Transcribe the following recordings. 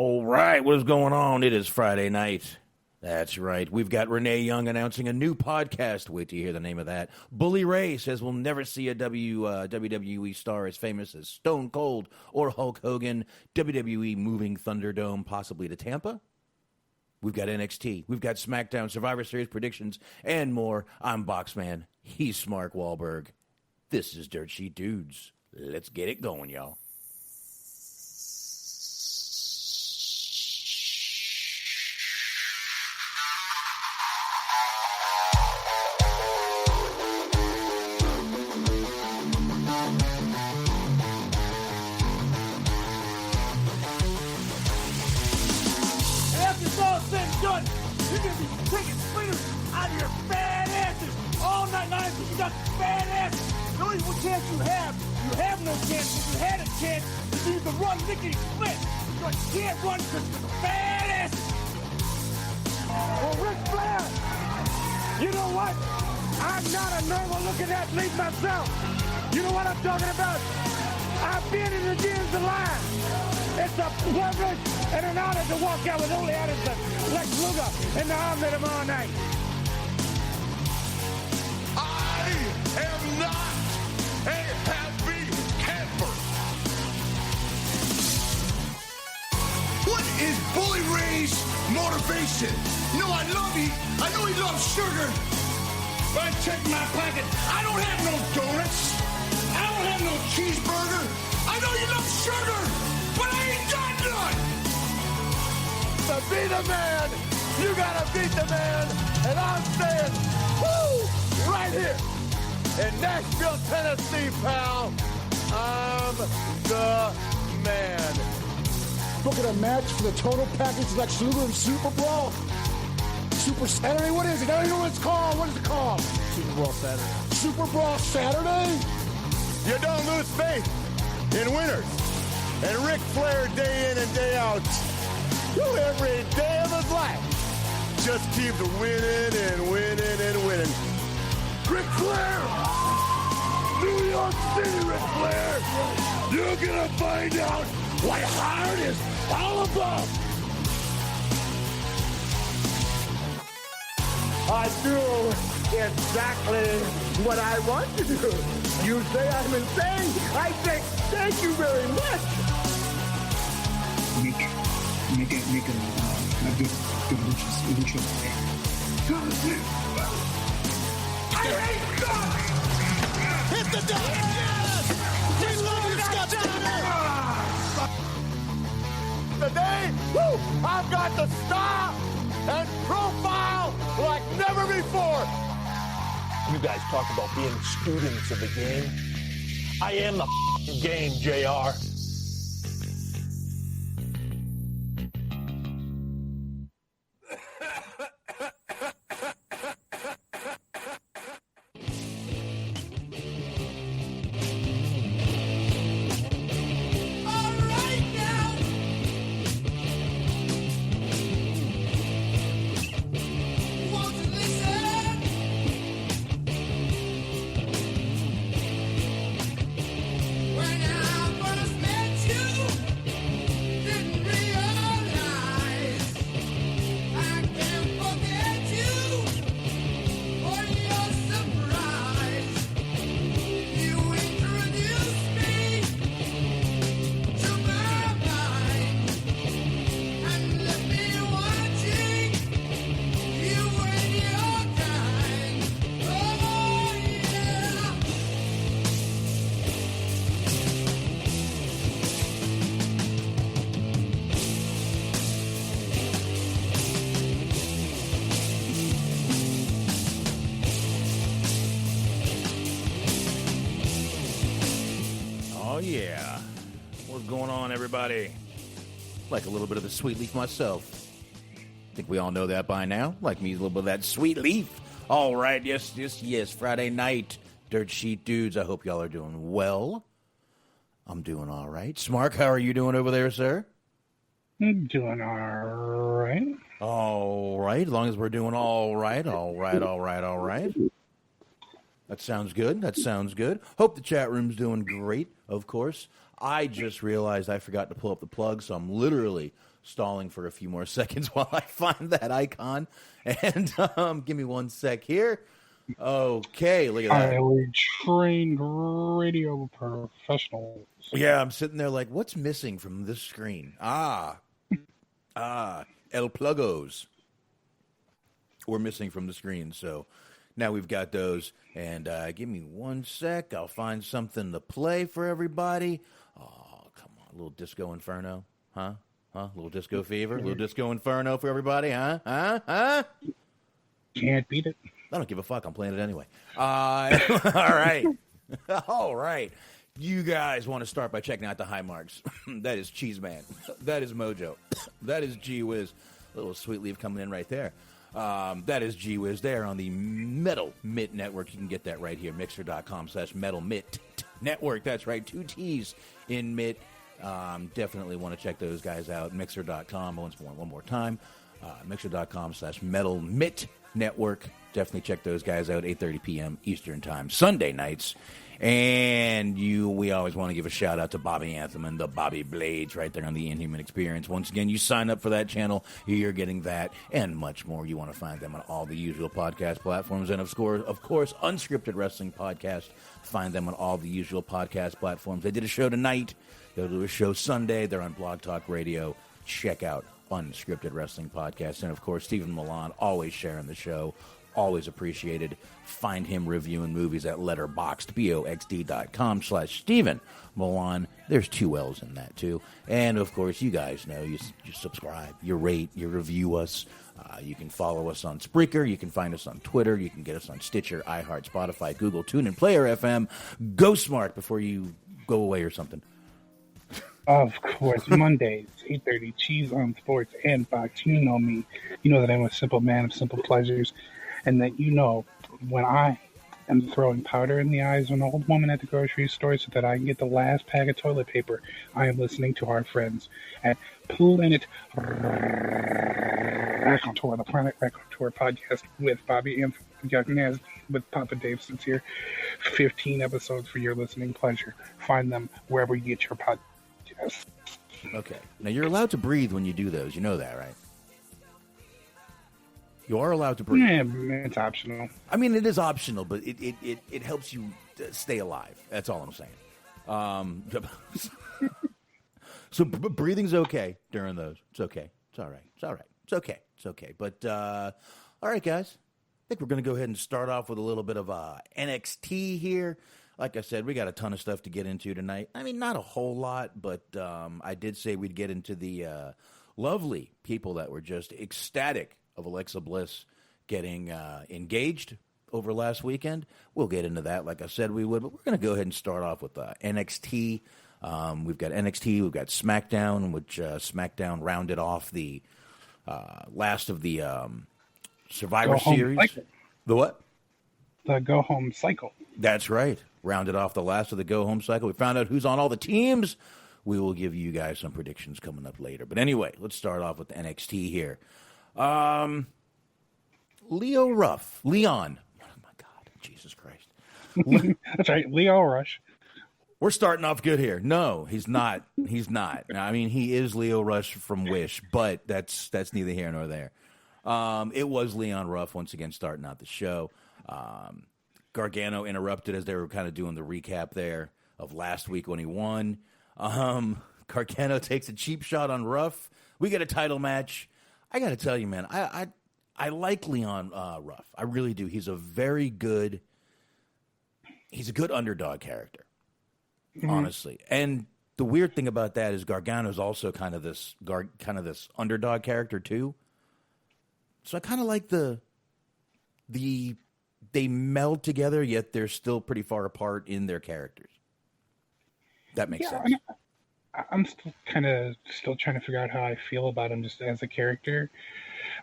All right, what is going on? It is Friday night. That's right. We've got Renee Young announcing a new podcast. Wait till you hear the name of that. Blowie Ray says we'll never see a WWE star as famous as Stone Cold or Hulk Hogan. WWE moving ThunderDome possibly to Tampa. We've got NXT. We've got SmackDown, Survivor Series predictions, and more. I'm Boxman. He's Smark Wahlberg. This is Dirt Sheet Dudes. Let's get it going, y'all. No, I love you. I know he loves sugar. But I checked my pocket. I don't have no donuts. I don't have no cheeseburger. I know you love sugar, but I ain't got none. To be the man, you gotta beat the man. And I'm saying, woo, right here in Nashville, Tennessee, pal. I'm the man. Look at a match for the total package Lex Luger and Super Brawl. Super Saturday? What is it? I don't know what it's called. What is it called? Super Brawl Saturday. Super Brawl Saturday? You don't lose faith in winners. And Ric Flair, day in and day out, every day of his life, just keeps winning and winning and winning. Ric Flair! New York City, Ric Flair! You're gonna find out what hard is all about. I do exactly what I want to do. You say I'm insane. I say thank you very much. Make a good intro. I hate God. Hit the deck. Yes! We love your Scott Steiner. Today, woo, I've got the style and profile like never before. You guys talk about being students of the game. I am the game, JR. Yeah. What's going on, everybody? Like a little bit of the sweet leaf myself. I think we all know that by now. Like me, a little bit of that sweet leaf. All right, yes. Friday night, Dirt Sheet Dudes. I hope y'all are doing well. I'm doing all right. Smark, how are you doing over there, sir? I'm doing all right. All right. As long as we're doing all right. That sounds good. Hope the chat room's doing great, of course. I just realized I forgot to pull up the plug, so I'm literally stalling for a few more seconds while I find that icon. And give me 1 sec here. Okay, look at that. Highly trained radio professionals. Yeah, I'm sitting there like, what's missing from this screen? El Plugos were missing from the screen, so now we've got those. And give me 1 sec. I'll find something to play for everybody. Oh, come on, a little Disco Inferno, huh? A little Disco Fever, a little Disco Inferno for everybody, huh? Can't beat it. I don't give a fuck. I'm playing it anyway. All right. All right. You guys want to start by checking out the high marks. That is Cheese Man. That is Mojo. That is G Wiz. A little sweet leaf coming in right there. That is G Wiz there on the Metal Mitt Network. You can get that right here. Mixer.com/Metal Mitt Network. That's right. 2 T's in Mitt. Definitely want to check those guys out. Mixer.com. One more time. Mixer.com/Metal Mitt Network. Definitely check those guys out. 8:30 p.m. Eastern Time, Sunday nights. And we always want to give a shout out to Bobby Anthem and the Bobby Blades right there on the Inhuman Experience. Once again, you sign up for that channel, you're getting that and much more. You want to find them on all the usual podcast platforms. And of course, Unscripted Wrestling Podcast. Find them on all the usual podcast platforms. They did a show tonight. They'll do a show Sunday. They're on Blog Talk Radio. Check out Unscripted Wrestling Podcast. And of course, Stephen Milan, always sharing the show. Always appreciated. Find him reviewing movies at letterboxd.com/Stephen Milan. There's 2 L's in that, too. And, of course, you guys know you subscribe, you rate, you review us. You can follow us on Spreaker. You can find us on Twitter. You can get us on Stitcher, iHeart, Spotify, Google, TuneIn, Player FM. Go smart before you go away or something. Of course, Mondays, 8:30, Cheese on Sports and Fox. You know me. You know that I'm a simple man of simple pleasures. And that when I am throwing powder in the eyes of an old woman at the grocery store so that I can get the last pack of toilet paper, I am listening to our friends at Planet Raconteur, the Planet Raconteur podcast with Bobby and Young with Papa Dave sits here. 15 episodes for your listening pleasure. Find them wherever you get your podcasts. Okay. Now, you're allowed to breathe when you do those. You know that, right? You are allowed to breathe. Yeah, it's optional. I mean, it is optional, but it helps you stay alive. That's all I'm saying. So breathing's okay during those. It's okay. It's all right. It's all right. It's okay. It's okay. But, all right, guys. I think we're going to go ahead and start off with a little bit of NXT here. Like I said, we got a ton of stuff to get into tonight. I mean, not a whole lot, but I did say we'd get into the lovely people that were just ecstatic of Alexa Bliss getting engaged over last weekend. We'll get into that, like I said we would, but we're going to go ahead and start off with NXT. We've got NXT, we've got SmackDown, which SmackDown rounded off the last of the Survivor Series. Cycle. The what? The go-home cycle. That's right. Rounded off the last of the go-home cycle. We found out who's on all the teams. We will give you guys some predictions coming up later. But anyway, let's start off with NXT here. Leon. Oh my God, Jesus Christ. That's right, Leo Rush. We're starting off good here. No, he's not. He's not. I mean, he is Leo Rush from Wish, but that's neither here nor there. It was Leon Ruff once again starting out the show. Gargano interrupted as they were kind of doing the recap there of last week when he won. Gargano takes a cheap shot on Ruff. We get a title match. I got to tell you, man, I like Leon Ruff. I really do. He's a good underdog character, honestly. And the weird thing about that is Gargano's also kind of this underdog character too. So I kind of like they meld together, yet they're still pretty far apart in their characters. That makes sense. I'm still trying to figure out how I feel about him just as a character.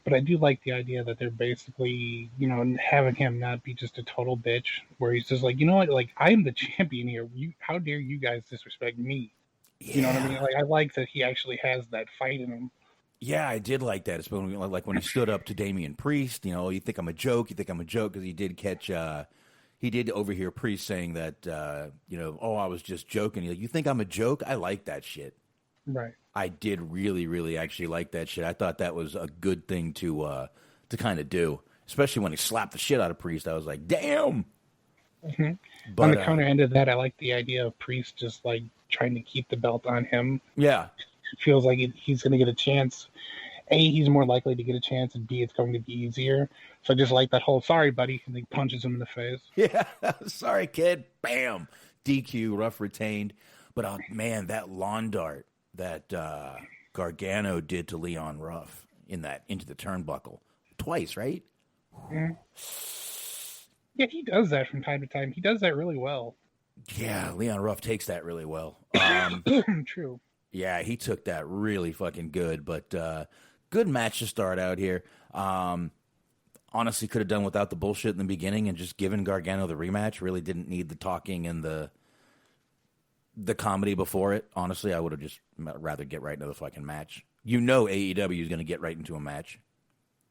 But I do like the idea that they're basically, having him not be just a total bitch, where he's just like, you know what, like, I am the champion here. How dare you guys disrespect me? Yeah. You know what I mean? Like, I like that he actually has that fight in him. Yeah, I did like that. Especially like when he stood up to Damian Priest. You think I'm a joke. You think I'm a joke because he did catch he did overhear Priest saying that, oh, I was just joking. You think I'm a joke? I like that shit. Right. I did really, really actually like that shit. I thought that was a good thing to kind of do, especially when he slapped the shit out of Priest. I was like, damn. Mm-hmm. But, on the counter end of that, I like the idea of Priest just like trying to keep the belt on him. Yeah. It feels like he's going to get a chance. A, he's more likely to get a chance, and B, it's going to be easier. So I just like that whole "sorry, buddy," and he punches him in the face. Yeah, sorry, kid. Bam, DQ, rough retained. But man, that lawn dart that Gargano did to Leon Ruff into the turnbuckle twice, right? Mm. Yeah, he does that from time to time. He does that really well. Yeah, Leon Ruff takes that really well. True. Yeah, he took that really fucking good. But good match to start out here. Honestly, could have done without the bullshit in the beginning and just given Gargano the rematch. Really didn't need the talking and the comedy before it. Honestly, I would have just rather get right into the fucking match. AEW is going to get right into a match.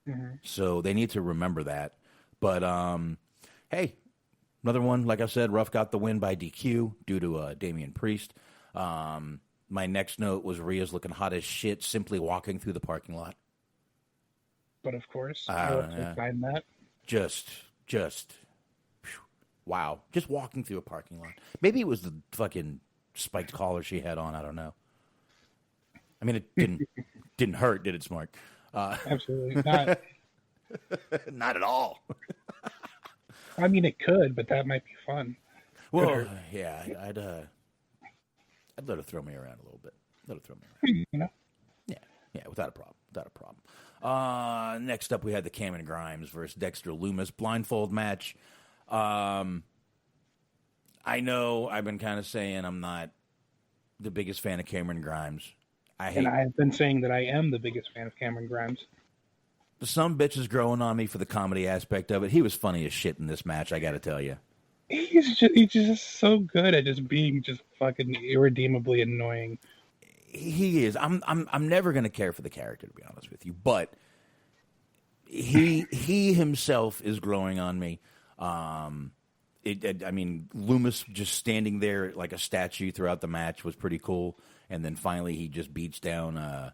Mm-hmm. So they need to remember that. But, hey, another one, like I said, Ruff got the win by DQ due to Damian Priest. My next note was Rhea's looking hot as shit, simply walking through the parking lot. But of course, I find that just wow, just walking through a parking lot. Maybe it was the fucking spiked collar she had on. I don't know. I mean, it didn't hurt, did it, Smark? Absolutely not. Not at all. I mean, it could, but that might be fun. Well, yeah, I'd let her throw me around a little bit. Yeah, without a problem. Next up, we had the Cameron Grimes versus Dexter Lumis blindfold match. I know I've been kind of saying I'm not the biggest fan of Cameron Grimes. I've been saying that I am the biggest fan of Cameron Grimes. Some bitch is growing on me for the comedy aspect of it. He was funny as shit in this match, I got to tell you. He's just so good at just being just fucking irredeemably annoying. He is. I'm never going to care for the character, to be honest with you, but he himself is growing on me. I mean, Lumis just standing there like a statue throughout the match was pretty cool, and then finally he just beats down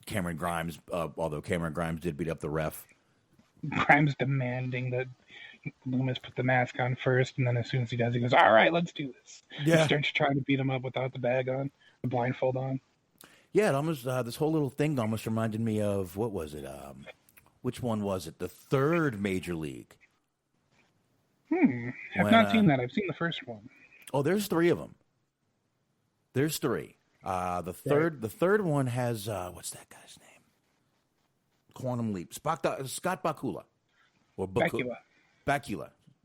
Cameron Grimes, although Cameron Grimes did beat up the ref. Grimes demanding that Lumis put the mask on first, and then as soon as he does, he goes, "All right, let's do this." Yeah. He starts trying to beat him up without the bag on, the blindfold on. Yeah, it almost this whole little thing almost reminded me of, what was it? Which one was it? The third Major League. I've not seen that. I've seen the first one. Oh, there's three of them. There's three. The third one has what's that guy's name? Quantum Leap. Scott Bakula. Or Bakula.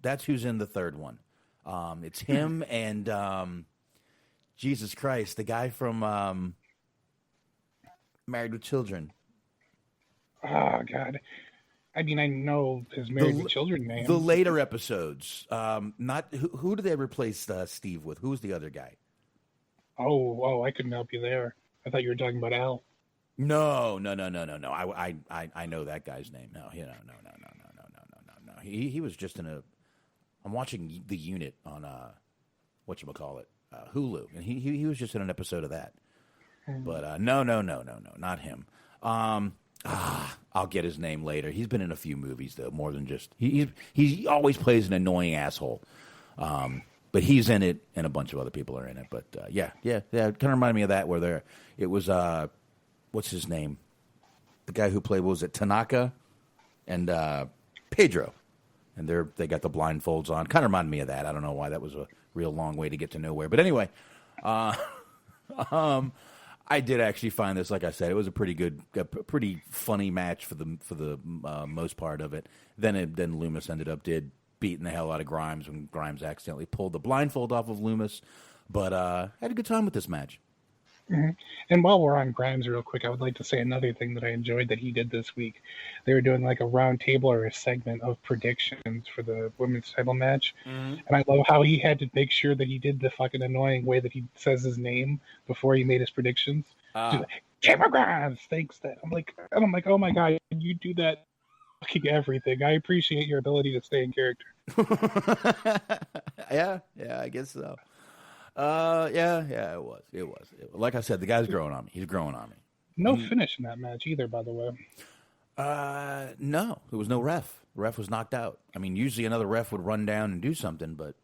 That's who's in the third one. It's him and Jesus Christ, the guy from Married with Children. Oh God. I mean, I know his Married with Children name. The later episodes. Not who did they replace Steve with? Who was the other guy? Oh, I couldn't help you there. I thought you were talking about Al. No. I know that guy's name. No. He was just in a. I'm watching The Unit on whatchamacallit, Hulu, and he was just in an episode of that. But no, not him. I'll get his name later. He's been in a few movies though, more than just he always plays an annoying asshole. But he's in it, and a bunch of other people are in it. But yeah. It kind of reminded me of that, where it was what's his name? The guy who played, what was it, Tanaka and Pedro, and they got the blindfolds on. Kind of reminded me of that. I don't know why. That was a real long way to get to nowhere. But anyway, I did actually find this, like I said, it was a pretty funny match for the most part of it. Then Lumis ended up beating the hell out of Grimes when Grimes accidentally pulled the blindfold off of Lumis. But had a good time with this match. Mm-hmm. And while we're on Grimes real quick, I would like to say another thing that I enjoyed that he did this week. They were doing like a round table or a segment of predictions for the women's title match. Mm-hmm. And I love how he had to make sure that he did the fucking annoying way that he says his name before he made his predictions. Like, Cameron Grimes thinks that. I'm like, oh my God, you do that fucking everything. I appreciate your ability to stay in character. Yeah, I guess so. Yeah, it was. Like I said, the guy's growing on me. He's growing on me. No finish in that match either, by the way. No, there was no ref. The ref was knocked out. I mean, usually another ref would run down and do something, but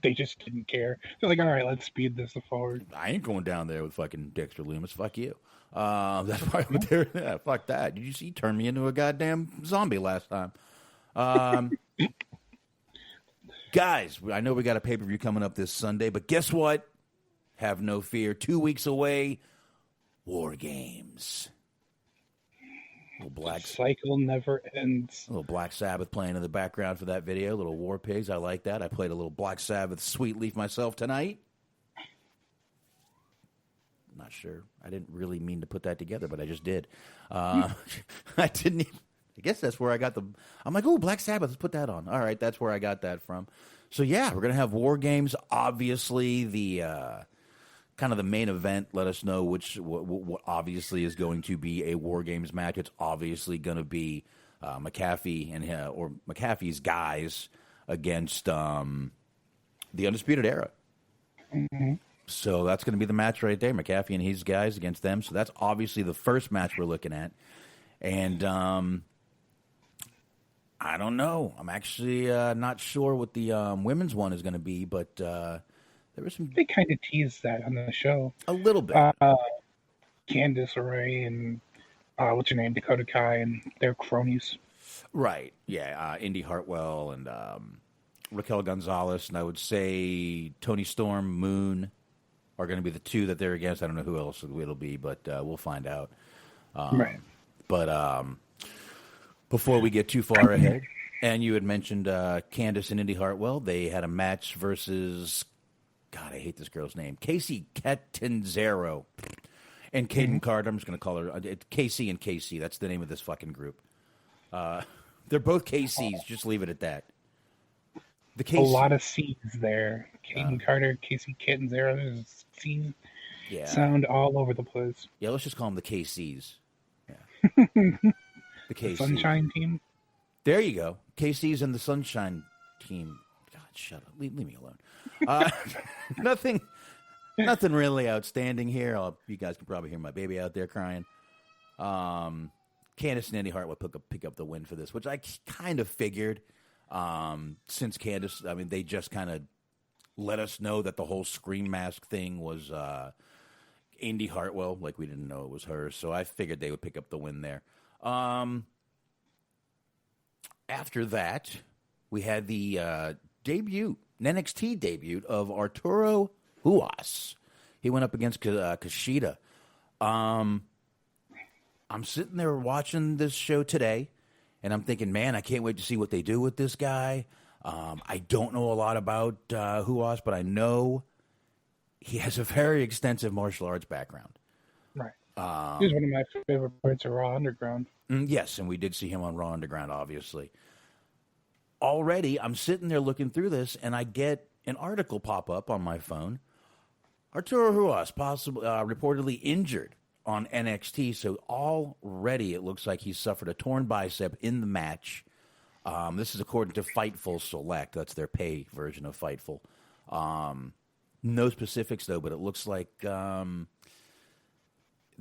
They just didn't care. They're like, all right, let's speed this forward. I ain't going down there with fucking Dexter Loomis. Fuck you. That's why I'm there. Yeah, fuck that. Did you see? He turned me into a goddamn zombie last time. Guys, I know we got a pay-per-view coming up this Sunday, but guess what? Have no fear. 2 weeks away, War Games. The cycle never ends. A little Black Sabbath playing in the background for that video. Little War Pigs. I like that. I played a little Black Sabbath Sweet Leaf myself tonight. I'm not sure. I didn't really mean to put that together, but I just did. I didn't even... I guess that's where I got the... I'm like, oh, Black Sabbath, let's put that on. All right, that's where I got that from. So, yeah, we're going to have War Games. Obviously, the kind of the main event. Let us know what obviously is going to be a War Games match. It's obviously going to be McAfee or McAfee's guys against the Undisputed Era. Mm-hmm. So that's going to be the match right there. McAfee and his guys against them. So that's obviously the first match we're looking at. And I don't know. I'm actually not sure what the women's one is going to be, but there was some... They kind of teased that on the show. A little bit. Candice LeRae and, what's her name, Dakota Kai and their cronies. Right. Yeah, Indy Hartwell and Raquel Gonzalez, and I would say Toni Storm, Moon are going to be the two that they're against. I don't know who else it'll be, but we'll find out. Right. But before we get too far ahead, and you had mentioned Candice and Indy Hartwell, they had a match versus, God, I hate this girl's name, Casey Catanzaro and Kaden Carter. I'm just going to call her Casey and Casey. That's the name of this fucking group. They're both KCs. Just leave it at that. The A lot of C's there. Kaden Carter, Casey Catanzaro, C sound all over the place. Yeah, let's just call them the KCs. The KCs. Sunshine Team? There you go. KC's and the Sunshine Team. God, shut up. Leave me alone. Nothing really outstanding here. You guys can probably hear my baby out there crying. Candice and Andy Hart would pick up the win for this, which I kind of figured. Since Candice, I mean, they just kind of let us know that the whole Scream Mask thing was Indy Hartwell, like we didn't know it was her, so I figured they would pick up the win there. After that, we had the debut, NXT debut of Arturo Ruas. He went up against Kushida. I'm sitting there watching this show today, and I'm thinking, man, I can't wait to see what they do with this guy. I don't know a lot about Ruas, but I know he has a very extensive martial arts background. Right. He's one of my favorite parts of Raw Underground. Yes, and we did see him on Raw Underground, obviously. Already, I'm sitting there looking through this, and I get an article pop up on my phone. Arturo Ruas, possibly reportedly injured on NXT, so already it looks like he suffered a torn bicep in the match. This is according to Fightful Select. That's their pay version of Fightful. No specifics, though, but it looks like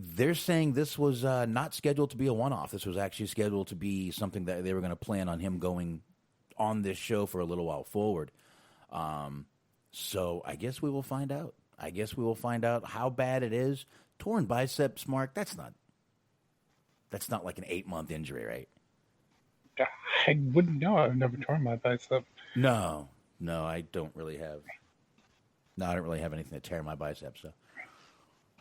they're saying this was not scheduled to be a one-off. This was actually scheduled to be something that they were going to plan on him going on this show for a little while forward. So I guess we will find out. I guess we will find out how bad it is. Torn biceps, Mark, that's not like an 8-month injury, right? I wouldn't know. I've never torn my bicep. No, I don't really have. No, I don't really have anything to tear my biceps. So,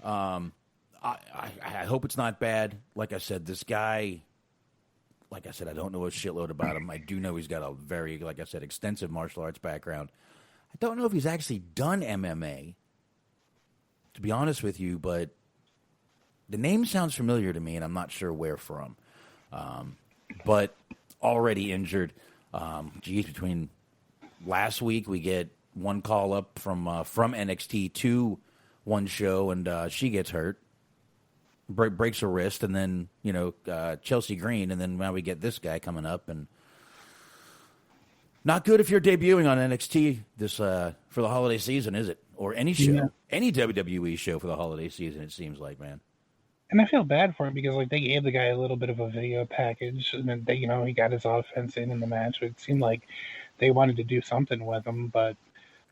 I hope it's not bad. Like I said, this guy. Like I said, I don't know a shitload about him. I do know he's got a very, like I said, extensive martial arts background. I don't know if he's actually done MMA, to be honest with you, but the name sounds familiar to me, and I'm not sure where from. But already injured. Between last week we get one call up from NXT to one show, and she gets hurt, breaks her wrist, and then Chelsea Green, and then now we get this guy coming up, and Not good if you're debuting on NXT this for the holiday season, is it? Or any show, any WWE show for the holiday season. It seems like, man. And I feel bad for him because like they gave the guy a little bit of a video package, and then he got his offense in the match. It seemed like they wanted to do something with him, but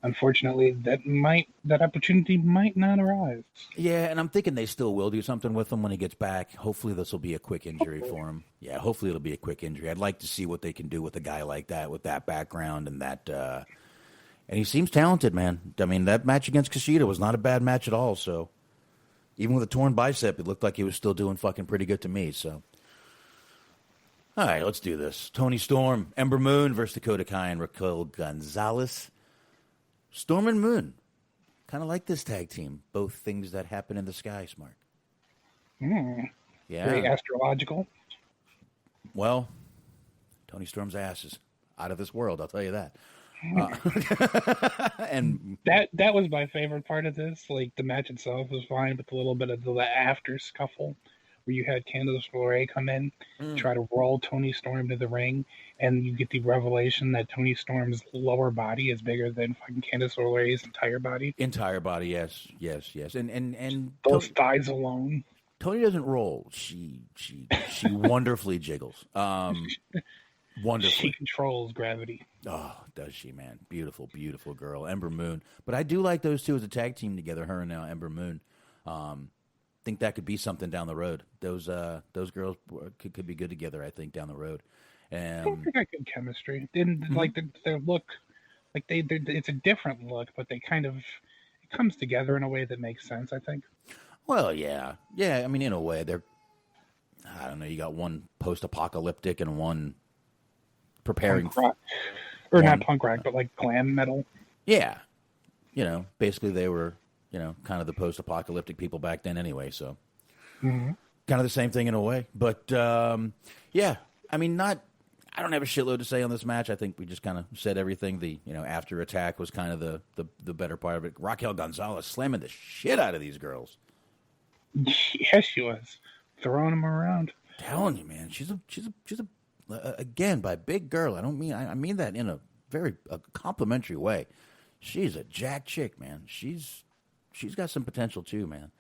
unfortunately, that opportunity might not arise. Yeah, and I'm thinking they still will do something with him when he gets back. Hopefully, this will be a quick injury for him. Yeah, hopefully it'll be a quick injury. I'd like to see what they can do with a guy like that, with that background and that. And he seems talented, man. I mean, that match against Kushida was not a bad match at all. So even with a torn bicep, it looked like he was still doing fucking pretty good to me. So. All right, let's do this. Toni Storm, Ember Moon versus Dakota Kai and Raquel Gonzalez. Storm and Moon. Kind of like this tag team. Both things that happen in the sky, Smark. Yeah. Very astrological. Well, Toni Storm's ass is out of this world, I'll tell you that. And that was my favorite part of this. Like, the match itself was fine, but the little bit of the after scuffle where you had Candice LeRae come in, try to roll Toni Storm to the ring, and you get the revelation that Toni Storm's lower body is bigger than fucking Candice LeRae's entire body. Entire body, yes. And those thighs alone. Toni doesn't roll. She wonderfully jiggles. Wonderfully. She controls gravity. Oh, does she, man? Beautiful, beautiful girl, Ember Moon. But I do like those two as a tag team together. Her and now Ember Moon. Think that could be something down the road. Those girls could be good together. I think down the road. I think they got good chemistry. And like their look, like it's a different look, but they kind of it comes together in a way that makes sense. I think. Well, yeah. I mean, in a way, they're. I don't know. You got one post-apocalyptic and one preparing not punk rock, but like glam metal. Yeah, basically they were. Kind of the post-apocalyptic people back then anyway, so kind of the same thing in a way. But, yeah, I mean, I don't have a shitload to say on this match. I think we just kind of said everything. The, after attack was kind of the better part of it. Raquel Gonzalez slamming the shit out of these girls. Yes, she was. Throwing them around. Telling you, man, she's again, by big girl, I mean that in a very complimentary way. She's a jack chick, man. She's got some potential too, man.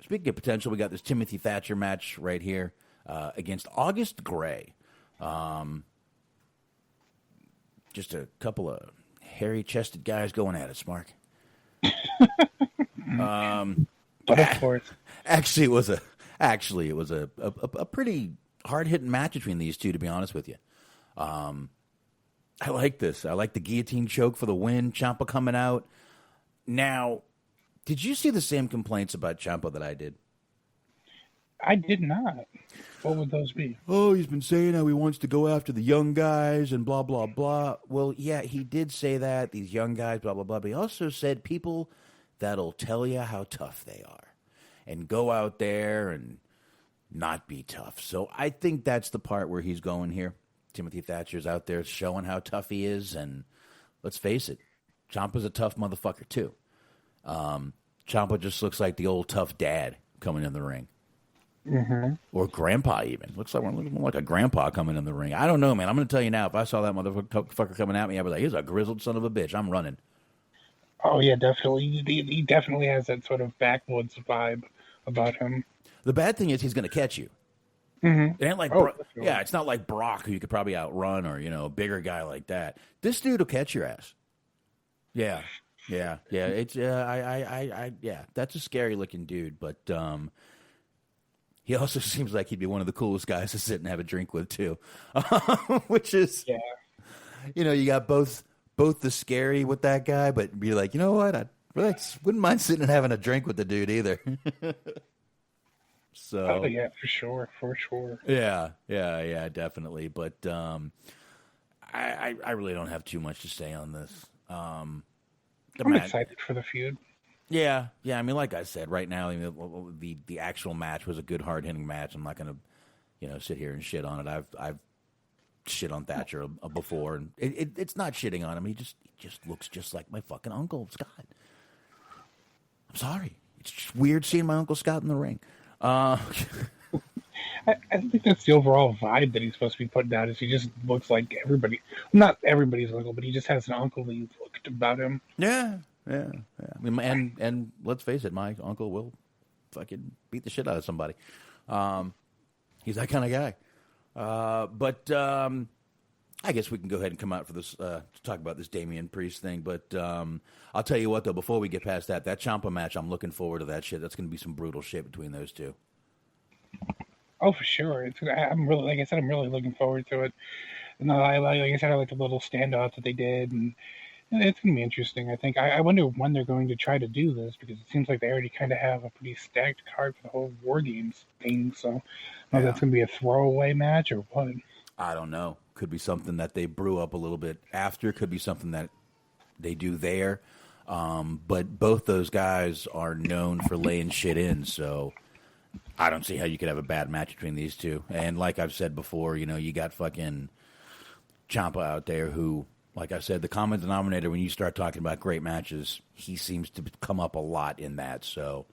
Speaking of potential, we got this Timothy Thatcher match right here against August Gray. Just a couple of hairy-chested guys going at it, Smark. But of course, actually, it was a pretty hard-hitting match between these two, to be honest with you. I like this. I like the guillotine choke for the win. Ciampa coming out. Now, did you see the same complaints about Ciampa that I did? I did not. What would those be? Oh, he's been saying how he wants to go after the young guys and blah, blah, blah. Well, yeah, he did say that, these young guys, blah, blah, blah. But he also said people that'll tell you how tough they are and go out there and not be tough. So I think that's the part where he's going here. Timothy Thatcher's out there showing how tough he is, and let's face it, Ciampa's a tough motherfucker too. Ciampa just looks like the old tough dad coming in the ring. Or grandpa even. Looks like a grandpa coming in the ring. I don't know, man. I'm going to tell you now, if I saw that motherfucker coming at me, I'd be like, he's a grizzled son of a bitch. I'm running. Oh, yeah, definitely. He definitely has that sort of backwoods vibe about him. The bad thing is he's going to catch you. It ain't like it's not like Brock, who you could probably outrun, or a bigger guy like that. This dude will catch your ass. Yeah. It's that's a scary looking dude, but he also seems like he'd be one of the coolest guys to sit and have a drink with too. Which is, you got both the scary with that guy, but be like, you know what, I really wouldn't mind sitting and having a drink with the dude either. So, oh yeah, for sure. Yeah, definitely. But I really don't have too much to say on this. I'm excited for the feud. Yeah. I mean, like I said, right now, the actual match was a good, hard hitting match. I'm not going to, sit here and shit on it. I've shit on Thatcher before, and it's not shitting on him. He just looks just like my fucking Uncle Scott. I'm sorry. It's just weird seeing my Uncle Scott in the ring. I I think that's the overall vibe that he's supposed to be putting out. Is he just looks like everybody, not everybody's uncle, but he just has an uncle-y look about him. Yeah. I mean, and let's face it, my uncle will fucking beat the shit out of somebody. He's that kind of guy. But I guess we can go ahead and come out for this to talk about this Damian Priest thing. But I'll tell you what, though, before we get past that Ciampa match, I'm looking forward to that shit. That's going to be some brutal shit between those two. Oh, for sure. I'm really, like I said, I'm really looking forward to it. And like I said, I like the little standoff that they did, and it's going to be interesting. I think. I wonder when they're going to try to do this, because it seems like they already kind of have a pretty stacked card for the whole War Games thing. So, I don't know if that's going to be a throwaway match or what. I don't know. Could be something that they brew up a little bit after. Could be something that they do there. But both those guys are known for laying shit in, so I don't see how you could have a bad match between these two. And like I've said before, you got fucking Ciampa out there who, like I said, the common denominator when you start talking about great matches, he seems to come up a lot in that. So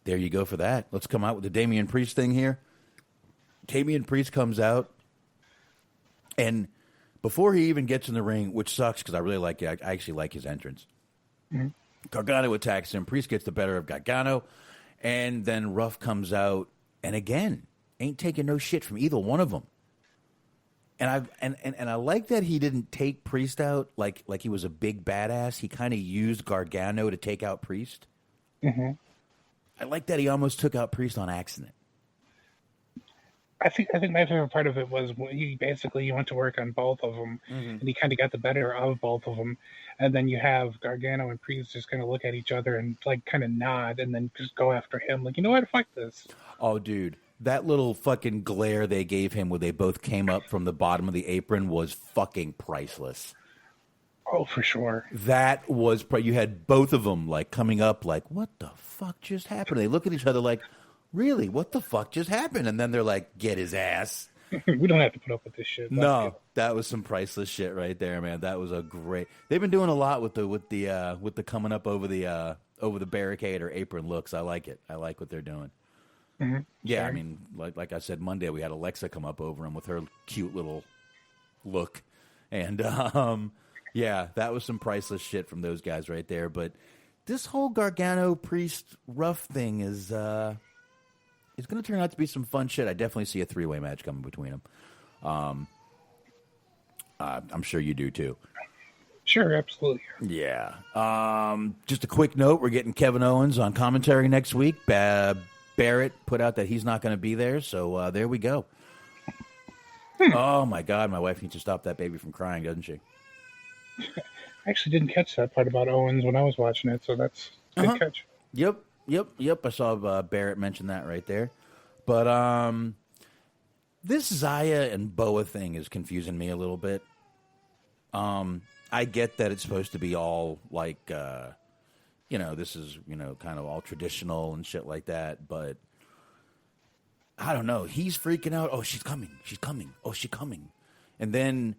there you go for that. Let's come out with the Damian Priest thing here. Damian Priest comes out, and before he even gets in the ring, which sucks because I really like it, I actually like his entrance. Mm-hmm. Gargano attacks him. Priest gets the better of Gargano. And then Ruff comes out, and again, ain't taking no shit from either one of them. And I like that he didn't take Priest out like he was a big badass. He kind of used Gargano to take out Priest. Mm-hmm. I like that he almost took out Priest on accident. I think my favorite part of it was when he went to work on both of them, and he kind of got the better of both of them. And then you have Gargano and Priest just kind of look at each other and like kind of nod, and then just go after him. Like, you know what? Fuck this. Oh, dude, that little fucking glare they gave him where they both came up from the bottom of the apron was fucking priceless. Oh, for sure. That was you had both of them like coming up like, what the fuck just happened? They look at each other like, really? What the fuck just happened? And then they're like, get his ass. We don't have to put up with this shit. No, that was some priceless shit right there, man. That was a great. They've been doing a lot with the coming up over the barricade or apron looks. I like it. I like what they're doing. Mm-hmm. Yeah, sure. I mean, like I said, Monday we had Alexa come up over him with her cute little look, and yeah, that was some priceless shit from those guys right there. But this whole Gargano Priest Ruff thing is. It's going to turn out to be some fun shit. I definitely see a three-way match coming between them. I'm sure you do, too. Sure, absolutely. Yeah. Just a quick note, we're getting Kevin Owens on commentary next week. Barrett put out that he's not going to be there, so there we go. Oh, my God, my wife needs to stop that baby from crying, doesn't she? I actually didn't catch that part about Owens when I was watching it, so that's a good catch. Yep. I saw Barrett mention that right there. But this Zaya and Boa thing is confusing me a little bit. I get that it's supposed to be all like, this is, kind of all traditional and shit like that. But I don't know. He's freaking out. Oh, she's coming. Oh, she's coming. And then,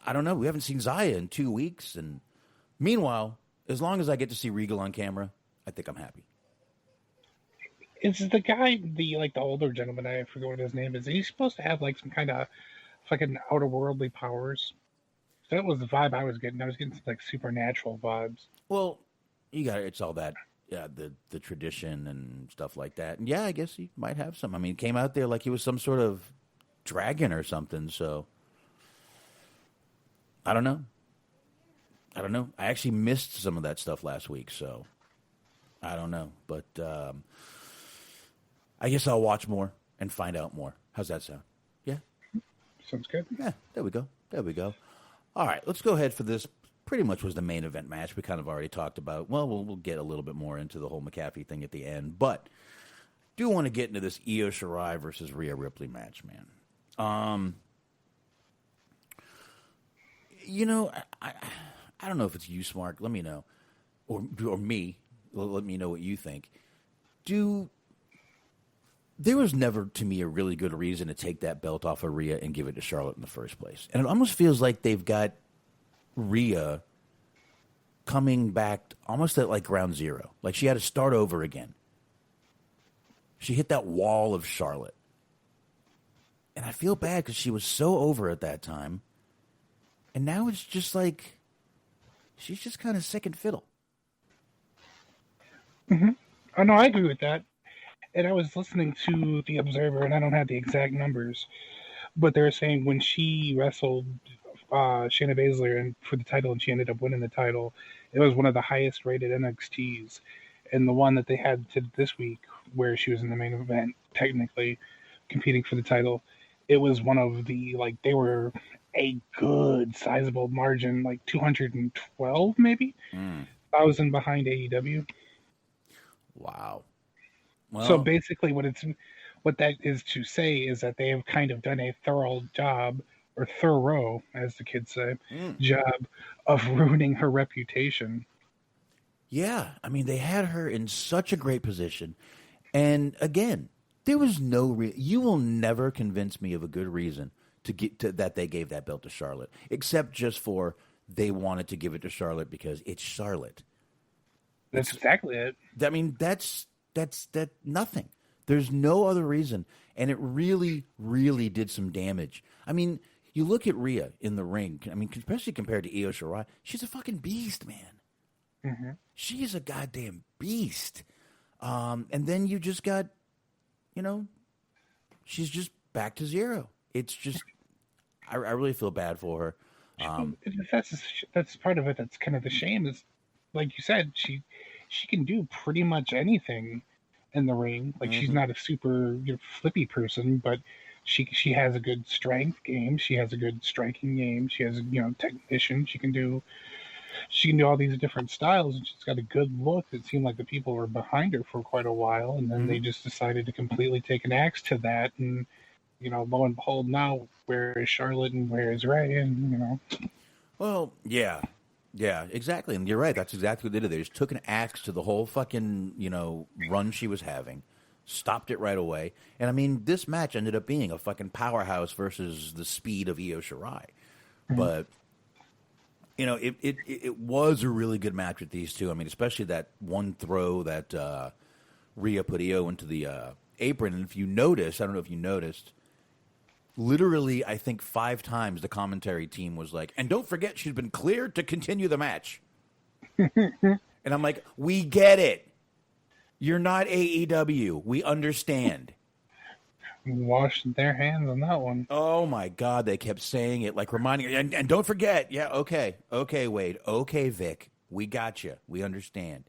I don't know. We haven't seen Zaya in 2 weeks. And meanwhile, as long as I get to see Regal on camera, I think I'm happy. Is the guy, the older gentleman, I forget what his name is, he's supposed to have like some kind of fucking outer worldly powers? That was the vibe I was getting. I was getting some like supernatural vibes. Well, it's all that, the tradition and stuff like that. And yeah, I guess he might have some. I mean, he came out there like he was some sort of dragon or something, so I don't know. I actually missed some of that stuff last week, so I don't know. But I guess I'll watch more and find out more. How's that sound? Yeah? Sounds good. Yeah, there we go. All right, let's go ahead for this. Pretty much was the main event match we kind of already talked about. Well, we'll get a little bit more into the whole McAfee thing at the end. But do want to get into this Io Shirai versus Rhea Ripley match, man. I don't know if it's you, Smark. Let me know. Or me. Let me know what you think. There was never, to me, a really good reason to take that belt off of Rhea and give it to Charlotte in the first place. And it almost feels like they've got Rhea coming back almost at like ground zero. Like she had to start over again. She hit that wall of Charlotte. And I feel bad because she was so over at that time. And now it's just like, she's just kind of second fiddle. Mm-hmm. Oh, no, I agree with that. And I was listening to The Observer, and I don't have the exact numbers, but they were saying when she wrestled Shayna Baszler and for the title, and she ended up winning the title, it was one of the highest rated NXTs. And the one that they had to this week, where she was in the main event, technically competing for the title, it was one of the, like, they were a good sizable margin, like 212 maybe thousand behind AEW. Wow. Well, So basically, what that is to say is that they have kind of done a thorough job, or thorough, as the kids say, job of ruining her reputation. yeah, I mean, they had her in such a great position. And again, there was no you will never convince me of a good reason that they gave that belt to Charlotte, except just for they wanted to give it to Charlotte because it's Charlotte. That's exactly it. I mean, that's nothing. There's no other reason, and it really, really did some damage. I mean, you look at Rhea in the ring. I mean, especially compared to Io Shirai, she's a fucking beast, man. Mm-hmm. She is a goddamn beast. And then you just got, she's just back to zero. It's just, I really feel bad for her. That's part of it. That's kind of the shame. Is, like you said, she can do pretty much anything in the ring. Like, she's not a super flippy person, but she has a good strength game. She has a good striking game. She has technician. She can do all these different styles, and she's got a good look. It seemed like the people were behind her for quite a while, and then they just decided to completely take an axe to that. And lo and behold, now where is Charlotte and where is Ray? And Well, yeah, exactly. And you're right. That's exactly what they did. They just took an axe to the whole fucking run she was having, stopped it right away. And I mean, this match ended up being a fucking powerhouse versus the speed of Io Shirai, but. It was a really good match with these two. I mean, especially that one throw that Rhea put Io into the apron. And if you notice, I don't know if you noticed, literally, I think 5 times the commentary team was like, and don't forget, she's been cleared to continue the match. And I'm like, we get it. You're not AEW. We understand. washed their hands on that one. Oh my God, they kept saying it, like reminding, and don't forget, okay, Wade, okay, Vic, we got you, we understand.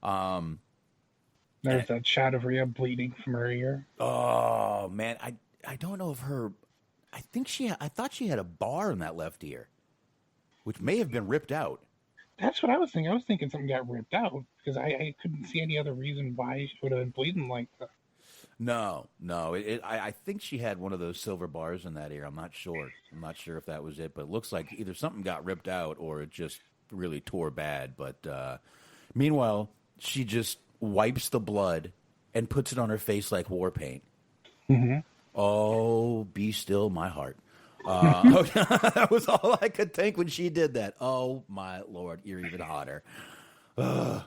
There's that shot of Rhea bleeding from her ear. Oh man, I don't know if her, I thought she had a bar in that left ear, which may have been ripped out. That's what I was thinking. I was thinking something got ripped out because I couldn't see any other reason why she would have been bleeding like that. No. I think she had one of those silver bars in that ear. I'm not sure if that was it, but it looks like either something got ripped out or it just really tore bad. But meanwhile, she just wipes the blood and puts it on her face like war paint. Mm-hmm. Oh, be still my heart. That was all I could think when she did that. Oh my Lord, you're even hotter. But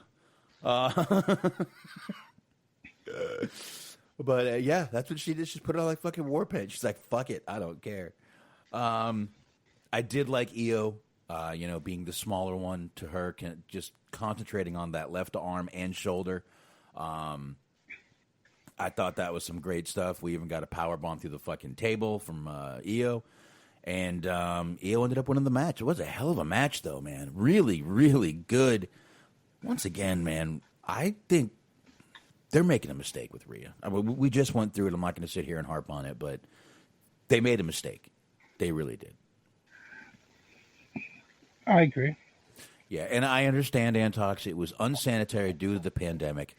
yeah, that's what she did. She put it on like fucking war paint. She's like, fuck it, I don't care. I did like Io, being the smaller one to her, just concentrating on that left arm and shoulder. I thought that was some great stuff. We even got a power bomb through the fucking table from Io. And Io ended up winning the match. It was a hell of a match, though, man. Really, really good. Once again, man, I think they're making a mistake with Rhea. I mean, we just went through it. I'm not going to sit here and harp on it, but they made a mistake. They really did. I agree. Yeah, and I understand, Antox, it was unsanitary due to the pandemic,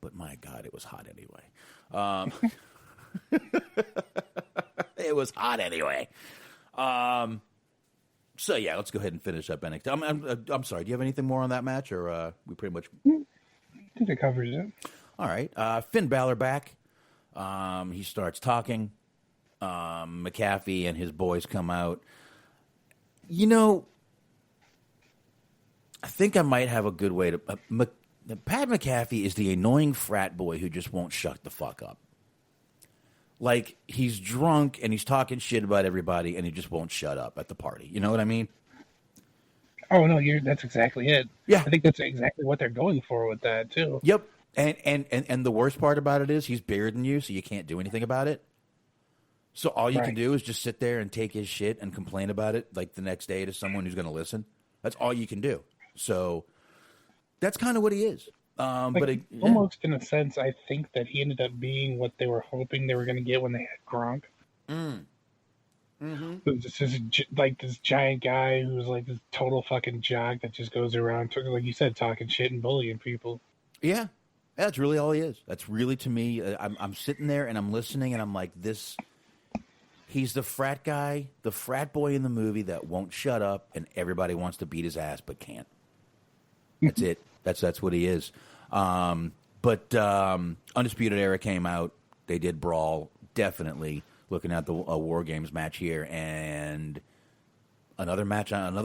but my God, it was hot anyway. It was hot anyway. So yeah, let's go ahead and finish up NXT. I'm sorry. Do you have anything more on that match, or we pretty much? I think it covers it. All right. Finn Balor back. He starts talking. McAfee and his boys come out. I think I might have a good way to. Pat McAfee is the annoying frat boy who just won't shut the fuck up. Like, he's drunk and he's talking shit about everybody and he just won't shut up at the party. You know what I mean? Oh, no, that's exactly it. Yeah. I think that's exactly what they're going for with that, too. Yep. And the worst part about it is he's bigger than you, so you can't do anything about it. So all you can do is just sit there and take his shit and complain about it like the next day to someone who's going to listen. That's all you can do. So that's kind of what he is. Almost in a sense, I think that he ended up being what they were hoping they were going to get when they had Gronk. Mm-hmm. This giant guy who's like this total fucking jock that just goes around, like you said, talking shit and bullying people. Yeah. That's really all he is. That's really, to me, I'm sitting there and I'm listening and I'm like, this, he's the frat guy, the frat boy in the movie that won't shut up and everybody wants to beat his ass but can't. That's it. That's what he is. But Undisputed Era came out. They did brawl, definitely. Looking at the War Games match here and another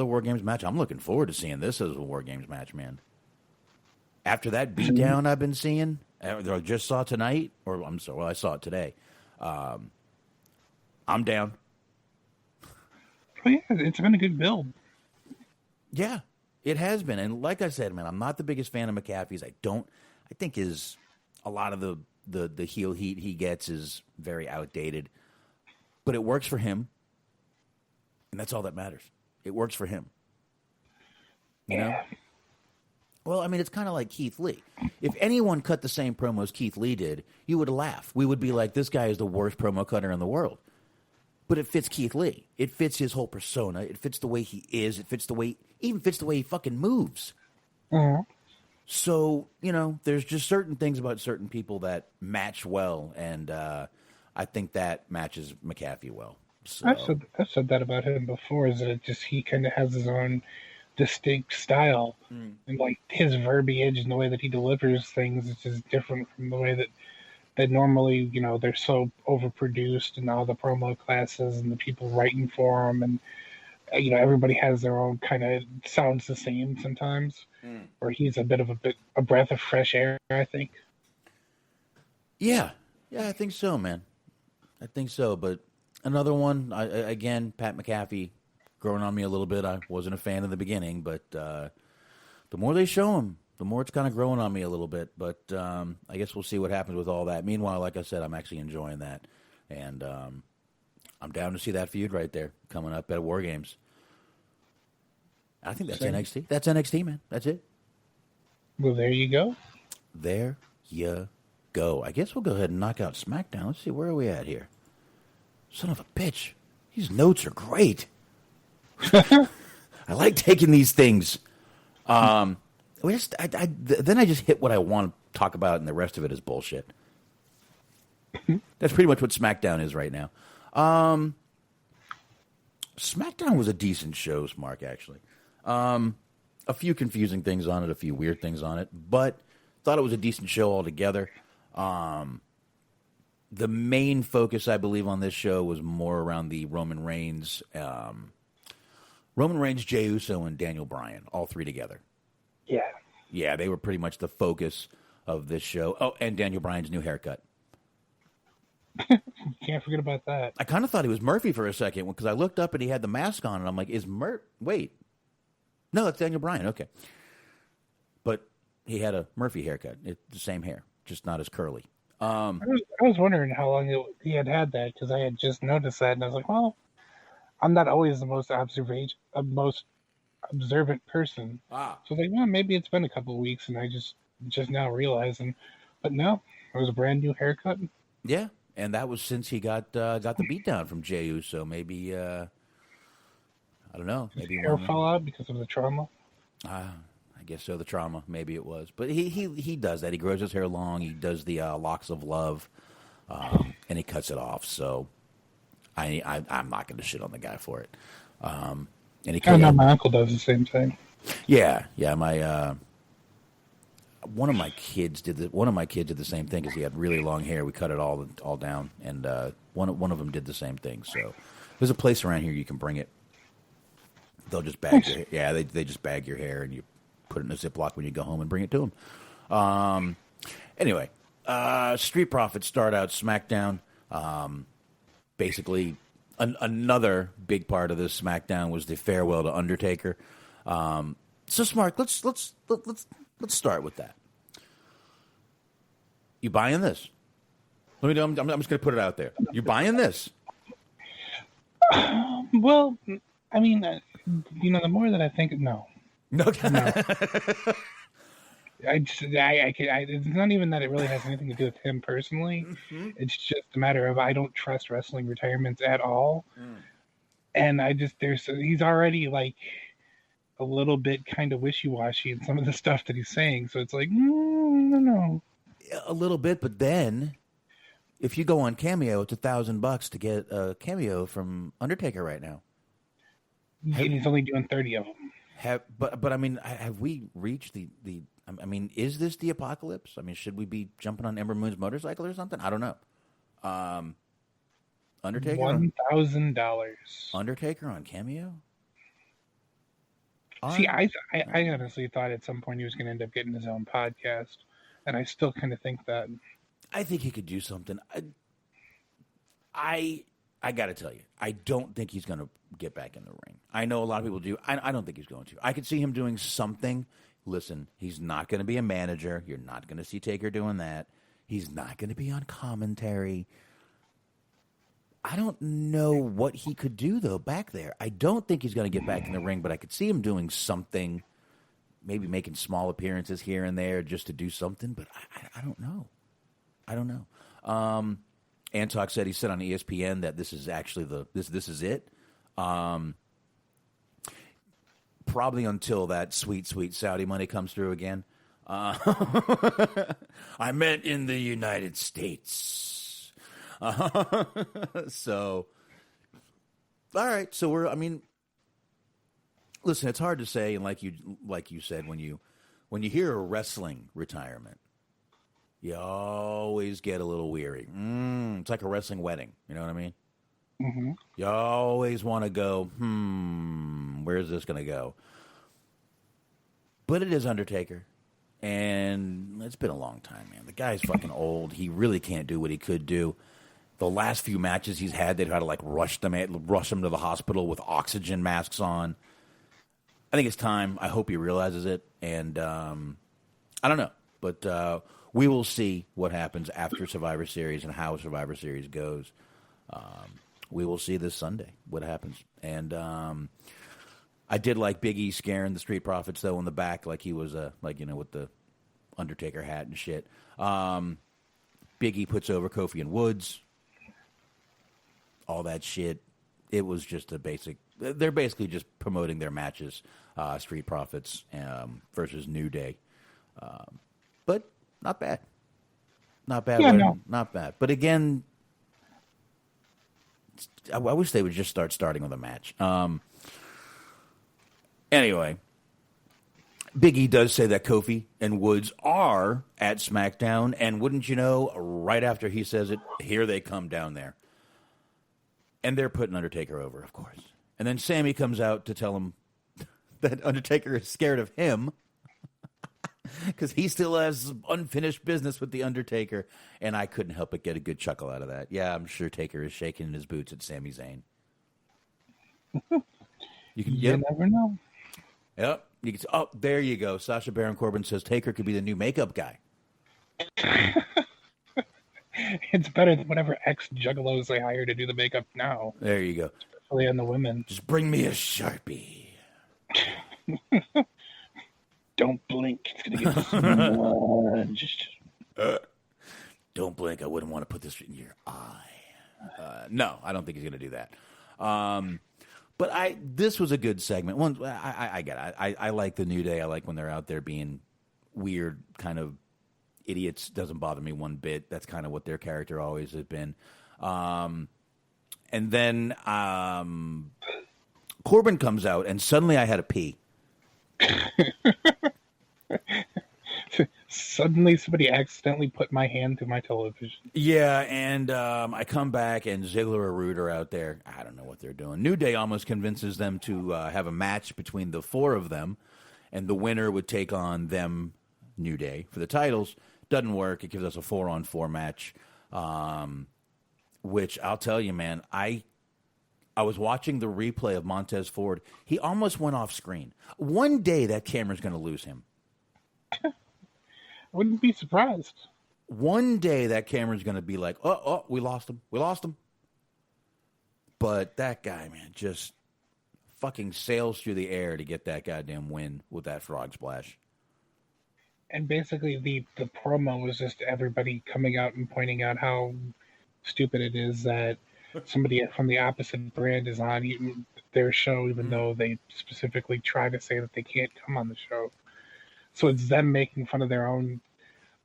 War Games match. I'm looking forward to seeing this as a War Games match, man. After that beatdown I've been seeing, or just saw tonight, or I'm sorry, well, I saw it today. I'm down. Oh, yeah, it's been a good build. Yeah, it has been. And like I said, man, I'm not the biggest fan of McAfee's. I think a lot of the heel heat he gets is very outdated. But it works for him. And that's all that matters. It works for him. You know? Well, I mean, it's kind of like Keith Lee. If anyone cut the same promo as Keith Lee did, you would laugh. We would be like, this guy is the worst promo cutter in the world. But it fits Keith Lee. It fits his whole persona. It fits the way he is. It fits the way he fucking moves. Mm-hmm. So, there's just certain things about certain people that match well, and I think that matches McAfee well. So. I've said that about him before, is that he kind of has his own distinct style, and like his verbiage and the way that he delivers things is just different from the way that normally, they're so overproduced and all the promo classes and the people writing for them, and everybody has their own kind of sounds the same sometimes. Or he's a bit of a breath of fresh air, I think. Yeah, I think so, man. I think so. But another one, again, Pat McAfee. Growing on me a little bit. I wasn't a fan in the beginning, but the more they show him, the more it's kind of growing on me a little bit. But I guess we'll see what happens with all that. Meanwhile, like I said, I'm actually enjoying that. And I'm down to see that feud right there coming up at War Games. I think that's NXT. That's NXT, man. That's it. Well, there you go. There you go. I guess we'll go ahead and knock out SmackDown. Let's see, where are we at here? Son of a bitch. These notes are great. I like taking these things. Then I just hit what I want to talk about, and the rest of it is bullshit. That's pretty much what SmackDown is right now. SmackDown was a decent show, Smark, actually. A few confusing things on it, a few weird things on it, but thought it was a decent show altogether. The main focus, I believe, on this show was more around the Roman Reigns, Jey Uso, and Daniel Bryan, all three together. Yeah. Yeah, they were pretty much the focus of this show. Oh, and Daniel Bryan's new haircut. Can't forget about that. I kind of thought he was Murphy for a second because I looked up and he had the mask on, and I'm like, wait. No, it's Daniel Bryan. Okay. But he had a Murphy haircut. It's the same hair, just not as curly. I was wondering how long he had that, because I had just noticed that, and I was like, well, I'm not always the most observant person. So I was like, well, maybe it's been a couple of weeks, and I just now realizing. But no, it was a brand new haircut. Yeah, and that was since he got the beatdown from Jey Uso. Maybe, I don't know. Maybe his hair fell out because of the trauma. I guess so, the trauma. Maybe it was. But he does that. He grows his hair long. He does the locks of love, and he cuts it off. So I'm not going to shit on the guy for it. And my uncle does the same thing. Yeah. My one of my kids did the same thing because he had really long hair. We cut it all down, and one of them did the same thing. So there's a place around here you can bring it. They'll just bag your hair. Yeah, they just bag your hair and you put it in a Ziploc when you go home and bring it to them. Anyway, Street Profits start out SmackDown. Basically, another big part of this SmackDown was the farewell to Undertaker. So, Smark, let's start with that. You buying this? I'm just going to put it out there. You buying this? Well, I mean, the more that I think, no. No. It's not even that it really has anything to do with him personally. Mm-hmm. It's just a matter of I don't trust wrestling retirements at all. And he's already like a little bit kind of wishy-washy in some of the stuff that he's saying. So it's like, no. A little bit, but then if you go on Cameo, it's $1,000 to get a cameo from Undertaker right now. And he's only doing 30 of them. But I mean, have we reached the? I mean, is this the apocalypse? I mean, should we be jumping on Ember Moon's motorcycle or something? I don't know. Undertaker, $1,000. Undertaker on Cameo. See, I honestly thought at some point he was going to end up getting his own podcast, and I still kind of think that. I think he could do something. I got to tell you, I don't think he's going to get back in the ring. I know a lot of people do. I don't think he's going to. I could see him doing something. Listen, he's not going to be a manager. You're not going to see Taker doing that. He's not going to be on commentary. I don't know what he could do, though, back there. I don't think he's going to get back in the ring, but I could see him doing something, maybe making small appearances here and there just to do something, but I don't know. I don't know. Antok said, he said on ESPN that this is actually this is it. Probably until that sweet Saudi money comes through again. I meant in the United States. So, all right. So listen, it's hard to say, and like you said, when you hear a wrestling retirement, you always get a little weary. It's like a wrestling wedding. You know what I mean? Mm-hmm. You always want to go, where's this going to go? But it is Undertaker. And it's been a long time, man. The guy's fucking old. He really can't do what he could do. The last few matches he's had, they've had to like rush him to the hospital with oxygen masks on. I think it's time. I hope he realizes it. And I don't know. But we will see what happens after Survivor Series and how Survivor Series goes. We will see this Sunday what happens. And I did like Big E scaring the Street Profits, though, in the back, like he was, with the Undertaker hat and shit. Big E puts over Kofi and Woods. All that shit. It was just a basic. They're basically just promoting their matches, Street Profits versus New Day. But not bad. Not bad. Yeah, no. Not bad. But again, I wish they would just starting with a match. Anyway, Big E does say that Kofi and Woods are at SmackDown, and wouldn't you know, right after he says it, here they come down there. And they're putting Undertaker over, of course. And then Sami comes out to tell him that Undertaker is scared of him because he still has unfinished business with The Undertaker. And I couldn't help but get a good chuckle out of that. Yeah, I'm sure Taker is shaking in his boots at Sami Zayn. You never know. Yep. You can, oh, there you go. Sacha Baron Corbin says Taker could be the new makeup guy. It's better than whatever ex-juggalos they hire to do the makeup now. There you go. Especially on the women. Just bring me a Sharpie. Don't blink. It's going to get smudged. Don't blink. I wouldn't want to put this in your eye. No, I don't think he's going to do that. But this was a good segment. I get it. I like the New Day. I like when they're out there being weird, kind of idiots. Doesn't bother me one bit. That's kind of what their character always has been. And then Corbin comes out, and suddenly I had to pee. Suddenly somebody accidentally put my hand through my television. Yeah, and I come back, and Ziggler or Roode are out there. I don't know what they're doing. New Day almost convinces them to have a match between the four of them, and the winner would take on them New Day for the titles. Doesn't work. It gives us a 4-on-4 match, which I'll tell you, man, I was watching the replay of Montez Ford. He almost went off screen. One day that camera's going to lose him. I wouldn't be surprised. One day that camera's going to be like, oh, we lost him. We lost him. But that guy, man, just fucking sails through the air to get that goddamn win with that frog splash. And basically the promo was just everybody coming out and pointing out how stupid it is that somebody from the opposite brand is on their show, even though they specifically try to say that they can't come on the show. So it's them making fun of their own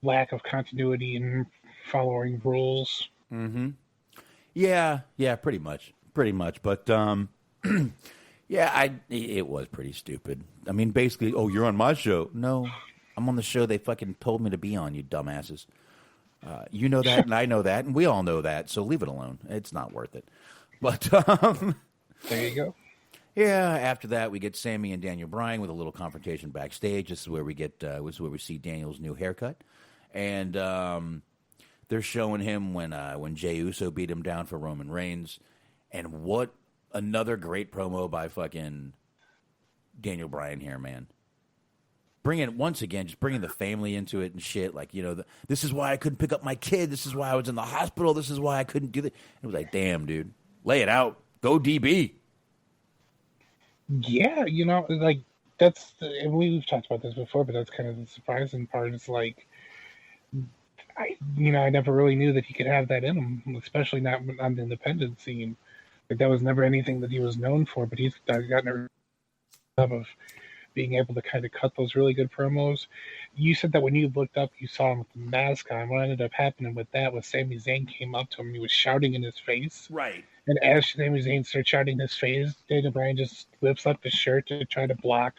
lack of continuity and following rules. Mm-hmm. Yeah, pretty much. But, yeah, it was pretty stupid. I mean, basically, oh, you're on my show. No, I'm on the show they fucking told me to be on, you dumbasses. You know that, and I know that, and we all know that, so leave it alone. It's not worth it. But, there you go. Yeah, after that, we get Sami and Daniel Bryan with a little confrontation backstage. This is where we see Daniel's new haircut. And they're showing him when Jey Uso beat him down for Roman Reigns. And what another great promo by fucking Daniel Bryan here, man. Bringing the family into it and shit. Like, this is why I couldn't pick up my kid. This is why I was in the hospital. This is why I couldn't do that. It was like, damn, dude. Lay it out. Go DB. Yeah, we've talked about this before, but that's kind of the surprising part. It's like, I never really knew that he could have that in him, especially not on the independent scene. Like, that was never anything that he was known for, but he's gotten a job of being able to kind of cut those really good promos. You said that when you looked up, you saw him with the mask on. What ended up happening with that was Sami Zayn came up to him and he was shouting in his face. Right. And as Sami Zayn starts shouting in his face, Daniel Bryan just lifts up his shirt to try to block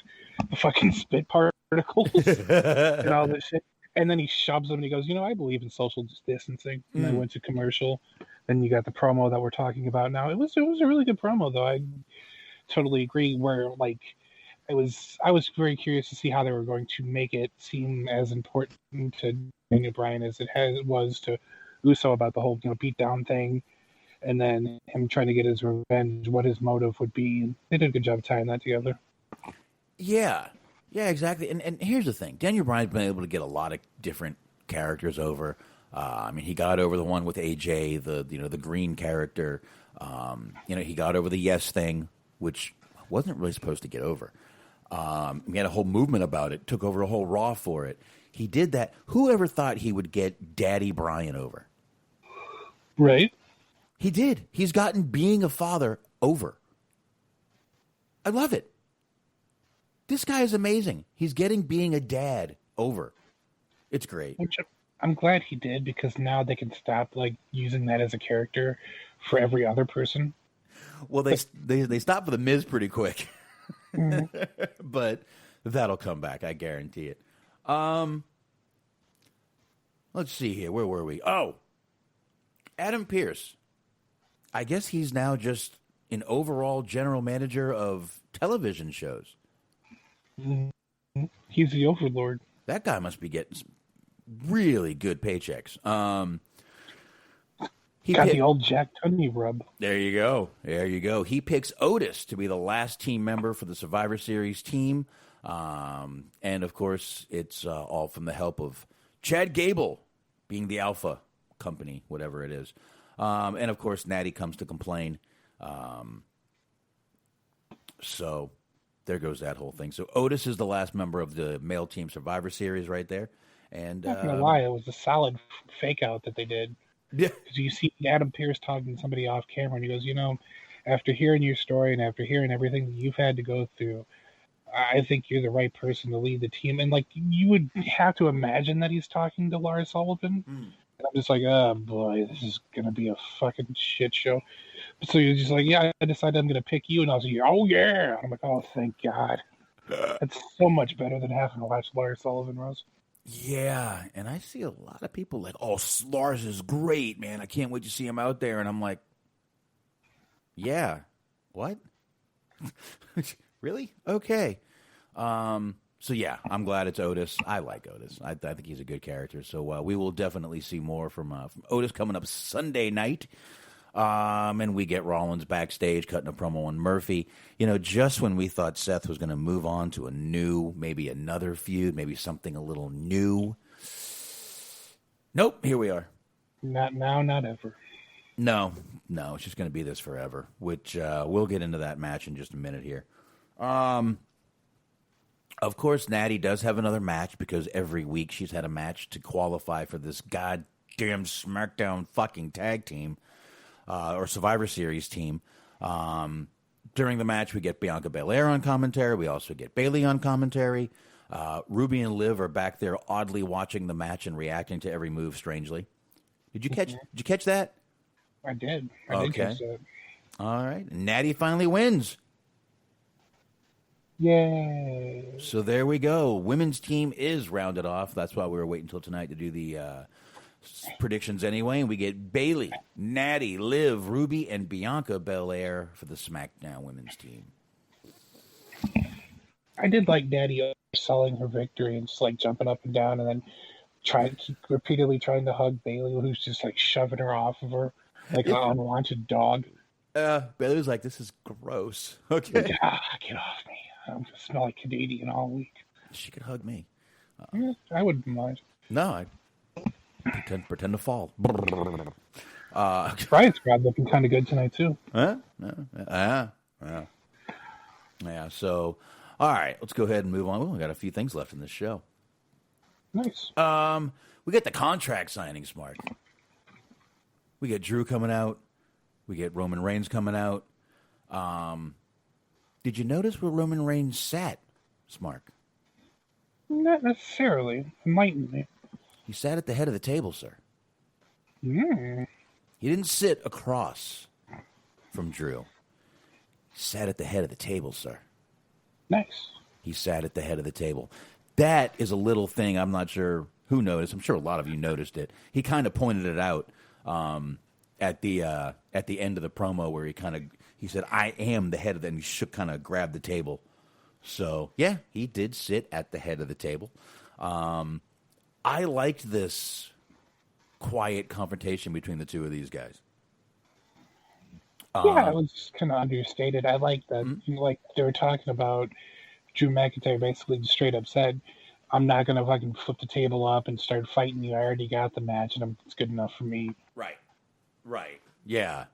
the fucking spit particles and all this shit. And then he shoves him and he goes, I believe in social distancing. And I went to commercial. Then you got the promo that we're talking about now. It was a really good promo, though. I totally agree. Where I was very curious to see how they were going to make it seem as important to Daniel Bryan as it was to Uso about the whole beat down thing, and then him trying to get his revenge. What his motive would be. And they did a good job of tying that together. Yeah, exactly. And here's the thing: Daniel Bryan's been able to get a lot of different characters over. I mean, he got over the one with AJ, the green character. He got over the yes thing, which wasn't really supposed to get over. He had a whole movement about it, took over a whole Raw for it. He did that. Whoever thought he would get Daddy Bryan over? Right. He did. He's gotten being a father over. I love it. This guy is amazing. He's getting being a dad over. It's great. Which I'm glad he did, because now they can stop using that as a character for every other person. Well, they stopped for the Miz pretty quick. Mm-hmm. But that'll come back, I guarantee it. Let's see here. Where were we? Oh, Adam Pearce. I guess he's now just an overall general manager of television shows. Mm-hmm. He's the overlord. That guy must be getting some really good paychecks. He got the old Jack Tunney rub. There you go. He picks Otis to be the last team member for the Survivor Series team. And, of course, it's all from the help of Chad Gable being the Alpha Company, whatever it is. And, of course, Natty comes to complain. So there goes that whole thing. So Otis is the last member of the male team Survivor Series right there. And I'm not going to lie, it was a solid fake out that they did. Yeah. Because you see Adam Pearce talking to somebody off camera, and he goes, after hearing your story and after hearing everything that you've had to go through, I think you're the right person to lead the team. And, you would have to imagine that he's talking to Lars Sullivan. And I'm just like, oh, boy, this is going to be a fucking shit show. So you're just like, yeah, I decided I'm going to pick you. And I was like, oh, yeah. I'm like, oh, thank God. That's so much better than having to watch Lars Sullivan, Rose. Yeah, and I see a lot of people like, oh, Lars is great, man. I can't wait to see him out there. And I'm like, yeah, what? Really? Okay. So, yeah, I'm glad it's Otis. I like Otis. I think he's a good character. So we will definitely see more from Otis coming up Sunday night. And we get Rollins backstage cutting a promo on Murphy. You know, just when we thought Seth was going to move on to maybe another feud, maybe something a little new. Nope, here we are. Not now, not ever. No, it's just going to be this forever, which we'll get into that match in just a minute here. Of course, Natty does have another match because every week she's had a match to qualify for this goddamn SmackDown fucking tag team or Survivor Series team. During the match, we get Bianca Belair on commentary. We also get Bayley on commentary. Ruby and Liv are back there oddly watching the match and reacting to every move strangely. Did you catch that? I did. I did catch that. All right. Natty finally wins. Yay. So there we go. Women's team is rounded off. That's why we were waiting until tonight to do the predictions anyway. And we get Bayley, Natty, Liv, Ruby, and Bianca Belair for the SmackDown women's team. I did like Natty selling her victory and just like jumping up and down and then repeatedly trying to hug Bayley, who's just like shoving her off of her like an unwanted dog. Bayley was like, "This is gross." Okay. Get off me. I'm going to smell like Canadian all week. She could hug me. Yeah, I wouldn't mind. No, I pretend to fall. Brian's crowd looking kind of good tonight, too. Yeah. So, all right, let's go ahead and move on. We only got a few things left in this show. Nice. We get the contract signing, Smart. We get Drew coming out. We get Roman Reigns coming out. Did you notice where Roman Reigns sat, Smart? Not necessarily. Enlighten me. He sat at the head of the table, sir. Mm. He didn't sit across from Drew. He sat at the head of the table, sir. Nice. He sat at the head of the table. That is a little thing I'm not sure who noticed. I'm sure a lot of you noticed it. He kind of pointed it out at the end of the promo where he said, "I am the head of the," and he shook, kind of grabbed the table. So, yeah, he did sit at the head of the table. I liked this quiet confrontation between the two of these guys. Yeah, it was kind of understated. I like that. Like they were talking about Drew McIntyre basically just straight up said, "I'm not going to fucking flip the table up and start fighting you. I already got the match, and it's good enough for me." Right. Yeah.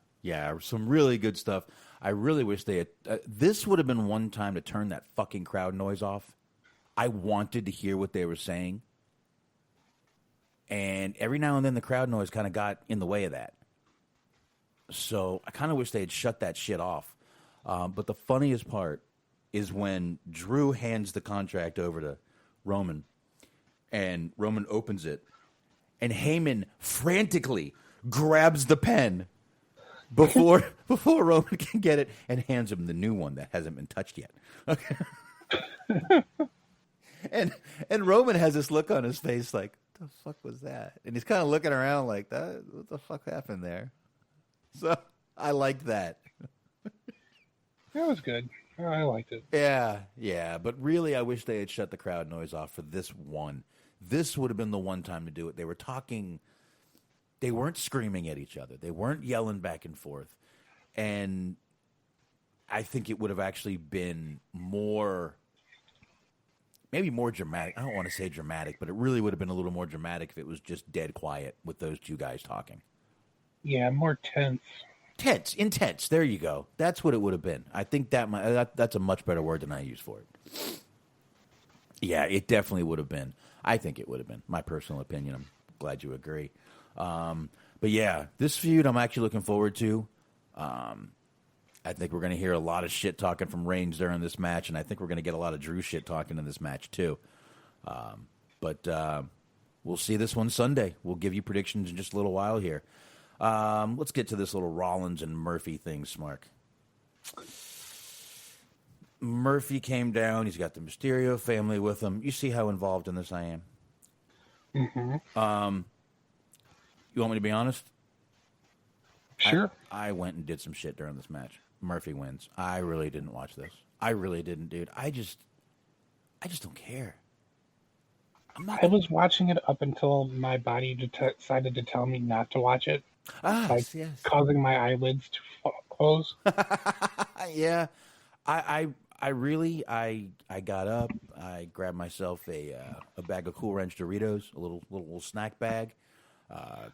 Some really good stuff. I really wish they had. This would have been one time to turn that fucking crowd noise off. I wanted to hear what they were saying. And every now and then the crowd noise kind of got in the way of that. So I kind of wish they had shut that shit off. But the funniest part is when Drew hands the contract over to Roman, and Roman opens it, and Heyman frantically grabs the pen before Roman can get it and hands him the new one that hasn't been touched yet. Okay. and Roman has this look on his face like, "What the fuck was that?" And he's kind of looking around like, "What the fuck happened there?" So I liked that. That was good. I liked it. Yeah. But really, I wish they had shut the crowd noise off for this one. This would have been the one time to do it. They were talking. They weren't screaming at each other. They weren't yelling back and forth. And I think it would have actually been maybe more dramatic. I don't want to say dramatic, but it really would have been a little more dramatic if it was just dead quiet with those two guys talking. Yeah, more tense. Intense. There you go. That's what it would have been. I think that's a much better word than I use for it. Yeah, it definitely would have been. I think it would have been. My personal opinion. I'm glad you agree. But yeah, this feud I'm actually looking forward to. I think we're going to hear a lot of shit talking from Reigns during this match, and I think we're going to get a lot of Drew shit talking in this match too. But we'll see this one Sunday. We'll give you predictions in just a little while here. Let's get to this little Rollins and Murphy thing, Smark. Murphy came down. He's got the Mysterio family with him. You see how involved in this I am? Mm-hmm. You want me to be honest? Sure. I went and did some shit during this match. Murphy wins. I really didn't watch this. I really didn't, dude. I I just don't care. I was watching it up until my body decided to tell me not to watch it, like Yes. causing my eyelids to close. Yeah, I really got up. I grabbed myself a bag of Cool Ranch Doritos, a little snack bag.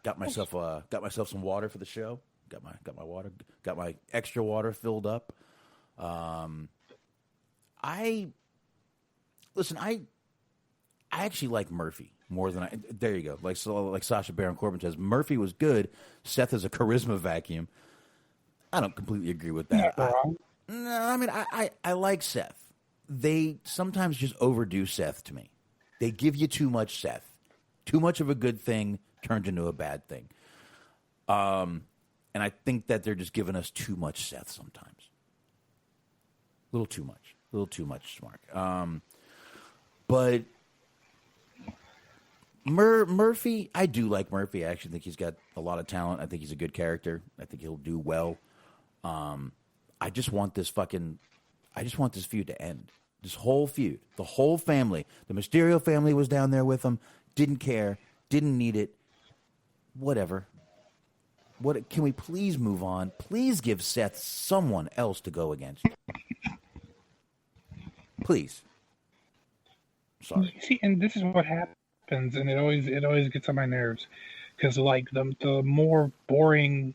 Got myself some water for the show. Got my water. Got my extra water filled up. I actually like Murphy more than I. There you go. Like Sacha Baron Corbin says, Murphy was good. Seth is a charisma vacuum. I don't completely agree with that. No, I mean I like Seth. They sometimes just overdo Seth to me. They give you too much Seth. Too much of a good thing turns into a bad thing. And I think that they're just giving us too much Seth sometimes. A little too much, Smark. But Murphy, I do like Murphy. I actually think he's got a lot of talent. I think he's a good character. I think he'll do well. I just want this feud to end. This whole feud, the whole family, the Mysterio family was down there with him, didn't care, didn't need it. Whatever. Can we please move on? Please give Seth someone else to go against. Please. Sorry. See, and this is what happens, and it always gets on my nerves, because like the more boring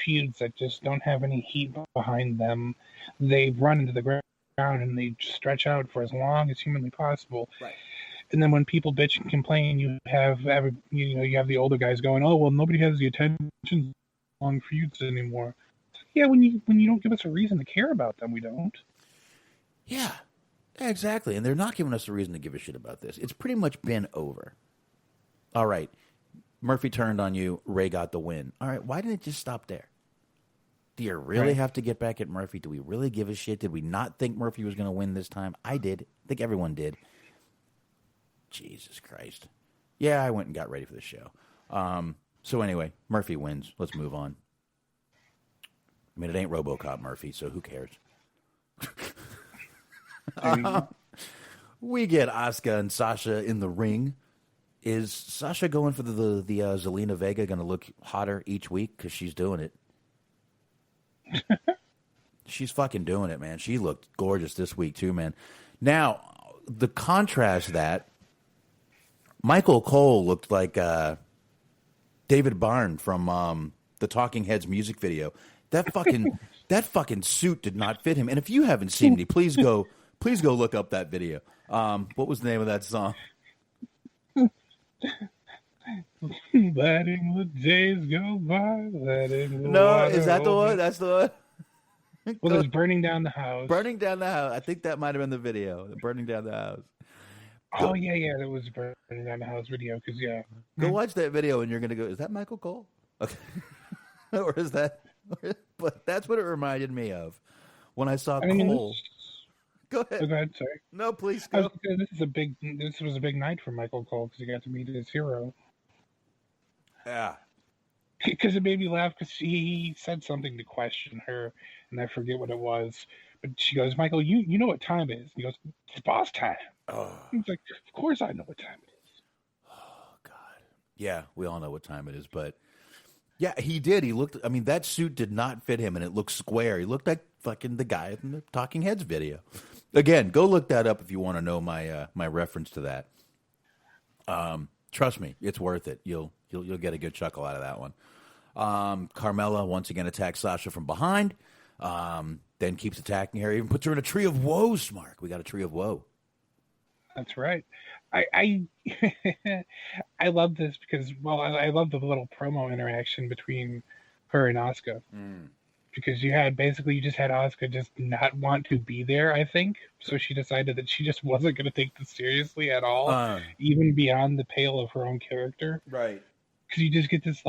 feuds that just don't have any heat behind them, they run into the ground and they stretch out for as long as humanly possible. Right. And then when people bitch and complain, you have the older guys going, "Oh well, nobody has the attention to long feuds anymore." Yeah, when you don't give us a reason to care about them, we don't. Yeah, exactly. And they're not giving us a reason to give a shit about this. It's pretty much been over. All right. Murphy turned on you. Ray got the win. All right. Why didn't it just stop there? Do you really have to get back at Murphy? Do we really give a shit? Did we not think Murphy was going to win this time? I did. I think everyone did. Jesus Christ. Yeah, I went and got ready for the show. So anyway, Murphy wins. Let's move on. I mean, it ain't RoboCop Murphy, so who cares? We get Asuka and Sasha in the ring. Is Sasha going for the Zelina Vega going to look hotter each week? Because she's doing it. She's fucking doing it, man. She looked gorgeous this week, too, man. Now, the contrast that Michael Cole looked like David Byrne from the Talking Heads music video. That fucking suit did not fit him. And if you haven't seen it, please go look up that video. What was the name of that song? Letting the days go by, letting the No, is that the one? That's the one. Well, there's Burning Down the House. Burning Down the House. I think that might have been the video. Burning Down the House. Oh, yeah, that was Burning Down the House video, because, yeah. Go watch that video and you're going to go, is that Michael Cole? Okay. Or is that, but that's what it reminded me of when I saw Cole. Go ahead. Oh, go ahead, sorry. No, please go. This was a big night for Michael Cole, because he got to meet his hero. Yeah. Because it made me laugh, because he said something to question her, and I forget what it was. But she goes, "Michael, you know what time it is?" And he goes, "It's boss time." Oh. He's like, "Of course I know what time it is." Oh, God. Yeah, we all know what time it is, but yeah, he did. He looked, I mean, that suit did not fit him, and it looked square. He looked like fucking the guy in the Talking Heads video. Again, go look that up if you want to know my reference to that. Trust me, it's worth it. You'll get a good chuckle out of that one. Carmella once again attacks Sasha from behind, then keeps attacking her, even puts her in a tree of woe, Smark. We got a tree of woe. That's right. I I love this because, well, I love the little promo interaction between her and Asuka. Because you just had Asuka just not want to be there, I think. So she decided that she just wasn't going to take this seriously at all, even beyond the pale of her own character. Right. Because you just get this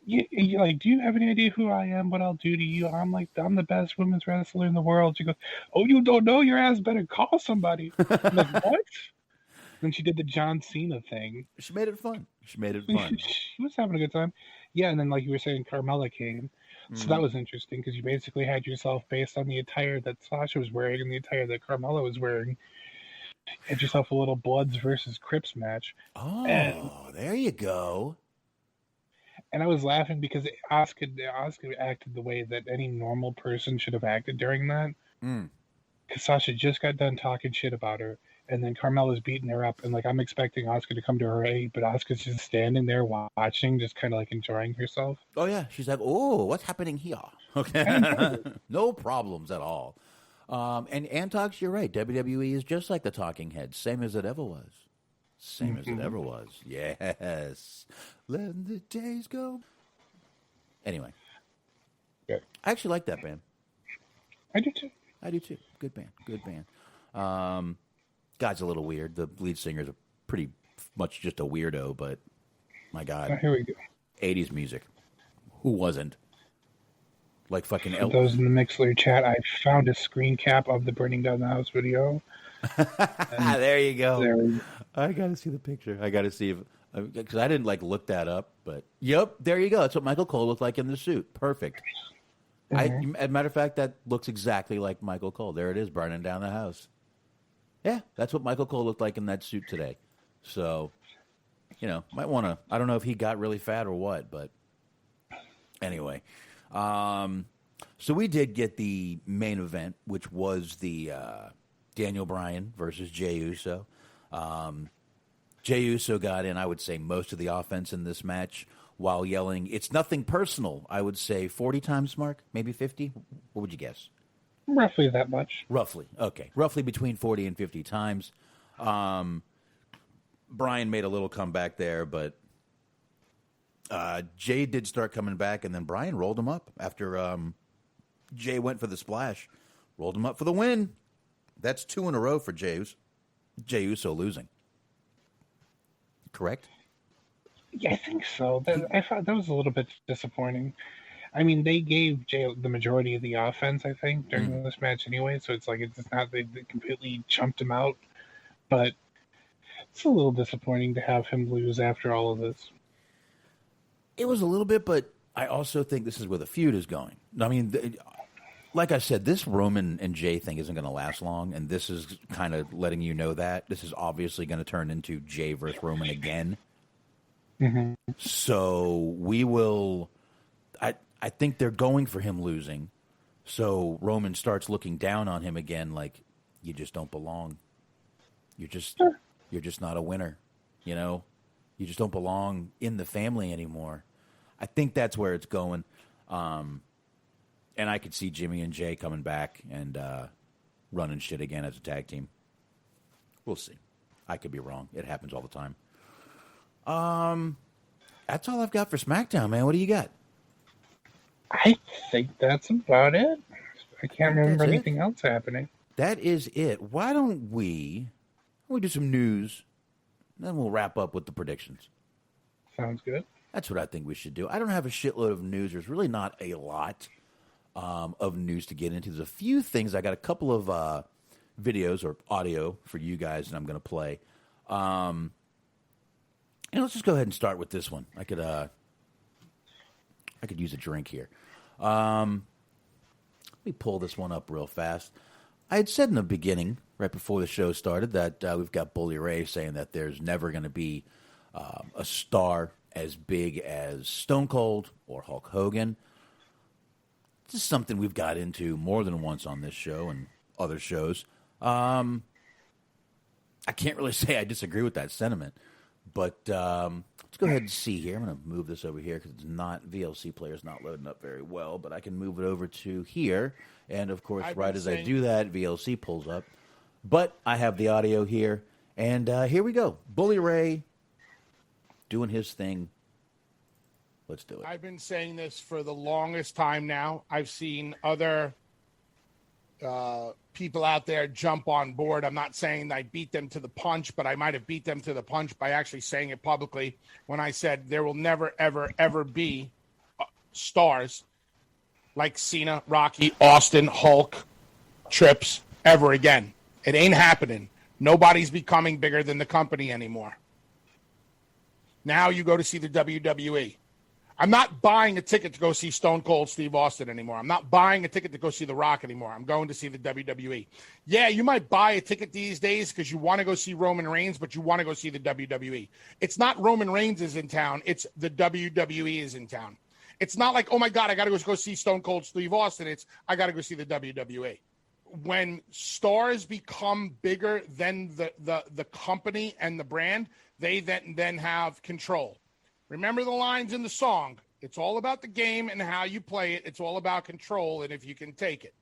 you're like, "Do you have any idea who I am? What I'll do to you? I'm the best women's wrestler in the world." She goes, "Oh, you don't know? Your ass better call somebody." I'm like, what? Then she did the John Cena thing. She made it fun. She was having a good time. Yeah, and then like you were saying, Carmella came. So that was interesting because you basically had yourself based on the attire that Sasha was wearing and the attire that Carmella was wearing. Had yourself a little Bloods versus Crips match. Oh, there you go. And I was laughing because Asuka acted the way that any normal person should have acted during that. Because Sasha just got done talking shit about her, and then Carmella's beating her up, and like I'm expecting Asuka to come to her aid, but Asuka's just standing there watching, just kind of like enjoying herself. Oh yeah, she's like, "Oh, what's happening here?" Okay, no problems at all. And Antox, you're right. WWE is just like the Talking Heads, same as it ever was. Same as it ever was. Yes. Let the days go. Anyway, Yeah. I actually like that band. I do too. I do too. Good band. Good band. Guy's a little weird. The lead singer's pretty much just a weirdo, but my God. Here we go. 80s music. Who wasn't? Like fucking For those in the Mixler chat, I found a screen cap of the Burning Down the House video. There you go. There we go. I got to see the picture. I got to see if, because I didn't like look that up, but yep, there you go. That's what Michael Cole looked like in the suit. Perfect. As a matter of fact, that looks exactly like Michael Cole. There it is, burning down the house. Yeah, that's what Michael Cole looked like in that suit today. So, you know, might want to. I don't know if he got really fat or what, but anyway. So we did get the main event, which was the Daniel Bryan versus Jey Uso. Jey Uso got in, I would say, most of the offense in this match while yelling, "It's nothing personal." I would say 40 times, Mark, maybe 50. What would you guess? Roughly that much. Roughly, okay. Roughly between 40 and 50 times. Bryan made a little comeback there, but Jey did start coming back, and then Bryan rolled him up after Jey went for the splash. Rolled him up for the win. That's 2 in a row for Jey Uso losing. Correct? Yeah, I think so. I thought that was a little bit disappointing. I mean, they gave Jey the majority of the offense, I think, during this match anyway, so it's like it's not they completely chumped him out. But it's a little disappointing to have him lose after all of this. It was a little bit, but I also think this is where the feud is going. I mean, like I said, this Roman and Jey thing isn't going to last long, and this is kind of letting you know that. This is obviously going to turn into Jey versus Roman again. Mm-hmm. So we will... I think they're going for him losing, so Roman starts looking down on him again like, you just don't belong. You're just not a winner, you know? You just don't belong in the family anymore. I think that's where it's going. And I could see Jimmy and Jey coming back and running shit again as a tag team. We'll see. I could be wrong. It happens all the time. That's all I've got for SmackDown, man. What do you got? I think that's about it. I can't remember anything else happening. That is it. Why don't we do some news, then we'll wrap up with the predictions. Sounds good. That's what I think we should do. I don't have a shitload of news. There's really not a lot of news to get into. There's a few things. I got a couple of videos or audio for you guys that I'm going to play. And let's just go ahead and start with this one. I could use a drink here. Let me pull this one up real fast. I had said in the beginning, right before the show started, that we've got Blowie Ray saying that there's never going to be a star as big as Stone Cold or Hulk Hogan. This is something we've got into more than once on this show and other shows. I can't really say I disagree with that sentiment, but let's go ahead and see here. I'm going to move this over here because it's not VLC player's not loading up very well, but I can move it over to here. And, of course, right as I do that, VLC pulls up. But I have the audio here, and here we go. Blowie Ray doing his thing. Let's do it. I've been saying this for the longest time now. I've seen other people out there jump on board. I'm not saying I beat them to the punch, but I might have beat them to the punch by actually saying it publicly when I said there will never, ever, ever be stars like Cena, Rocky, Austin, Hulk, Trips ever again. It ain't happening. Nobody's becoming bigger than the company anymore. Now you go to see the WWE. I'm not buying a ticket to go see Stone Cold Steve Austin anymore. I'm not buying a ticket to go see The Rock anymore. I'm going to see the WWE. Yeah, you might buy a ticket these days because you want to go see Roman Reigns, but you want to go see the WWE. It's not Roman Reigns is in town. It's the WWE is in town. It's not like, oh, my God, I got to go see Stone Cold Steve Austin. It's I got to go see the WWE. When stars become bigger than the company and the brand, they then have control. Remember the lines in the song. It's all about the game and how you play it. It's all about control and if you can take it.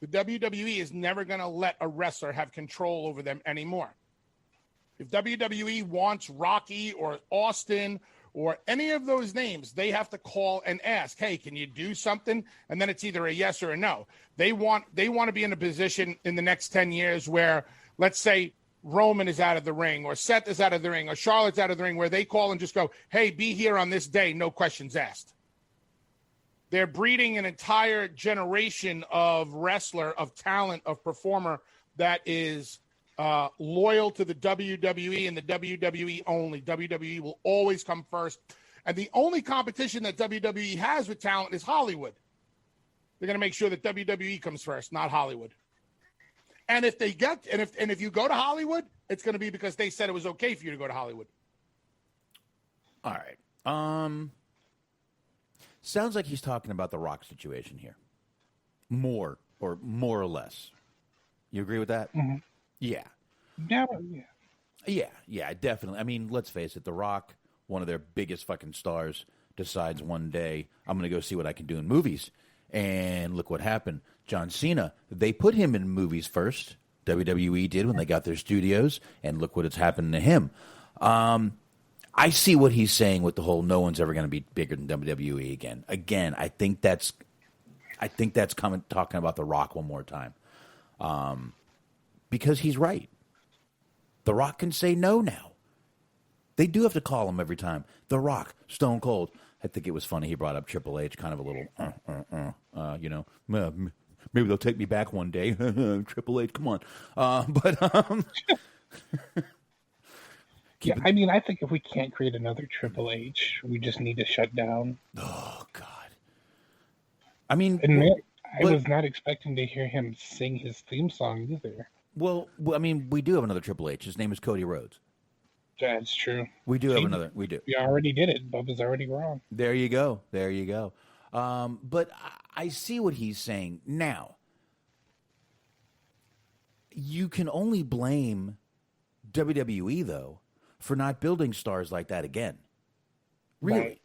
The WWE is never going to let a wrestler have control over them anymore. If WWE wants Rocky or Austin or any of those names, they have to call and ask, hey, can you do something? And then it's either a yes or a no. They want to be in a position in the next 10 years where, let's say, Roman is out of the ring or Seth is out of the ring or Charlotte's out of the ring, where they call and just go, hey, be here on this day, no questions asked. They're breeding an entire generation of wrestler, of talent, of performer that is loyal to the WWE and the WWE only. WWE will always come first. And the only competition that WWE has with talent is Hollywood. They're going to make sure that WWE comes first, not Hollywood. And if they get, and if you go to Hollywood, it's going to be because they said it was okay for you to go to Hollywood. All right. Sounds like he's talking about the Rock situation here. More or less. You agree with that? Mm-hmm. Yeah. Yeah, definitely. I mean, let's face it. The Rock, one of their biggest fucking stars, decides one day, I'm going to go see what I can do in movies. And look what happened. John Cena, they put him in movies first. WWE did when they got their studios, and look what has happened to him. I see what he's saying with the whole no one's ever going to be bigger than WWE again. Again, I think that's talking about The Rock one more time. Because he's right. The Rock can say no now. They do have to call him every time. The Rock, Stone Cold. I think it was funny he brought up Triple H, kind of a little, maybe they'll take me back one day. Triple H, come on. Yeah, I mean, I think if we can't create another Triple H, we just need to shut down. Oh, God. I mean... I was not expecting to hear him sing his theme song either. Well, I mean, we do have another Triple H. His name is Cody Rhodes. That's true. We do have another. We do. We already did it. Bubba's already wrong. There you go. But I see what he's saying. Now, you can only blame WWE, though, for not building stars like that again. Really? Right.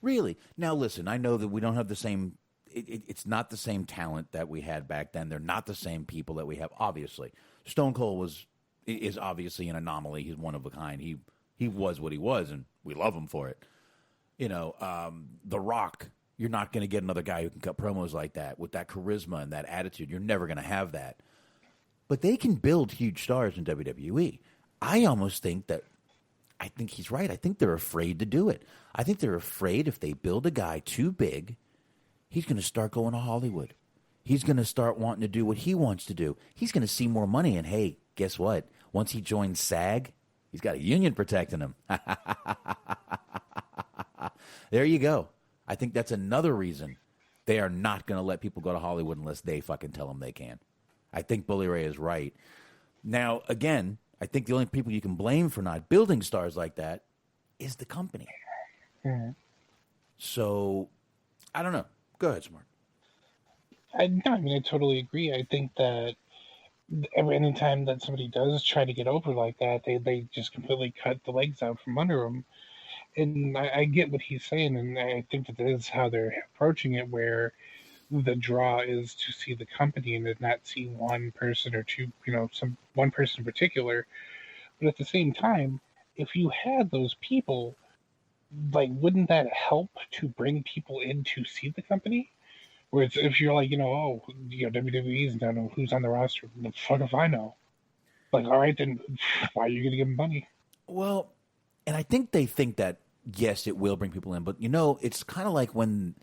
Really? Now, listen, I know that we don't have the same... It's not the same talent that we had back then. They're not the same people that we have, obviously. Stone Cold is obviously an anomaly. He's one of a kind. He was what he was, and we love him for it. The Rock, you're not going to get another guy who can cut promos like that with that charisma and that attitude. You're never going to have that. But they can build huge stars in WWE. I think he's right. I think they're afraid to do it. I think they're afraid if they build a guy too big, he's going to start going to Hollywood. He's going to start wanting to do what he wants to do. He's going to see more money. And, hey, guess what? Once he joins SAG, he's got a union protecting him. There you go. I think that's another reason they are not going to let people go to Hollywood unless they fucking tell them they can. I think Blowie Ray is right. Now, again, I think the only people you can blame for not building stars like that is the company. Mm-hmm. So, I don't know. Go ahead, Smark. I totally agree. I think that any time that somebody does try to get over like that, they just completely cut the legs out from under them. And I get what he's saying, and I think that is how they're approaching it, where the draw is to see the company and to not see one person or two, one person in particular. But at the same time, if you had those people, wouldn't that help to bring people in to see the company? Where it's, if you're WWE's and I don't know who's on the roster, the fuck if I know. All right, then why are you going to give them money? Well, and I think they think that, yes, it will bring people in, but it's kind of like when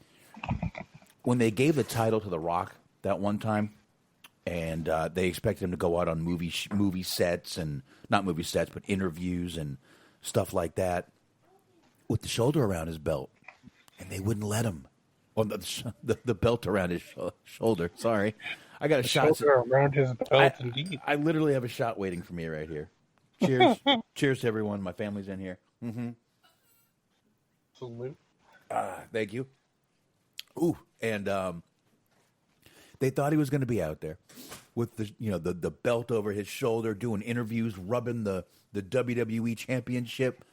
they gave the title to The Rock that one time, and they expected him to go out on movie sets, and not movie sets, but interviews and stuff like that, with the shoulder around his belt. and they wouldn't let him. Well, the belt around his shoulder. Sorry, I got a shot. Shoulder around his belt, indeed. I literally have a shot waiting for me right here. Cheers. Cheers to everyone. My family's in here. Mm-hmm. Salute. Thank you. Ooh, and they thought he was going to be out there with the belt over his shoulder, doing interviews, rubbing the WWE Championship.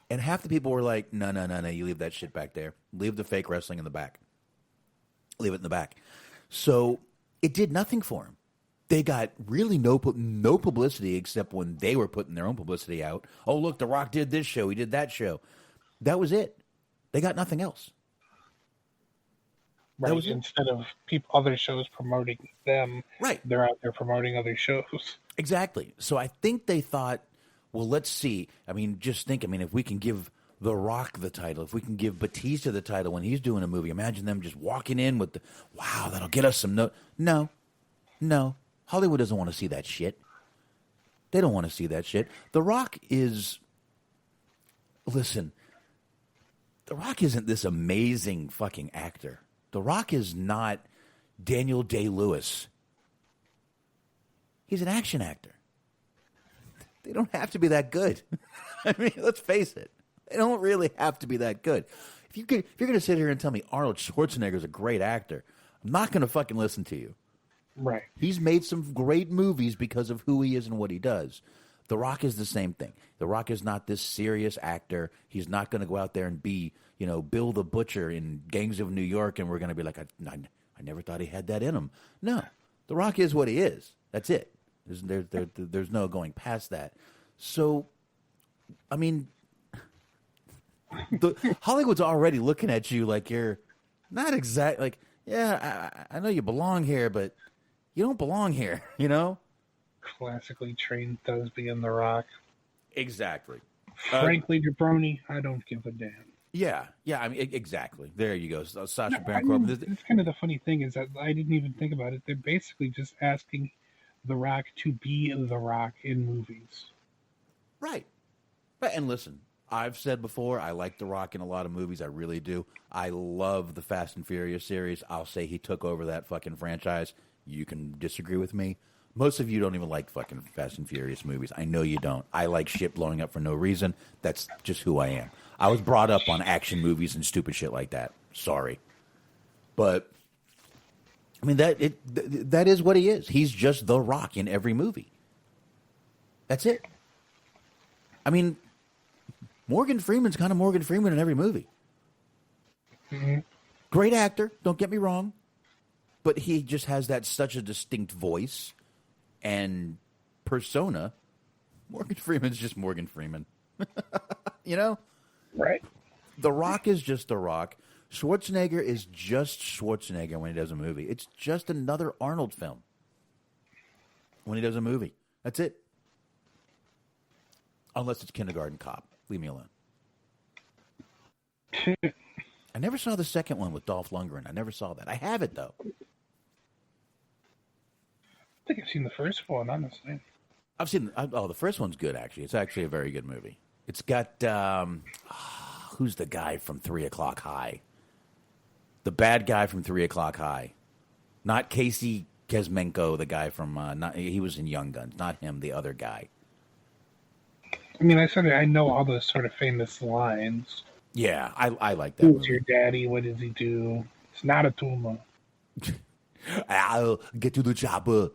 And half the people were like, no, you leave that shit back there. Leave the fake wrestling in the back. Leave it in the back. So it did nothing for him. They got really no publicity except when they were putting their own publicity out. Oh, look, The Rock did this show. He did that show. That was it. They got nothing else. Right. That was Instead of other shows promoting them, right, they're out there promoting other shows. Exactly. So I think they thought, well, let's see. I mean, just think. I mean, if we can give The Rock the title, if we can give Batista the title when he's doing a movie, imagine them just walking in with wow, that'll get us some No. Hollywood doesn't want to see that shit. They don't want to see that shit. The Rock is, listen, The Rock isn't this amazing fucking actor. The Rock is not Daniel Day-Lewis. He's an action actor. They don't have to be that good. I mean, let's face it. They don't really have to be that good. If you're going to sit here and tell me Arnold Schwarzenegger is a great actor, I'm not going to fucking listen to you. Right. He's made some great movies because of who he is and what he does. The Rock is the same thing. The Rock is not this serious actor. He's not going to go out there and be, Bill the Butcher in Gangs of New York, and we're going to be like, I never thought he had that in him. No. The Rock is what he is. That's it. There's no going past that. So, I mean, Hollywood's already looking at you like you're not exact. Like, yeah, I know you belong here, but you don't belong here, Classically trained thespian The Rock. Exactly. Frankly, jabroni, I don't give a damn. Yeah. I mean, exactly. There you go. Sasha I Baron mean, it's kind of the funny thing is that I didn't even think about it. They're basically just asking The Rock to be The Rock in movies. Right. And listen, I've said before, I like The Rock in a lot of movies. I really do. I love the Fast and Furious series. I'll say he took over that fucking franchise. You can disagree with me. Most of you don't even like fucking Fast and Furious movies. I know you don't. I like shit blowing up for no reason. That's just who I am. I was brought up on action movies and stupid shit like that. Sorry. But, I mean, that is what he is. He's just The Rock in every movie. That's it. I mean, Morgan Freeman's kind of Morgan Freeman in every movie. Mm-hmm. Great actor, don't get me wrong. But he just has such a distinct voice and persona. Morgan Freeman's just Morgan Freeman. Right. The Rock is just The Rock. Schwarzenegger is just Schwarzenegger when he does a movie. It's just another Arnold film when he does a movie. That's it. Unless it's Kindergarten Cop. Leave me alone. I never saw the second one with Dolph Lundgren. I never saw that. I have it, though. I think I've seen the first one, honestly. I've seen... the first one's good, actually. It's actually a very good movie. It's got... who's the guy from 3 O'Clock High? The bad guy from 3 O'Clock High. Not Casey Kuzmenko, the guy from... he was in Young Guns. Not him, the other guy. I mean, I know all those sort of famous lines. Yeah, I like that. Who's your daddy? What does he do? It's not a tumor. I'll get to the chopper.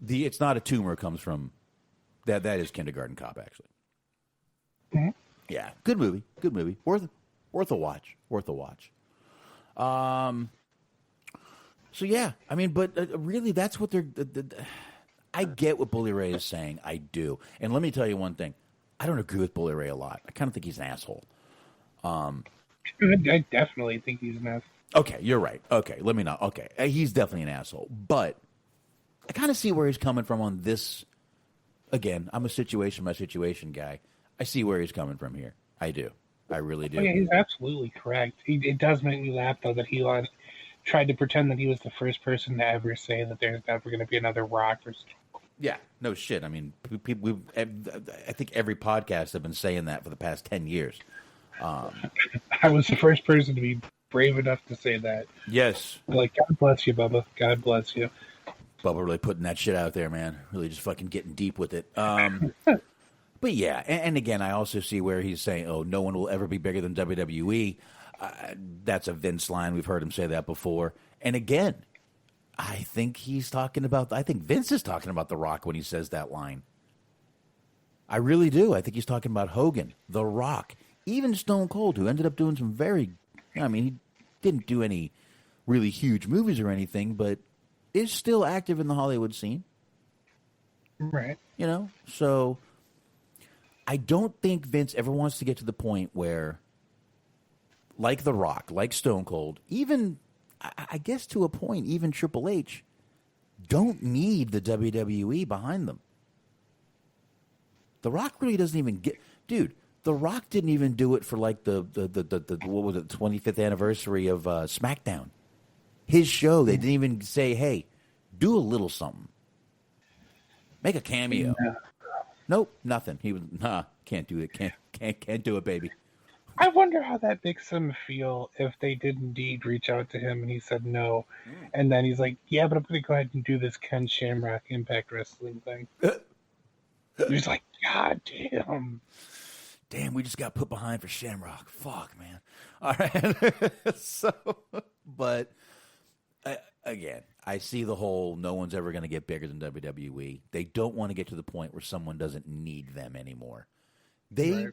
The it's not a tumor comes from that is Kindergarten Cop, actually. Mm-hmm. Yeah, good movie. Worth a watch. So yeah, I mean, but really, that's what they're. I get what Blowie Ray is saying. I do, and let me tell you one thing. I don't agree with Blowie Ray a lot. I kind of think he's an asshole. I definitely think he's an asshole. Okay, you're right. Okay, let me know. Okay, he's definitely an asshole, but I kind of see where he's coming from on this. Again, I'm a situation by situation guy. I see where he's coming from here. I do. I really do. Oh, yeah, he's absolutely correct. It does make me laugh, though, that he tried to pretend that he was the first person to ever say that there's never going to be another Rock. Yeah, no shit. I mean, I think every podcast have been saying that for the past 10 years. I was the first person to be brave enough to say that. Yes. Like, God bless you, Bubba. God bless you. Bubba really putting that shit out there, man. Really just fucking getting deep with it. But yeah, and again, I also see where he's saying, oh, no one will ever be bigger than WWE. That's a Vince line. We've heard him say that before. And again, I think Vince is talking about The Rock when he says that line. I really do. I think he's talking about Hogan, The Rock, even Stone Cold, who ended up doing some he didn't do any really huge movies or anything, but is still active in the Hollywood scene. Right. So I don't think Vince ever wants to get to the point where, like The Rock, like Stone Cold, even, I guess to a point, even Triple H, don't need the WWE behind them. The Rock really doesn't even get... Dude, The Rock didn't even do it for like the what was it, 25th anniversary of SmackDown. His show, they didn't even say, hey, do a little something. Make a cameo. Yeah. Nope, nothing. He was, can't do it. Can't do it, baby. I wonder how that makes him feel if they did indeed reach out to him and he said no. And then he's like, yeah, but I'm going to go ahead and do this Ken Shamrock Impact Wrestling thing. He's like, God damn. Damn, we just got put behind for Shamrock. Fuck, man. All right. But again, I see the whole no one's ever going to get bigger than WWE. They don't want to get to the point where someone doesn't need them anymore. They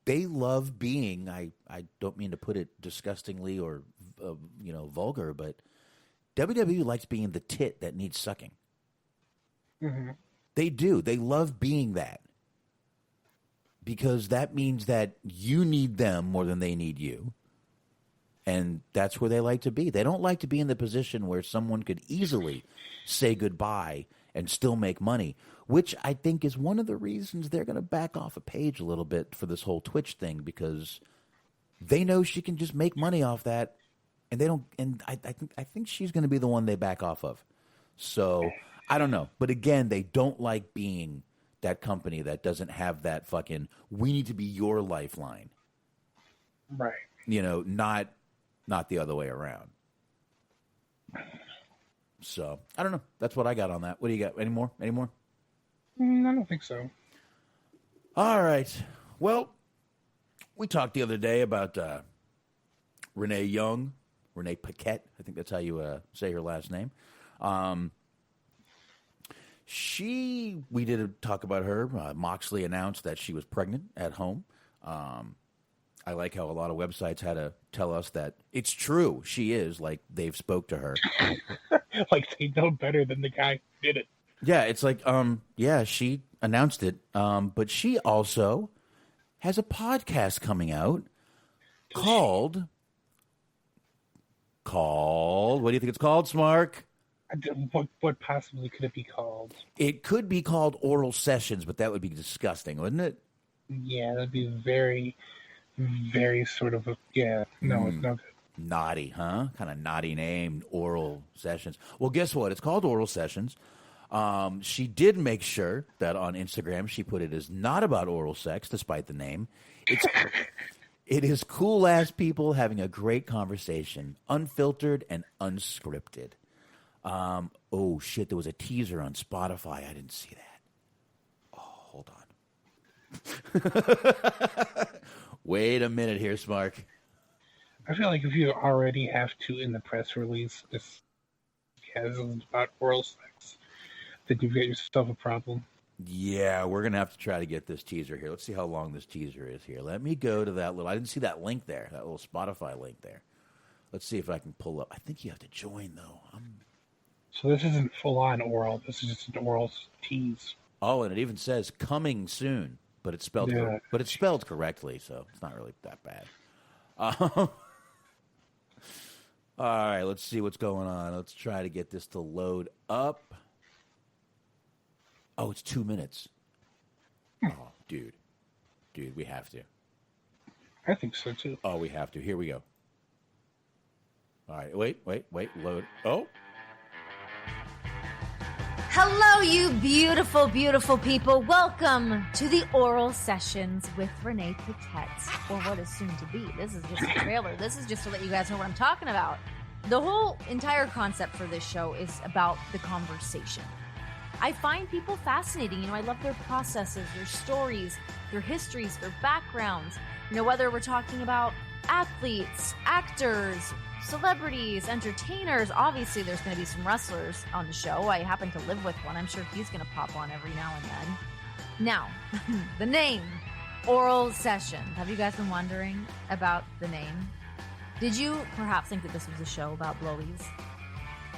love being, I don't mean to put it disgustingly or vulgar, but WWE likes being the tit that needs sucking. Mm-hmm. They do. They love being that. Because that means that you need them more than they need you. And that's where they like to be. They don't like to be in the position where someone could easily say goodbye and still make money, which I think is one of the reasons they're going to back off a Paige a little bit for this whole Twitch thing, because they know she can just make money off that, and they don't. And I think she's going to be the one they back off of. So I don't know, but again, they don't like being that company that doesn't have that fucking, we need to be your lifeline. Right. Not the other way around. So, I don't know. That's what I got on that. What do you got? Any more? I don't think so. All right. Well, we talked the other day about Renee Paquette. I think that's how you say her last name. We did talk about her. Moxley announced that she was pregnant at home. I like how a lot of websites had to tell us that it's true. She is, like they've spoke to her. Like they know better than the guy who did it. Yeah, it's like, she announced it. But she also has a podcast coming out called, what do you think it's called, Smark? What possibly could it be called? It could be called Oral Sessions, but that would be disgusting, wouldn't it? Yeah, that'd be very, very sort of it's no good. Naughty, huh? Kind of naughty name, Oral Sessions. Well, guess what? It's called Oral Sessions. She did make sure that on Instagram she put it as not about oral sex, despite the name. It is cool-ass people having a great conversation, unfiltered and unscripted. Oh, shit, there was a teaser on Spotify. I didn't see that. Oh, hold on. Wait a minute here, Smark. I feel like if you already have to in the press release, this is about oral sex, then you've got yourself a problem. Yeah, we're going to have to try to get this teaser here. Let's see how long this teaser is here. Let me go to that little... I didn't see that link there, that little Spotify link there. Let's see if I can pull up. I think you have to join, though. So this isn't full-on oral. This is just an oral tease. Oh, and it even says coming soon, but it's spelled correctly, so it's not really that bad. All right, let's see what's going on. Let's try to get this to load up. Oh, it's 2 minutes. Oh, dude, we have to. I think so, too. Oh, we have to. Here we go. All right, wait, load. Oh. Hello, you beautiful, beautiful people. Welcome to the Oral Sessions with Renee Paquette, or what is soon to be. This is just a trailer. This is just to let you guys know what I'm talking about. The whole entire concept for this show is about the conversation. I find people fascinating. You know, I love their processes, their stories, their histories, their backgrounds. You know, whether we're talking about athletes, actors, celebrities, entertainers. Obviously, there's going to be some wrestlers on the show. I happen to live with one. I'm sure he's going to pop on every now and then. Now, the name, Oral Sessions. Have you guys been wondering about the name? Did you perhaps think that this was a show about blowies?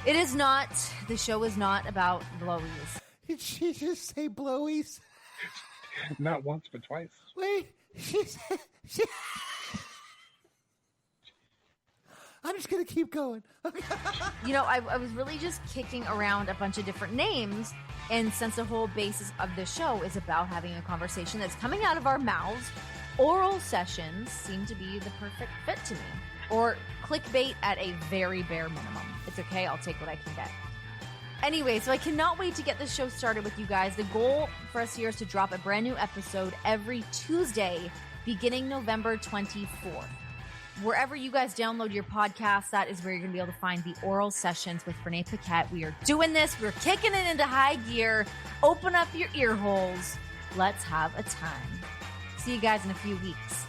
It is not. The show is not about blowies. Did she just say blowies? Not once, but twice. Wait, I'm just going to keep going. You know, I was really just kicking around a bunch of different names, and since the whole basis of this show is about having a conversation that's coming out of our mouths, Oral Sessions seem to be the perfect fit to me. Or clickbait at a very bare minimum. It's okay, I'll take what I can get. Anyway, so I cannot wait to get this show started with you guys. The goal for us here is to drop a brand new episode every Tuesday, beginning November 24th. Wherever you guys download your podcast, that is where you're going to be able to find the Oral Sessions with Renee Paquette. We are doing this. We're kicking it into high gear. Open up your ear holes. Let's have a time. See you guys in a few weeks.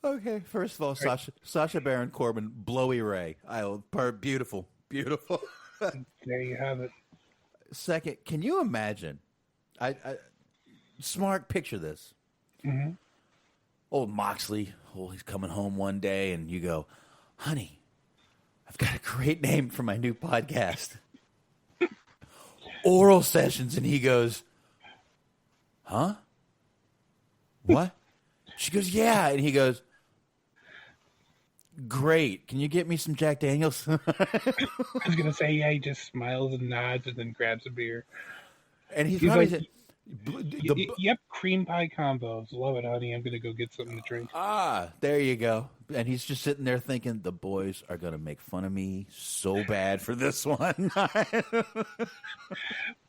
Okay, first of all, Sasha Baron Corbin, Blowie Ray. Beautiful, beautiful. There you have it. Second, can you imagine? Smark, picture this. Mm-hmm. Old Moxley, he's coming home one day, and you go, honey, I've got a great name for my new podcast. Oral Sessions. And he goes, huh? What? She goes, yeah. And he goes, great. Can you get me some Jack Daniels? I was going to say, yeah, he just smiles and nods and then grabs a beer. And he's probably like, yep, cream pie combos. Love it, honey. I'm going to go get something to drink. There you go. And he's just sitting there thinking, the boys are going to make fun of me so bad for this one.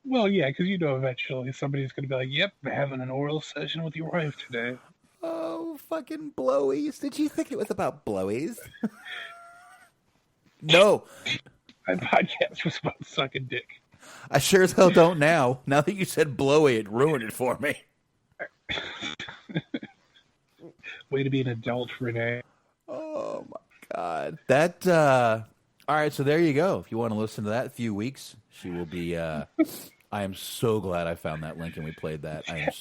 Well, yeah, because you know eventually somebody's going to be like, yep, having an oral session with your wife today. Oh, fucking blowies. Did you think it was about blowies? No. My podcast was about sucking dick. I sure as hell don't now. Now that you said blowy, it ruined it for me. Way to be an adult, Renee. Oh, my God. That, all right, so there you go. If you want to listen to that in a few weeks, she will be, I am so glad I found that link and we played that. I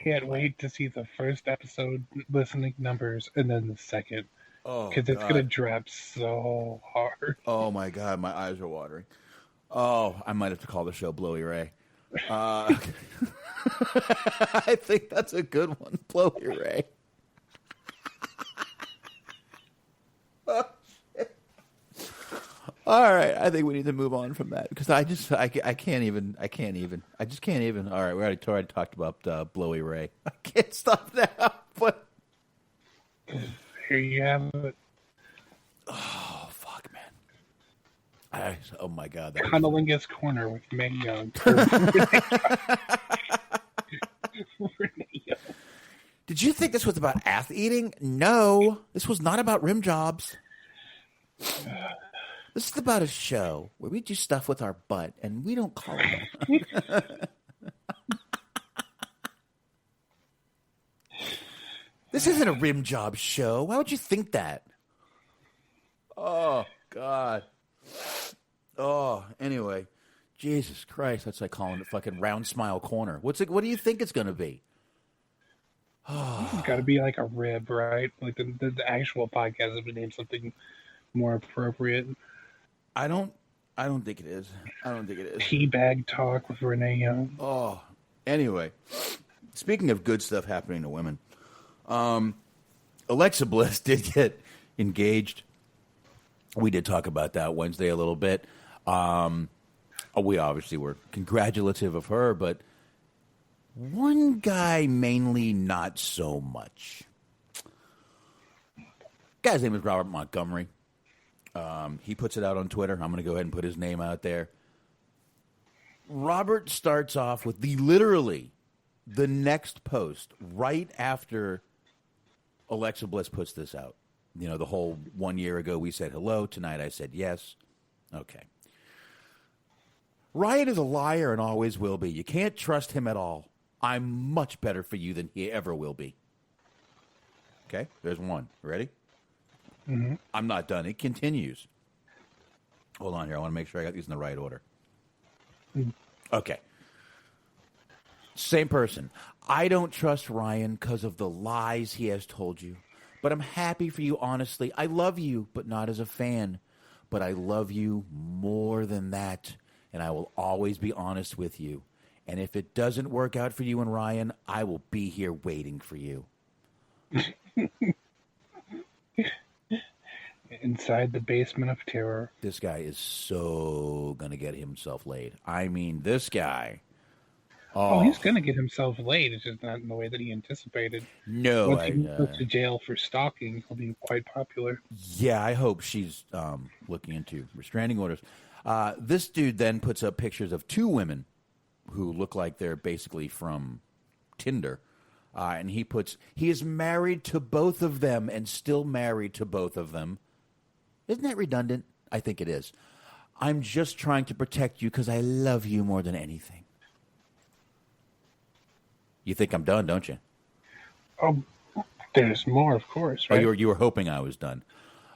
can't wait to see the first episode listening numbers and then the second. Oh, because it's going to drop so hard. Oh, my God. My eyes are watering. Oh, I might have to call the show Blowie Ray. I think that's a good one, Blowie Ray. Oh, shit. All right, I think we need to move on from that because I can't even. I just can't even. All right, we already talked about Blowie Ray. I can't stop now. But here you have it. Oh fuck, man! Oh my God! Cunnilingus Corner with May Young. Did you think this was about ass eating? No, this was not about rim jobs. This is about a show where we do stuff with our butt, and we don't call it. This isn't a rim job show. Why would you think that? Oh, God. Oh, anyway. Jesus Christ, that's like calling it fucking Round Smile Corner. What do you think it's going to be? It's got to be like a rib, right? Like the actual podcast has been named something more appropriate. I don't think it is. I don't think it is. Teabag Talk with Renee Young. Oh, anyway. Speaking of good stuff happening to women, Alexa Bliss did get engaged. We did talk about that Wednesday a little bit. We obviously were congratulative of her, but one guy mainly not so much. Guy's name is Robert Montgomery. He puts it out on Twitter. I'm going to go ahead and put his name out there. Robert starts off with literally the next post right after Alexa Bliss puts this out. You know, the whole 1 year ago we said hello. Tonight I said yes. Okay. Ryan is a liar and always will be. You can't trust him at all. I'm much better for you than he ever will be. Okay, there's one. Ready? Mm-hmm. I'm not done. It continues. Hold on here. I want to make sure I got these in the right order. Okay. Same person. I don't trust Ryan because of the lies he has told you. But I'm happy for you, honestly. I love you, but not as a fan. But I love you more than that. And I will always be honest with you. And if it doesn't work out for you and Ryan, I will be here waiting for you. Inside the basement of terror. This guy is so going to get himself laid. I mean, this guy. Oh, he's going to get himself laid. It's just not in the way that he anticipated. No. Once he goes to jail for stalking, he'll be quite popular. Yeah, I hope she's looking into restraining orders. This dude then puts up pictures of two women who look like they're basically from Tinder. And he is married to both of them and still married to both of them. Isn't that redundant? I think it is. I'm just trying to protect you because I love you more than anything. You think I'm done, don't you? Oh, there's more, of course, right? Oh, you were hoping I was done.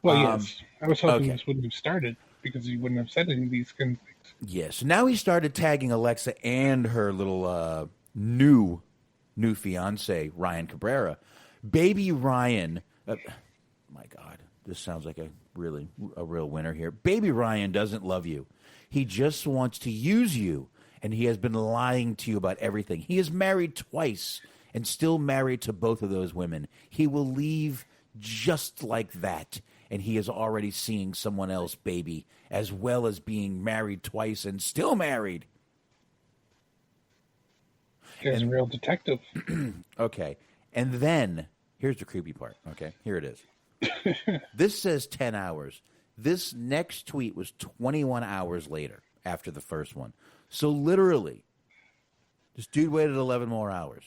Well, yes. I was hoping this wouldn't have started because you wouldn't have said any of these kind of things. Yes. So now he started tagging Alexa and her little new fiance, Ryan Cabrera. Baby Ryan. My God, this sounds like a real winner here. Baby Ryan doesn't love you. He just wants to use you, and he has been lying to you about everything. He is married twice and still married to both of those women. He will leave just like that, and he is already seeing someone else, baby, as well as being married twice and still married. He's a real detective. Okay. And then, here's the creepy part. Okay, here it is. This says 10 hours. This next tweet was 21 hours later after the first one. So literally, this dude waited 11 more hours.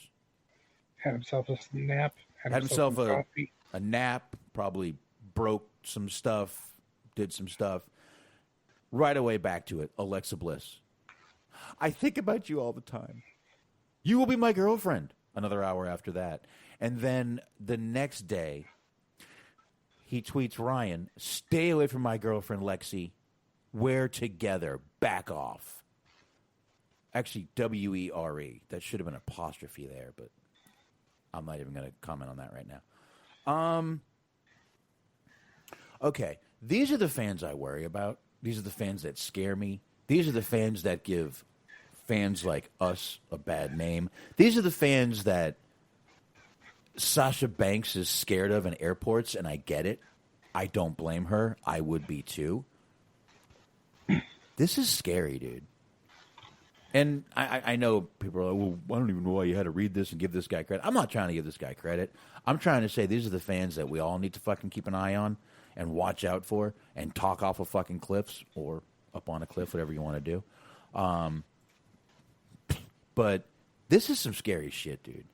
Had himself a nap. Had himself a nap, probably broke some stuff, did some stuff. Right away back to it. Alexa Bliss. I think about you all the time. You will be my girlfriend. Another hour after that. And then the next day, he tweets Ryan, stay away from my girlfriend, Lexi. We're together. Back off. Actually, W-E-R-E. That should have been an apostrophe there, but I'm not even going to comment on that right now. Okay. These are the fans I worry about. These are the fans that scare me. These are the fans that give fans like us a bad name. These are the fans that Sasha Banks is scared of in airports, and I get it. I don't blame her. I would be too. This is scary, dude. And I know people are like, well, I don't even know why you had to read this and give this guy credit. I'm not trying to give this guy credit. I'm trying to say these are the fans that we all need to fucking keep an eye on and watch out for and talk off of fucking cliffs or up on a cliff, whatever you want to do. But this is some scary shit, dude.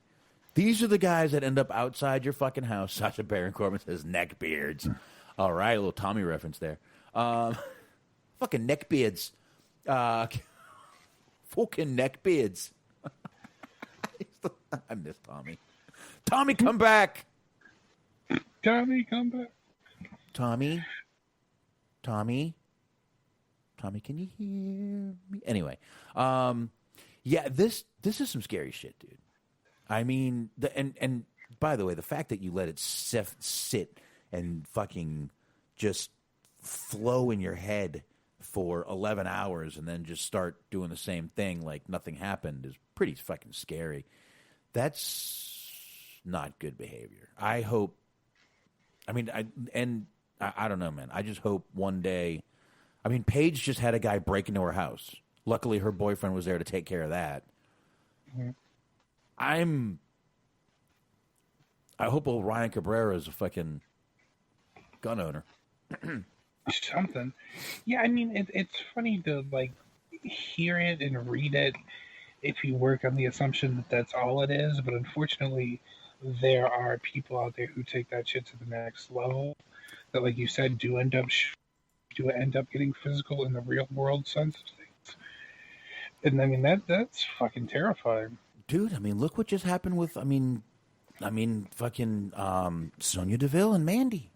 These are the guys that end up outside your fucking house. Sacha Baron Corbin says neckbeards. All right, a little Tommy reference there. Fucking neckbeards. Fucking neckbeards. I miss Tommy. Tommy, come back. Tommy, come back. Tommy, can you hear me? Anyway, yeah, this is some scary shit, dude. I mean, and by the way, the fact that you let it sit and fucking just flow in your head for 11 hours and then just start doing the same thing like nothing happened is pretty fucking scary. That's not good behavior. I hope. I mean, I don't know, man. I just hope one day. I mean, Paige just had a guy break into her house. Luckily, her boyfriend was there to take care of that. Mm-hmm. I hope old Ryan Cabrera is a fucking gun owner. Something. Yeah, I mean, it's funny to, like, hear it and read it if you work on the assumption that that's all it is. But unfortunately, there are people out there who take that shit to the next level. That, like you said, do end up getting physical in the real world sense of things. And I mean that's fucking terrifying, dude. I mean, look what just happened with. Fucking Sonya Deville and Mandy,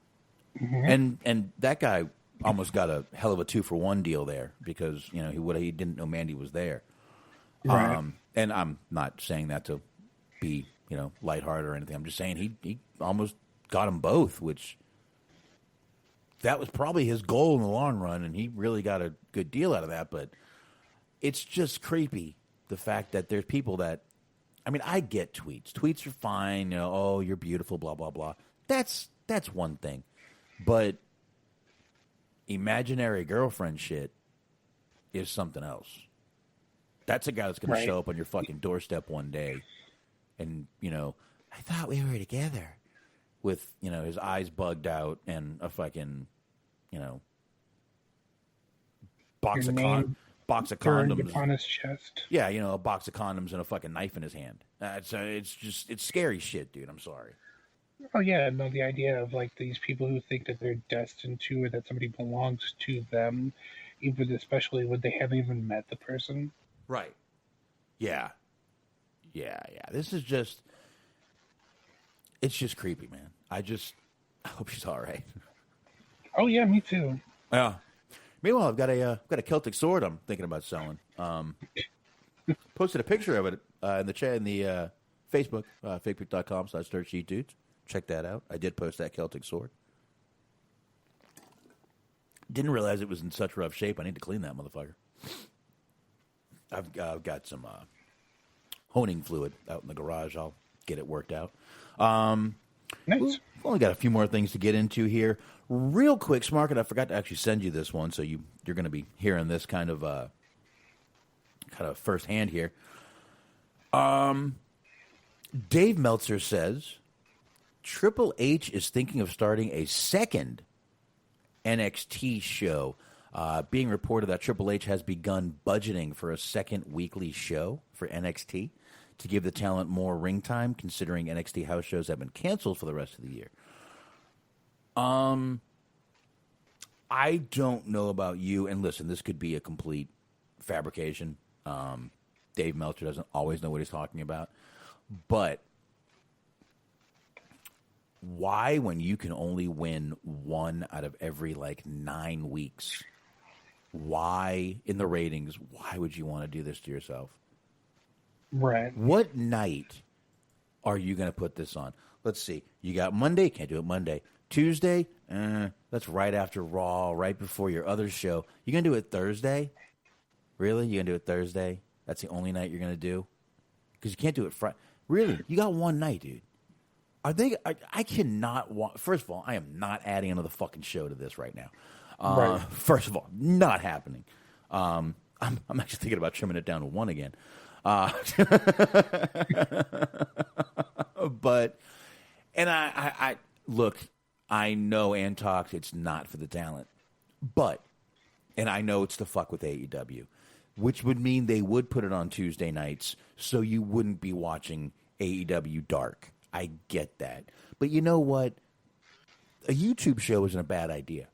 and that guy almost got a hell of a 2-for-1 deal there because he didn't know Mandy was there. Right. And I'm not saying that to be lighthearted or anything. I'm just saying he almost got them both, which that was probably his goal in the long run, and he really got a good deal out of that. But it's just creepy the fact that there's people that. I mean, I get tweets. Tweets are fine. Oh, you're beautiful, blah, blah, blah. That's one thing. But imaginary girlfriend shit is something else. That's a guy that's going to show up on your fucking doorstep one day and, I thought we were together with, his eyes bugged out and a fucking, box of condoms on his chest. Yeah, a box of condoms and a fucking knife in his hand. It's scary shit, dude. I'm sorry. Oh yeah, no, the idea of like these people who think that they're destined to, or that somebody belongs to them, even especially when they haven't even met the person. Right. Yeah. This is just, it's just creepy, man. I hope she's all right. Oh yeah, me too. Yeah. Meanwhile, I've got a Celtic sword I'm thinking about selling. Posted a picture of it in the chat in the Facebook, facebook.com/dirtsheetdudes. Check that out. I did post that Celtic sword. Didn't realize it was in such rough shape. I need to clean that motherfucker. I've got some honing fluid out in the garage. I'll get it worked out. Nice. We've only got a few more things to get into here. Real quick, Smark, and I forgot to actually send you this one, so you're going to be hearing this kind of firsthand here. Dave Meltzer says Triple H is thinking of starting a second NXT show. Being reported that Triple H has begun budgeting for a second weekly show for NXT to give the talent more ring time, considering NXT house shows have been canceled for the rest of the year. I don't know about you, and listen, this could be a complete fabrication. Dave Meltzer doesn't always know what he's talking about, but why, when you can only win one out of every 9 weeks, why in the ratings, why would you want to do this to yourself? Right. What night are you going to put this on? Let's see. You got Monday, can't do it Monday. Tuesday, that's right after Raw, right before your other show. You going to do it Thursday? Really? You going to do it Thursday? That's the only night you're going to do? Because you can't do it Friday. Really? You got one night, dude. I cannot. First of all, I am not adding another fucking show to this right now. Right. First of all, not happening. I'm actually thinking about trimming it down to one again. But, and I look, I know and talked, it's not for the talent, but, and I know it's to fuck with AEW, which would mean they would put it on Tuesday nights so you wouldn't be watching AEW Dark. I get that. But you know what? A YouTube show isn't a bad idea.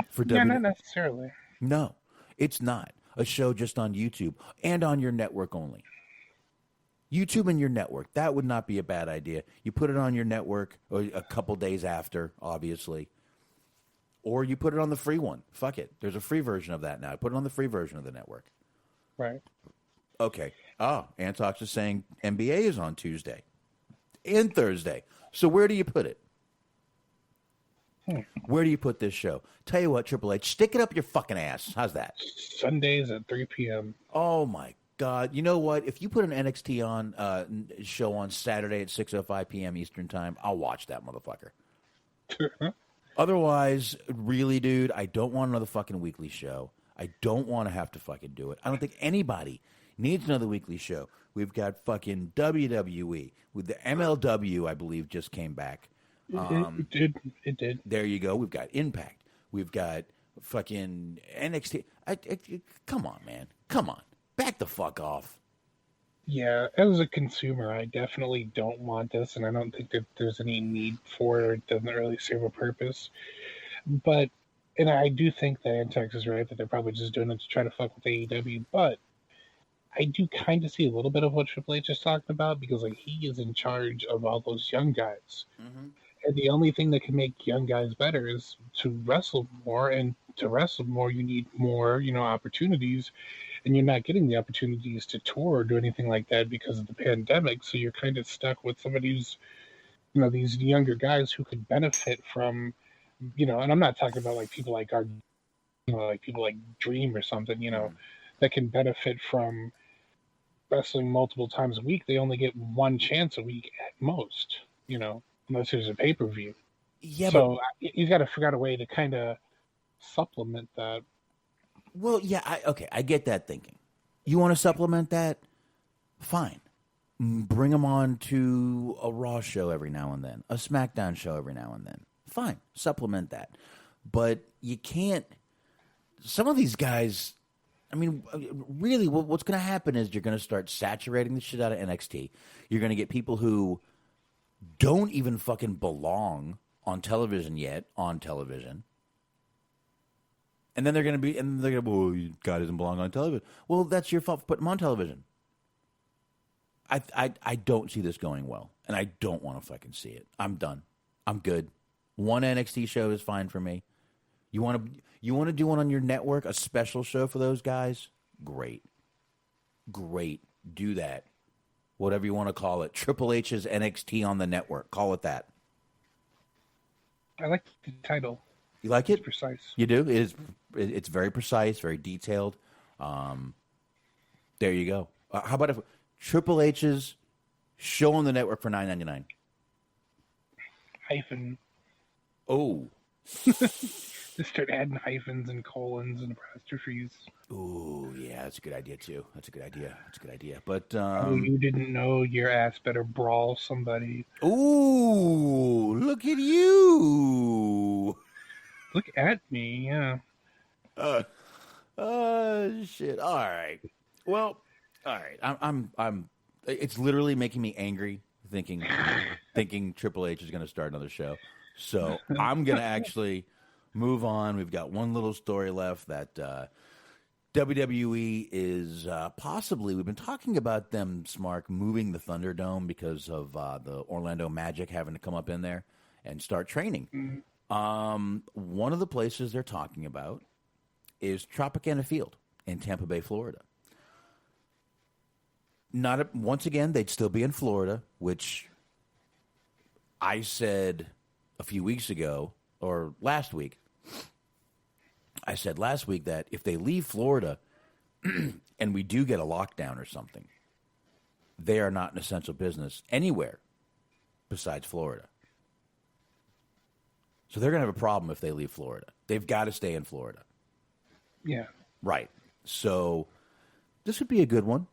For Yeah, not necessarily. No, it's not. A show just on YouTube and on your network only. YouTube and your network. That would not be a bad idea. You put it on your network a couple days after, obviously. Or you put it on the free one. Fuck it. There's a free version of that now. Put it on the free version of the network. Right. Okay. Oh, Antox is saying NBA is on Tuesday and Thursday. So where do you put it? Where do you put this show? Tell you what, Triple H, stick it up your fucking ass. How's that? Sundays at 3 p.m. Oh, my God. You know what? If you put an NXT on show on Saturday at 6:05 p.m. Eastern Time, I'll watch that motherfucker. Otherwise, really, dude, I don't want another fucking weekly show. I don't want to have to fucking do it. I don't think anybody needs another weekly show. We've got fucking WWE. With the MLW, I believe, just came back. It did. There you go. We've got Impact. We've got fucking NXT. Come on, man. Come on. Back the fuck off. Yeah, as a consumer, I definitely don't want this, and I don't think that there's any need for it, or it doesn't really serve a purpose. But, and I do think that Antex is right, that they're probably just doing it to try to fuck with AEW, but I do kind of see a little bit of what Triple H is talking about, because like he is in charge of all those young guys. Mm-hmm. And the only thing that can make young guys better is to wrestle more, and to wrestle more, you need more, opportunities, and you're not getting the opportunities to tour or do anything like that because of the pandemic. So you're kind of stuck with some of these, these younger guys who could benefit from, and I'm not talking about like people like our, like people like Dream or something, that can benefit from wrestling multiple times a week. They only get one chance a week at most, unless there's a pay-per-view. Yeah, so you got to figure out a way to kind of supplement that. Well, yeah, I get that thinking. You want to supplement that? Fine. Bring them on to a Raw show every now and then, a SmackDown show every now and then. Fine, supplement that. But you can't. Some of these guys, I mean, really, what's going to happen is you're going to start saturating the shit out of NXT. You're going to get people who don't even fucking belong on television yet on television. And then they're going to well, guy doesn't belong on television. Well, that's your fault for putting him on television. I don't see this going well, and I don't want to fucking see it. I'm done. I'm good. One NXT show is fine for me. You want to do one on your network, a special show for those guys? Great. Do that. Whatever you want to call it. Triple H's NXT on the network. Call it that. I like the title. You like it? It's precise. You do? It's very precise, very detailed. There you go. How about if Triple H's show on the network for $9.99? Hyphen. Oh. Just start adding hyphens and colons and apostrophes. Ooh, yeah, that's a good idea too. That's a good idea. But you didn't know your ass better brawl somebody. Ooh, look at you. Look at me, yeah. Shit. All right. Well, all right. I'm. It's literally making me angry thinking Triple H is going to start another show. So I'm going to actually move on. We've got one little story left that WWE is possibly. We've been talking about them, Smark, moving the ThunderDome because of the Orlando Magic having to come up in there and start training. Mm-hmm. One of the places they're talking about is Tropicana Field in Tampa Bay, Florida. Once again, they'd still be in Florida, which I said a few weeks ago, or last week. I said last week that if they leave Florida and we do get a lockdown or something, they are not an essential business anywhere besides Florida. So they're going to have a problem if they leave Florida. They've got to stay in Florida. Yeah. Right. So this would be a good one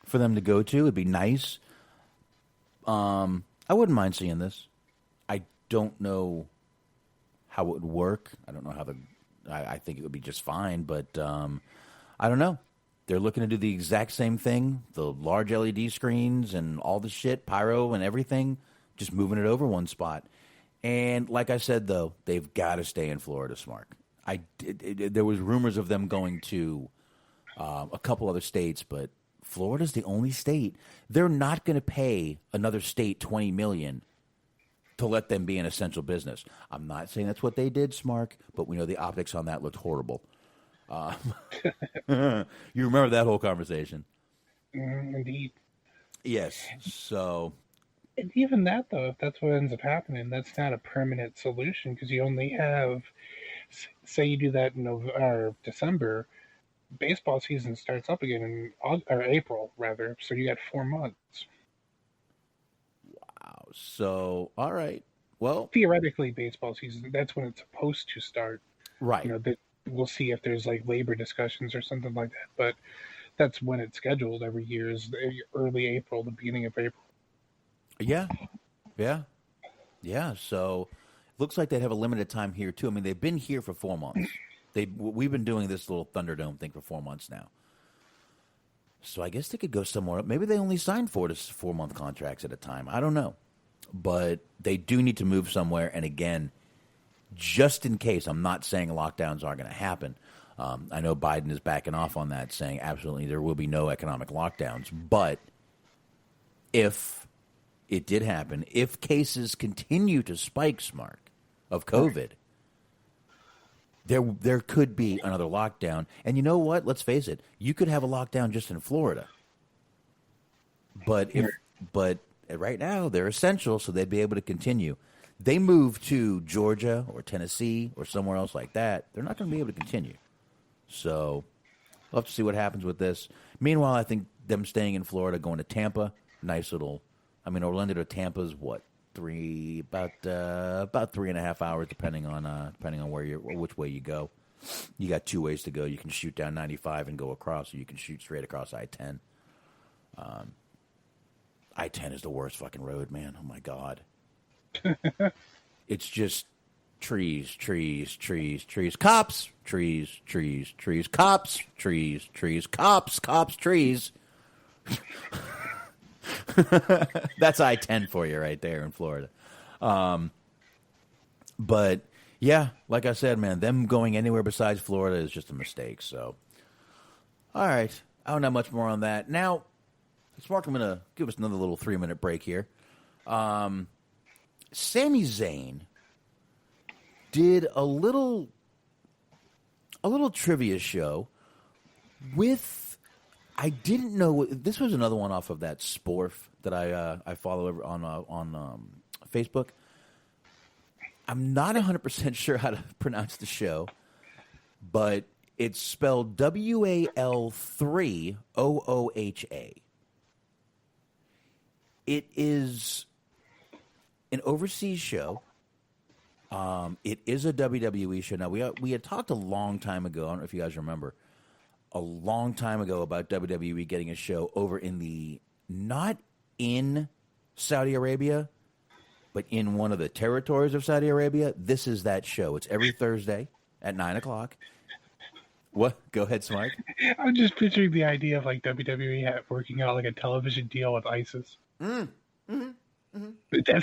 for them to go to. It'd be nice. I wouldn't mind seeing this. I don't know how it would work. I don't know how I think it would be just fine, but I don't know. They're looking to do the exact same thing, the large LED screens and all the shit, pyro and everything, just moving it over one spot. And like I said, though, they've got to stay in Florida, Smark. There was rumors of them going to a couple other states, but Florida's the only state. They're not going to pay another state $20 million to let them be an essential business. I'm not saying that's what they did, Smark, but we know the optics on that looked horrible. You remember that whole conversation? Indeed. Yes. So... And even that, though, if that's what ends up happening, that's not a permanent solution, because you only have, say you do that in December, baseball season starts up again in April, rather, so you got 4 months. Wow. So, all right. Well, theoretically, baseball season, that's when it's supposed to start. Right. We'll see if there's like labor discussions or something like that, but that's when it's scheduled every year, is early April, the beginning of April. Yeah. So looks like they have a limited time here too. I mean, they've been here for 4 months. we've been doing this little ThunderDome thing for 4 months now. So I guess they could go somewhere. Maybe they only sign 4 to 4 month contracts at a time. I don't know. But they do need to move somewhere. And again, just in case, I'm not saying lockdowns aren't going to happen. I know Biden is backing off on that, saying absolutely there will be no economic lockdowns. But if it did happen, if cases continue to spike, Smark, of COVID, there could be another lockdown. And you know what? Let's face it. You could have a lockdown just in Florida. But right now they're essential, so they'd be able to continue. They move to Georgia or Tennessee or somewhere else like that, they're not going to be able to continue. So we'll have to see what happens with this. Meanwhile, I think them staying in Florida, going to Tampa, nice little. I mean, Orlando to Tampa is what, about 3.5 hours, depending on which way you go. You got 2 ways to go. You can shoot down 95 and go across, or you can shoot straight across I-10. I-10 is the worst fucking road, man. Oh my god, it's just trees, cops, trees, cops, trees, cops, trees. That's I-10 for you right there in Florida. But yeah, like I said, man, them going anywhere besides Florida is just a mistake. So, all right, I don't have much more on that. Now, Smark, I'm going to give us another little 3-minute break here. Sami Zayn did a little trivia show with, I didn't know, this was another one off of that Sporf that I follow over on Facebook. I'm not 100% sure how to pronounce the show, but it's spelled WAL3OOHA. It is an overseas show. It is a WWE show. Now, we had talked a long time ago, I don't know if you guys remember, a long time ago about WWE getting a show over in not in Saudi Arabia, but in one of the territories of Saudi Arabia. This is that show. It's every Thursday at 9 o'clock. What? Go ahead, Smart. I'm just picturing the idea of like WWE working out like a television deal with ISIS. That's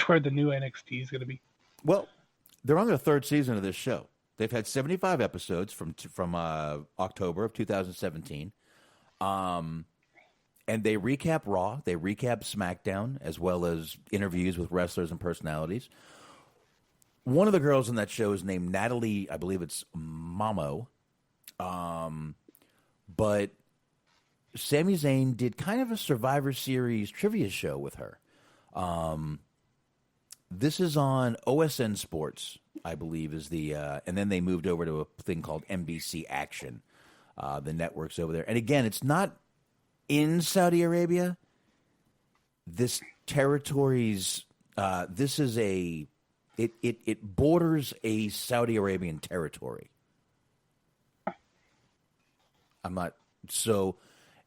where the new NXT is going to be. Well, they're on their 3rd season of this show. They've had 75 episodes from October of 2017. And they recap Raw, they recap SmackDown, as well as interviews with wrestlers and personalities. One of the girls in that show is named Natalie, I believe it's Mamo. But Sami Zayn did kind of a Survivor Series trivia show with her. This is on OSN Sports, I believe, is and then they moved over to a thing called NBC Action, the networks over there. And again, it's not in Saudi Arabia. This territory's, this is it borders a Saudi Arabian territory. I'm not, so,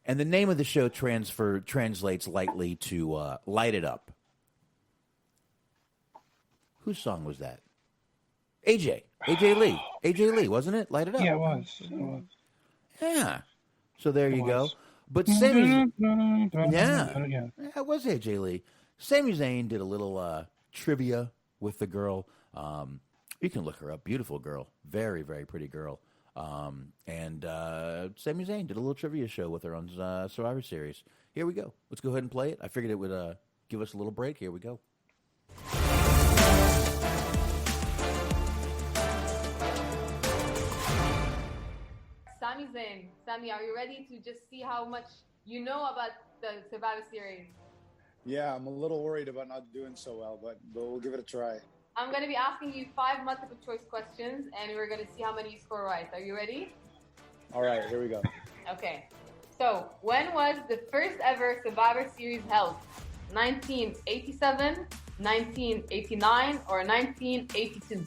and the name of the show translates lightly to Light It Up. Whose song was that? AJ Lee, wasn't it? Light It Up. Yeah, it was. Yeah. So there you go. But Sami, it was AJ Lee. Sami Zayn did a little trivia with the girl. You can look her up. Beautiful girl. Very, very pretty girl. And Sami Zayn did a little trivia show with her on Survivor Series. Here we go. Let's go ahead and play it. I figured it would give us a little break. Here we go. Sami Zayn. Sami, are you ready to just see how much you know about the Survivor Series? Yeah, I'm a little worried about not doing so well, but we'll give it a try. I'm going to be asking you 5 multiple choice questions, and we're going to see how many you score right. Are you ready? All right, here we go. Okay. So, when was the first ever Survivor Series held? 1987, 1989, or 1982?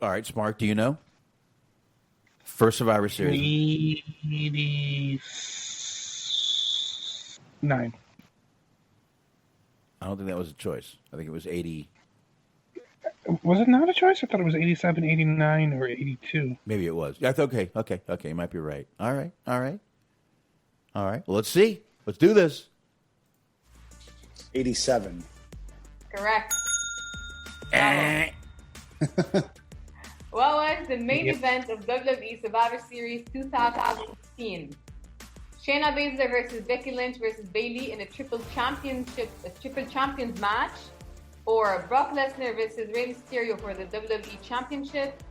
All right, Smark, do you know? First Survivor Series. 89. I don't think that was a choice. I think it was 80. Was it not a choice? I thought it was 87, 89, or 82. Maybe it was. That's okay. Okay. You might be right. All right. Well, let's see. Let's do this. 87. Correct. What was the main event of WWE Survivor Series 2016? Shayna Baszler versus Becky Lynch versus Bayley in a triple champions match, or Brock Lesnar versus Rey Mysterio for the WWE Championship,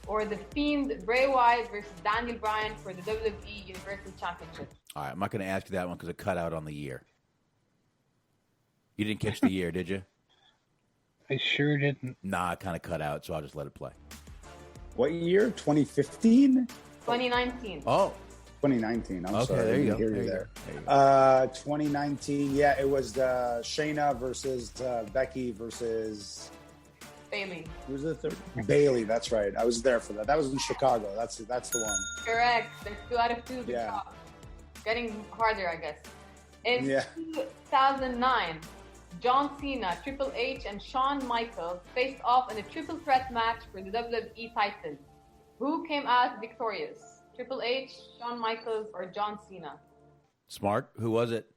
or The Fiend Bray Wyatt versus Daniel Bryan for the WWE Universal Championship. All right, I'm not going to ask you that one because it cut out on the year. You didn't catch the year, did you? I sure didn't. Nah, it kind of cut out, so I'll just let it play. What year? 2015? 2019. Oh. 2019. I'm okay, sorry. There you go. Hear there you you there. Go. 2019. Yeah, it was Shayna versus Becky versus Bayley. Who was the third? Bayley. That's right. I was there for that. That was in Chicago. That's the one. Correct. There's 2 out of 2. Good Yeah. job. Getting harder, I guess. In Yeah. 2009, John Cena, Triple H, and Shawn Michaels faced off in a triple threat match for the WWE title. Who came out victorious? Triple H, Shawn Michaels, or John Cena? Smart. Who was it?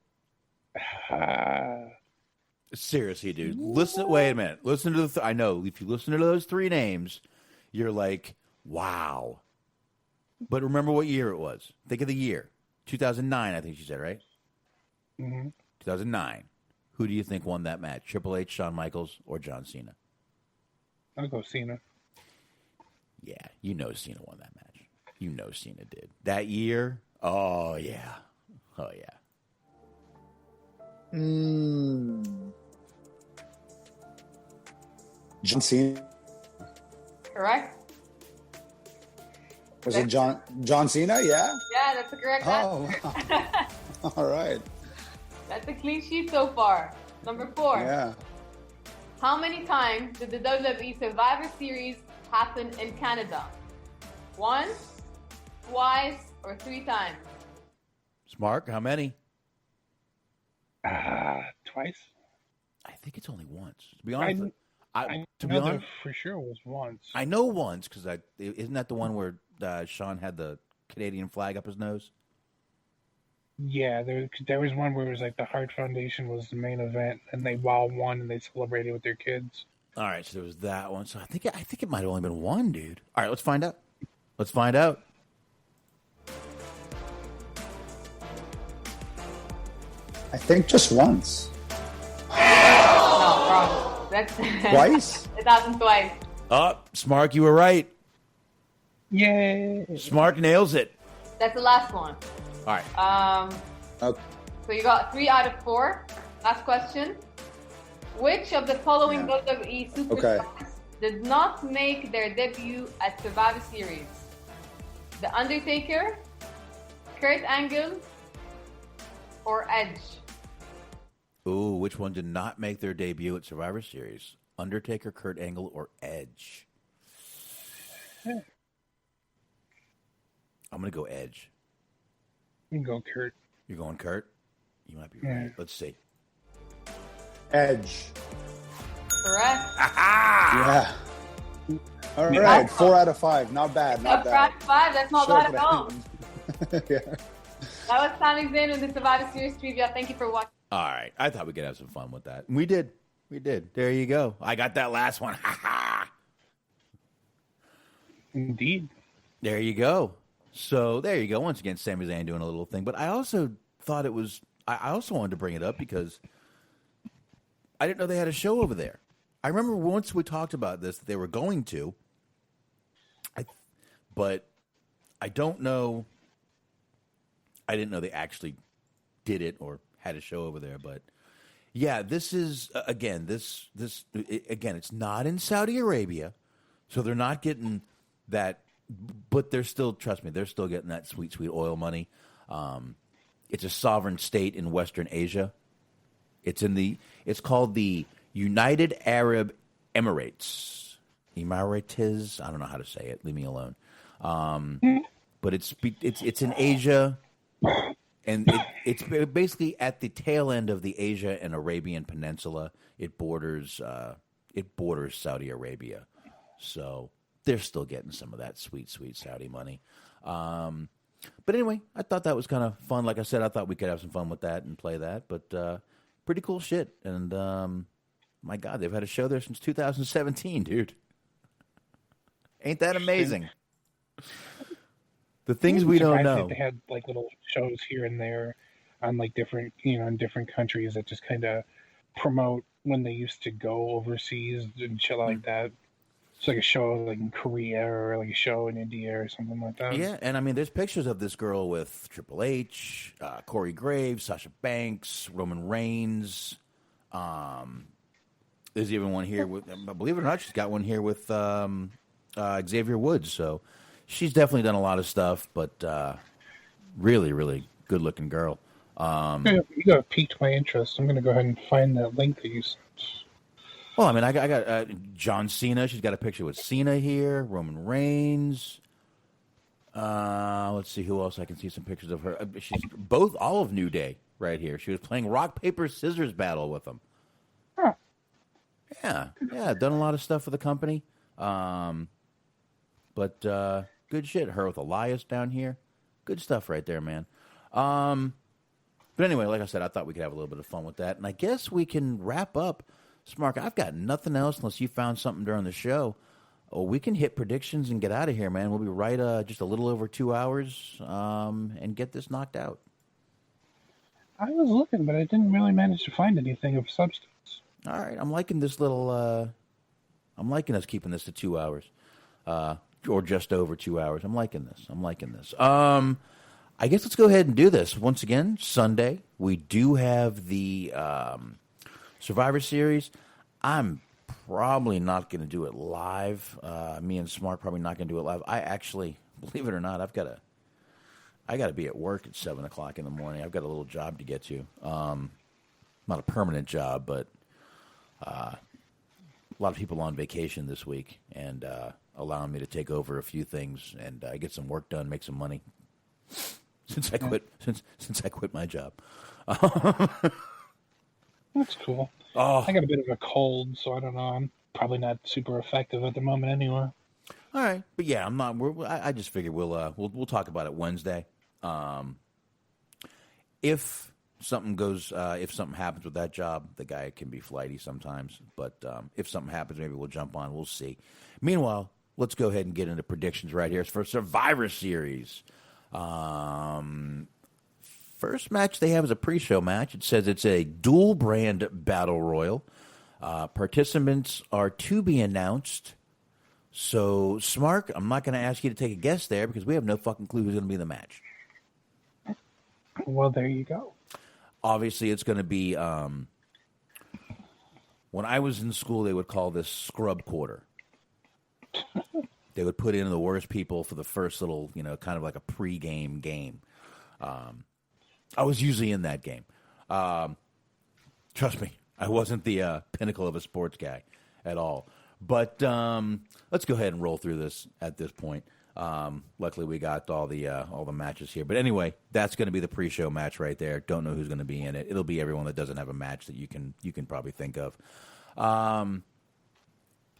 Seriously, dude. Listen. Wait a minute. Listen to the. I know if you listen to those 3 names, you're like, wow. But remember what year it was. Think of the year. 2009, I think she said, right? Mm-hmm. 2009. Who do you think won that match? Triple H, Shawn Michaels, or John Cena? I'll go Cena. Yeah, you know Cena won that match. You know Cena did. That year? Oh, yeah. Oh, yeah. John Cena. Correct? Was it John Cena? Yeah? Yeah, that's the correct answer. Wow. All right. That's a clean sheet so far. Number 4. Yeah. How many times did the WWE Survivor Series happen in Canada? 1, twice, or 3 times? Smart, how many? Twice? I think it's only once. To be honest, I to be know honest, there for sure was once. I know once because isn't that the one where Sean had the Canadian flag up his nose? Yeah, there was one where it was like the Hart Foundation was the main event, and they all won and they celebrated with their kids. All right, so there was that one. So I think it might have only been one, dude. All right, let's find out. Let's find out. I think just once. No, wrong. That's Twice? It happened twice. Oh, Smark, you were right. Yay! Smark nails it. That's the last one. All right. Okay. So you got 3 out of 4. Last question. Which of the following WWE superstars did not make their debut at Survivor Series? The Undertaker, Kurt Angle, or Edge? Ooh, which one did not make their debut at Survivor Series? Undertaker, Kurt Angle, or Edge? I'm going to go Edge. You can go Kurt. You're going Kurt? You might be right. Let's see. Edge. Correct. Yeah. All right. 4 out of 5. Not bad. Not bad. 5. That's not bad at all. Yeah. That was Sami Zayn with the Survivor Series trivia. Thank you for watching. All right. I thought we could have some fun with that. We did. We did. There you go. I got that last one. Indeed. There you go. So there you go. Once again, Sami Zayn doing a little thing. But I also thought it was, I also wanted to bring it up because I didn't know they had a show over there. I remember once we talked about this, that they were going to, but I don't know. I didn't know they actually did it or had a show over there. But yeah, this is, again, it's not in Saudi Arabia. So they're not getting that, but they're still, trust me, they're still getting that sweet, sweet oil money. It's a sovereign state in Western Asia. It's called the United Arab Emirates. Emirates, I don't know how to say it. Leave me alone. But it's in Asia, and it's basically at the tail end of the Asia and Arabian Peninsula. It borders it borders Saudi Arabia, so they're still getting some of that sweet, sweet Saudi money. But anyway, I thought that was kind of fun. Like I said, I thought we could have some fun with that and play that. But pretty cool shit. And my God, they've had a show there since 2017, dude. Ain't that amazing? The things we don't know. They had like little shows here and there on like different, in different countries that just kind of promote when they used to go overseas and shit like that. It's like a show like in Korea or like a show in India or something like that. Yeah, and I mean, there's pictures of this girl with Triple H, Corey Graves, Sasha Banks, Roman Reigns. There's even one here with, believe it or not, she's got one here with Xavier Woods. So she's definitely done a lot of stuff, but really, really good-looking girl. You got piqued my interest. I'm going to go ahead and find that link that you sent. Well, I mean, I got John Cena. She's got a picture with Cena here. Roman Reigns. Let's see who else I can see some pictures of her. She's all of New Day right here. She was playing rock, paper, scissors battle with them. Huh. Yeah, done a lot of stuff for the company. But good shit. Her with Elias down here. Good stuff right there, man. But anyway, like I said, I thought we could have a little bit of fun with that. And I guess we can wrap up. Smark, I've got nothing else unless you found something during the show. Oh, we can hit predictions and get out of here, man. We'll be right just a little over 2 hours and get this knocked out. I was looking, but I didn't really manage to find anything of substance. All right. I'm liking this little I'm liking us keeping this to 2 hours. Or just over 2 hours. I'm liking this. I guess let's go ahead and do this. Once again, Sunday, we do have the Survivor Series. I'm probably not going to do it live. Me and Smark probably not going to do it live. I actually, believe it or not, I got to be at work at 7 o'clock in the morning. I've got a little job to get to. Not a permanent job, but a lot of people on vacation this week and allowing me to take over a few things and get some work done, make some money. Since I quit my job. That's cool. Oh. I got a bit of a cold, so I don't know. I'm probably not super effective at the moment anyway. All right, but yeah, I'm not. I just figured we'll talk about it Wednesday. If something happens with that job, the guy can be flighty sometimes. But if something happens, maybe we'll jump on. We'll see. Meanwhile, let's go ahead and get into predictions right here for Survivor Series. First match they have is a pre-show match. It says it's a dual-brand battle royal. Participants are to be announced. So, Smark, I'm not going to ask you to take a guess there because we have no fucking clue who's going to be in the match. Well, there you go. Obviously, it's going to be, when I was in school, they would call this scrub quarter. They would put in the worst people for the first little, kind of like a pre-game game. I was usually in that game. Trust me, I wasn't the pinnacle of a sports guy at all. But let's go ahead and roll through this at this point. Luckily, we got all the matches here. But anyway, that's going to be the pre-show match right there. Don't know who's going to be in it. It'll be everyone that doesn't have a match that you can probably think of.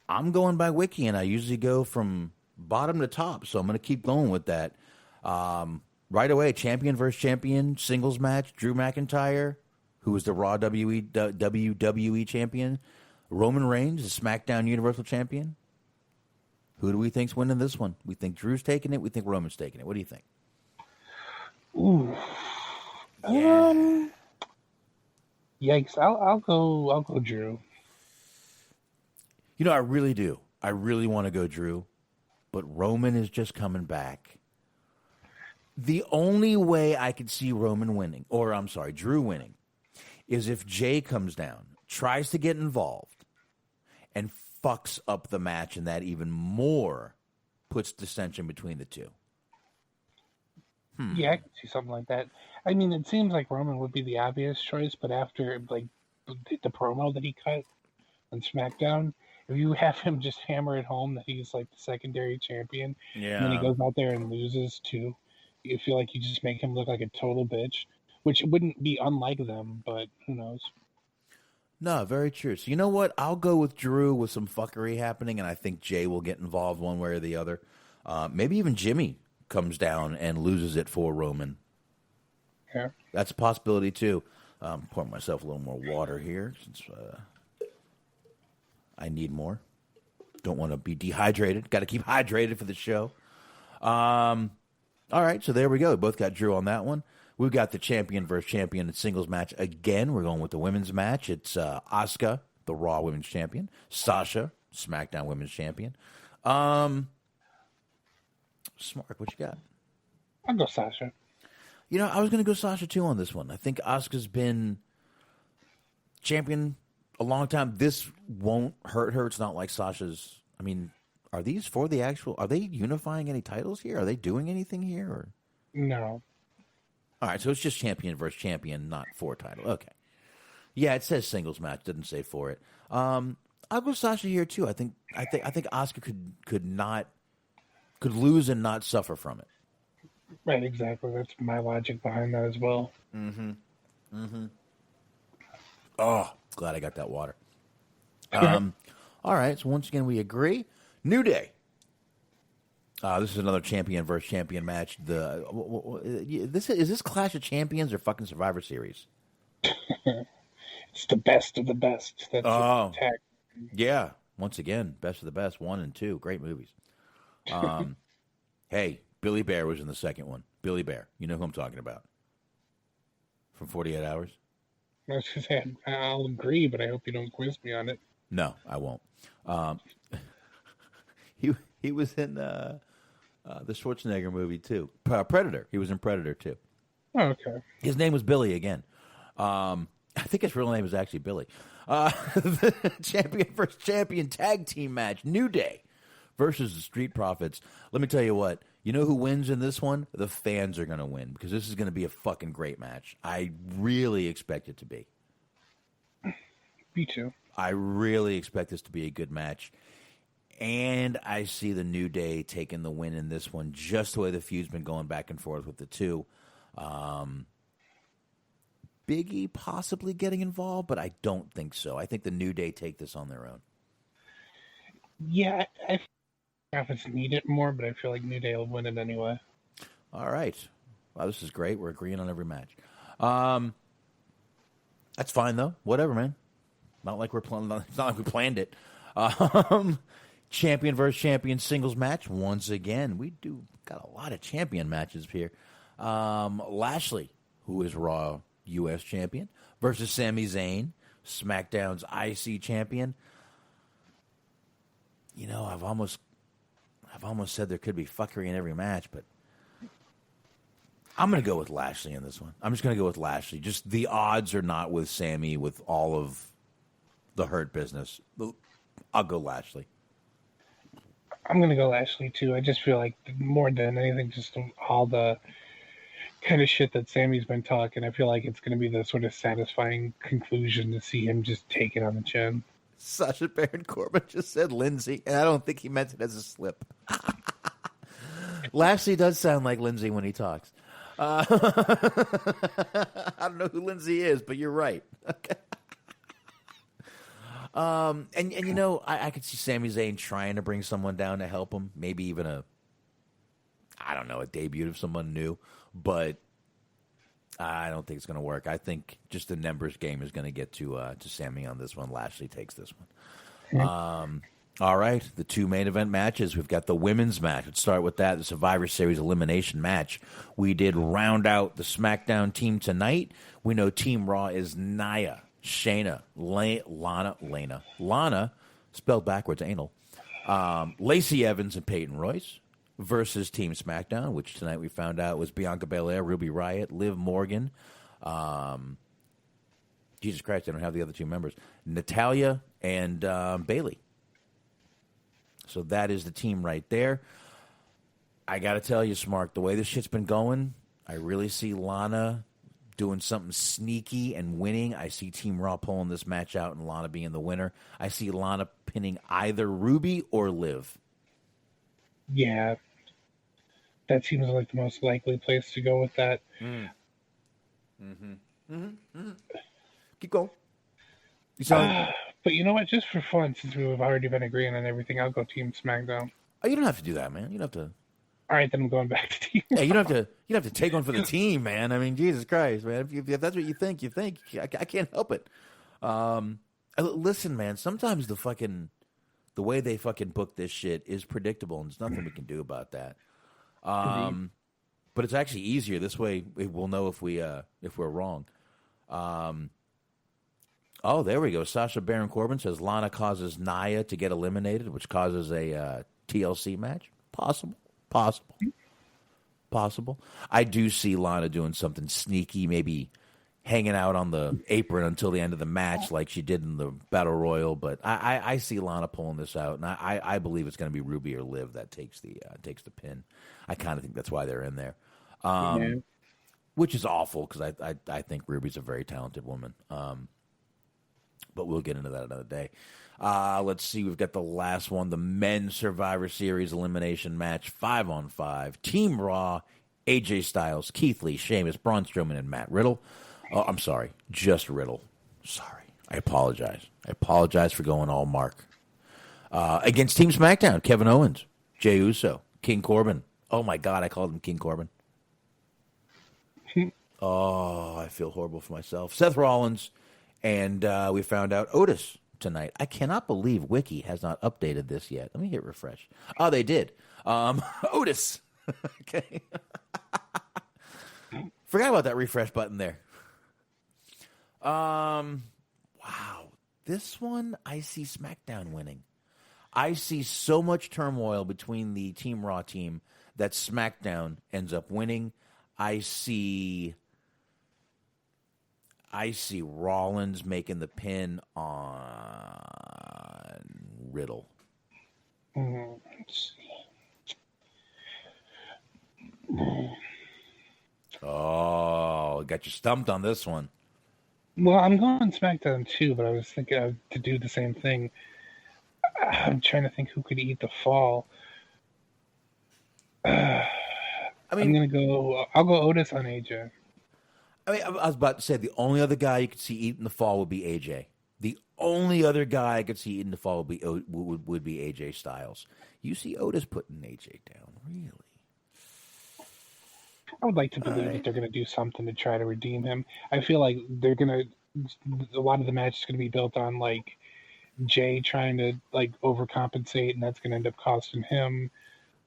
I'm going by Wiki, and I usually go from bottom to top, so I'm going to keep going with that. Right away, champion versus champion, singles match, Drew McIntyre, who was the Raw WWE champion, Roman Reigns, the SmackDown Universal Champion. Who do we think's winning this one? We think Drew's taking it. We think Roman's taking it. What do you think? Ooh. Yeah. Yikes! I'll go Drew. I really do. I really want to go Drew, but Roman is just coming back. The only way I could see Drew winning, is if Jay comes down, tries to get involved, and fucks up the match, and that even more puts dissension between the two. Yeah, I can see something like that. I mean, it seems like Roman would be the obvious choice, but after the promo that he cut on SmackDown, if you have him just hammer it home that he's like the secondary champion, and then he goes out there and loses too, you feel like you just make him look like a total bitch, which wouldn't be unlike them, but who knows? No, very true. So you know what? I'll go with Drew with some fuckery happening, and I think Jay will get involved one way or the other. Maybe even Jimmy comes down and loses it for Roman. Yeah. That's a possibility, too. Pour myself a little more water here since I need more. Don't want to be dehydrated. Got to keep hydrated for the show. All right, so there we go. We both got Drew on that one. We've got the champion versus champion in singles match again. We're going with the women's match. It's Asuka, the Raw Women's Champion. Sasha, SmackDown Women's Champion. Smart, what you got? I'll go Sasha. You know, I was going to go Sasha, too, on this one. I think Asuka's been champion a long time. This won't hurt her. It's not like Sasha's... I mean, are these for the actual... Are they unifying any titles here? Are they doing anything here? Or? No. All right, so it's just champion versus champion, not for title. Okay. Yeah, it says singles match. Doesn't say for it. I'll go Sasha here, too. I think Asuka could lose and not suffer from it. Right, exactly. That's my logic behind that as well. Oh, glad I got that water. All right, so once again, we agree. New Day. This is another champion versus champion match. Is this Clash of Champions or fucking Survivor Series? It's the best of the best. That's tag. Yeah. Once again, best of the best. 1 and 2, great movies. Hey, Billy Bear was in the second one. Billy Bear, you know who I'm talking about? From 48 Hours. I was just saying, I'll agree, but I hope you don't quiz me on it. No, I won't. He was in the Schwarzenegger movie too. Predator. He was in Predator too. Oh, okay. His name was Billy again. I think his real name is actually Billy. The champion versus champion tag team match. New Day versus the Street Profits. Let me tell you what. You know who wins in this one? The fans are going to win because this is going to be a fucking great match. I really expect it to be. Me too. I really expect this to be a good match. And I see the New Day taking the win in this one, just the way the feud's been going back and forth with the two. Biggie possibly getting involved, but I don't think so. I think the New Day take this on their own. Yeah, I don't know if it's needed more, but I feel like New Day will win it anyway. All right. Wow, this is great. We're agreeing on every match. That's fine, though. Whatever, man. Not like it's not like we planned it. Champion versus champion singles match. Once again, we got a lot of champion matches here. Lashley, who is Raw U.S. champion, versus Sami Zayn, SmackDown's IC champion. You know, I've almost said there could be fuckery in every match, but I'm going to go with Lashley in this one. I'm just going to go with Lashley. Just the odds are not with Sami with all of the Hurt business. I'll go Lashley. I'm going to go Lashley, too. I just feel like more than anything, just all the kind of shit that Sammy's been talking, I feel like it's going to be the sort of satisfying conclusion to see him just take it on the chin. Sasha Baron Corbin just said Lindsay, and I don't think he meant it as a slip. Lashley does sound like Lindsay when he talks. I don't know who Lindsay is, but you're right. Okay. And you know, I could see Sami Zayn trying to bring someone down to help him. Maybe even a debut of someone new. But I don't think it's going to work. I think just the numbers game is going to get to Sami on this one. Lashley takes this one. Mm-hmm. All right, the two main event matches. We've got the women's match. Let's start with that, the Survivor Series elimination match. We did round out the SmackDown team tonight. We know Team Raw is Nia, Shayna, Lana, spelled backwards, anal, Lacey Evans and Peyton Royce versus Team SmackDown, which tonight we found out was Bianca Belair, Ruby Riott, Liv Morgan, Jesus Christ, I don't have the other two members, Natalya and Bayley. So that is the team right there. I got to tell you, Smark, the way this shit's been going, I really see Lana doing something sneaky and winning. I see Team Raw pulling this match out and Lana being the winner. I see Lana pinning either Ruby or Liv. Yeah. That seems like the most likely place to go with that. Keep going. You sound. But you know what? Just for fun, since we've already been agreeing on everything, I'll go Team SmackDown. Oh, you don't have to do that, man. You don't have to. All right, then I'm going back to Team. Yeah, you don't have to. You don't have to take one for the team, man. I mean, Jesus Christ, man. If that's what you think, you think. I can't help it. Listen, man. Sometimes the way they fucking book this shit is predictable, and there's nothing we can do about that. But it's actually easier this way. We'll know if we're wrong. Oh, there we go. Sasha Baron Corbin says Lana causes Nia to get eliminated, which causes a TLC match. Possible. I do see Lana doing something sneaky, maybe hanging out on the apron until the end of the match like she did in the Battle Royal. But I see Lana pulling this out, and I believe it's going to be Ruby or Liv that takes the pin. I kind of think that's why they're in there, which is awful because I think Ruby's a very talented woman. But we'll get into that another day. Let's see. We've got the last one, the Men's Survivor Series elimination match, 5-on-5. Team Raw, AJ Styles, Keith Lee, Sheamus, Braun Strowman, and Matt Riddle. Oh, I'm sorry. Just Riddle. Sorry. I apologize. I apologize for going all Mark. Against Team SmackDown, Kevin Owens, Jey Uso, King Corbin. Oh, my God. I called him King Corbin. Oh, I feel horrible for myself. Seth Rollins. And we found out Otis tonight. I cannot believe Wiki has not updated this yet. Let me hit refresh. Oh, they did. Otis. Okay. Forgot about that refresh button there. Wow. This one, I see SmackDown winning. I see so much turmoil between the Team Raw team that SmackDown ends up winning. I see Rollins making the pin on Riddle. Oh, got you stumped on this one. Well, I'm going SmackDown too, but I was thinking to do the same thing. I'm trying to think who could eat the fall. I'll go Otis on AJ. I mean, I was about to say the only other guy you could see eating the fall would be AJ. The only other guy I could see eating the fall would be AJ Styles. You see Otis putting AJ down, really? I would like to believe that they're going to do something to try to redeem him. I feel like a lot of the match is going to be built on like Jay trying to like overcompensate, and that's going to end up costing him.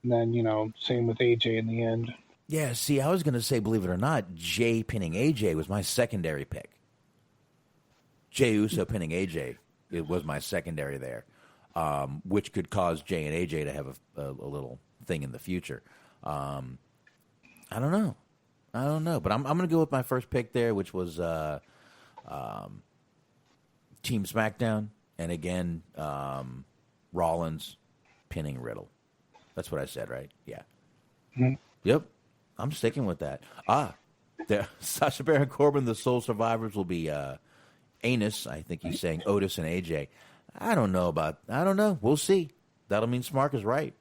And then same with AJ in the end. Yeah, see, I was going to say, believe it or not, Jay pinning AJ was my secondary pick. Jey Uso pinning AJ, it was my secondary there, which could cause Jay and AJ to have a little thing in the future. I don't know. But I'm going to go with my first pick there, which was Team SmackDown. And again, Rollins pinning Riddle. That's what I said, right? Yeah. Mm-hmm. Yep. I'm sticking with that. Sasha Baron Corbin, the sole survivors will be Anus. I think he's saying Otis and AJ. I don't know. We'll see. That'll mean Smark is right.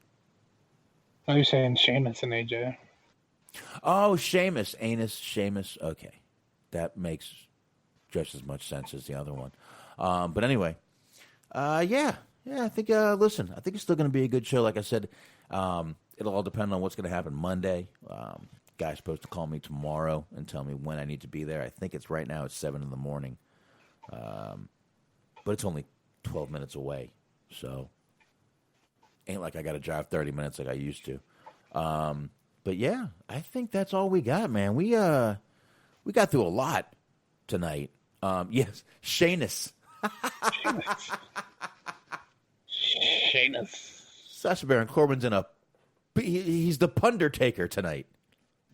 You're saying Sheamus and AJ. Oh, Sheamus. Anus, Sheamus. Okay. That makes just as much sense as the other one. But anyway, yeah, I think, listen, I think it's still going to be a good show. Like I said, it'll all depend on what's going to happen Monday. Guy's supposed to call me tomorrow and tell me when I need to be there. I think it's right now it's 7 in the morning. But it's only 12 minutes away. So ain't like I got to drive 30 minutes like I used to. But yeah, I think that's all we got, man. We got through a lot tonight. Yes, Sheamus. Sheamus. Sasha Baron Corbin's he's the Pundertaker tonight.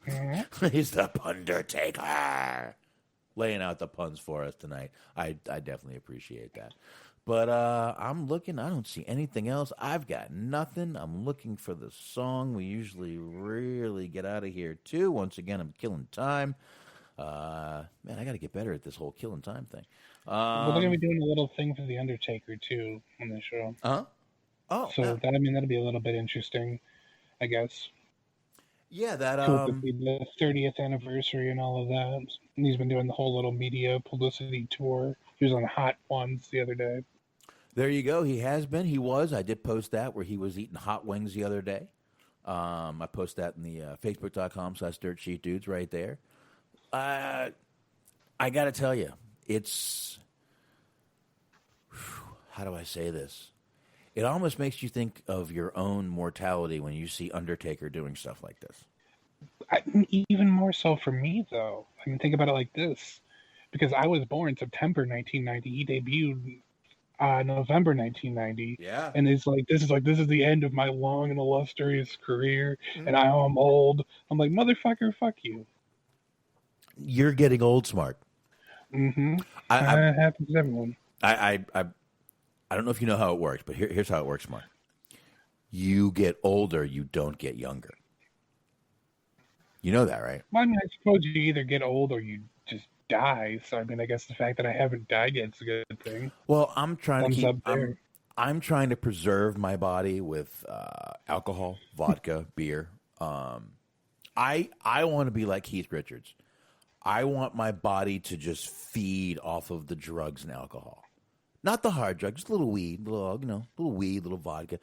He's the Pundertaker. Laying out the puns for us tonight. I definitely appreciate that. But I'm looking. I don't see anything else. I've got nothing. I'm looking for the song. We usually really get out of here, too. Once again, I'm killing time. Man, I got to get better at this whole killing time thing. We're going to be doing a little thing for The Undertaker, too, on the show. Uh-huh. Oh, so that'll be a little bit interesting, I guess. Yeah, that It'll be the 30th anniversary and all of that. And he's been doing the whole little media publicity tour He was on Hot Ones the other day. There you go. He has been. He was. I did post that where he was eating hot wings the other day. I post that in the Facebook.com/DirtSheetDudes right there. I got to tell you, it's... How do I say this? It almost makes you think of your own mortality when you see Undertaker doing stuff like this. Even more so for me, though. I mean, think about it like this. Because I was born September 1990. He debuted November 1990. Yeah. And it's like this is the end of my long and illustrious career, and I'm old. I'm like, motherfucker, fuck you. You're getting old, Smart. Mm-hmm. That happens to everyone. I don't know if you know how it works, but here's how it works, Smart. You get older, you don't get younger. You know that, right? Well, I mean, I suppose you either get old or you just die. So, I mean, I guess the fact that I haven't died yet is a good thing. Well, I'm trying to Thumbs up there. I'm trying to preserve my body with alcohol, vodka, beer. I want to be like Keith Richards. I want my body to just feed off of the drugs and alcohol. Not the hard drugs, just a little weed, little weed, little vodka.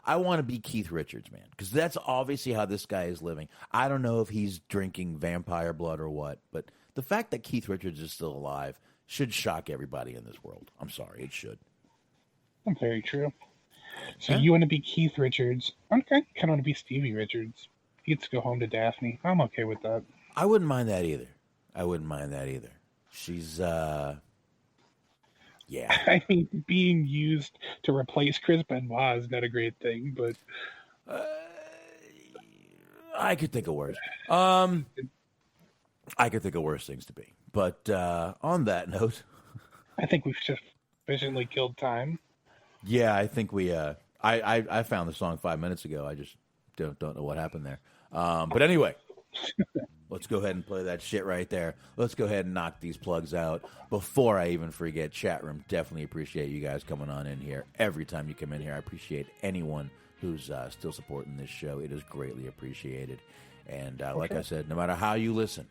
I want to be Keith Richards, man, because that's obviously how this guy is living. I don't know if he's drinking vampire blood or what, but the fact that Keith Richards is still alive should shock everybody in this world. I'm sorry, it should. Very true. So you want to be Keith Richards? I kind of want to be Stevie Richards. He gets to go home to Daphne. I'm okay with that. I wouldn't mind that either. She's, yeah. I mean, being used to replace Chris Benoit is not a great thing, but... I could think of worse. I could think of worse things to be. But on that note... I think we've sufficiently killed time. Yeah, I think we... I found the song 5 minutes ago. I just don't know what happened there. But anyway... Let's go ahead and play that shit right there. Let's go ahead and knock these plugs out. Before I even forget, chat room, definitely appreciate you guys coming on in here. Every time you come in here, I appreciate anyone who's still supporting this show. It is greatly appreciated. And like I said, no matter how you listen,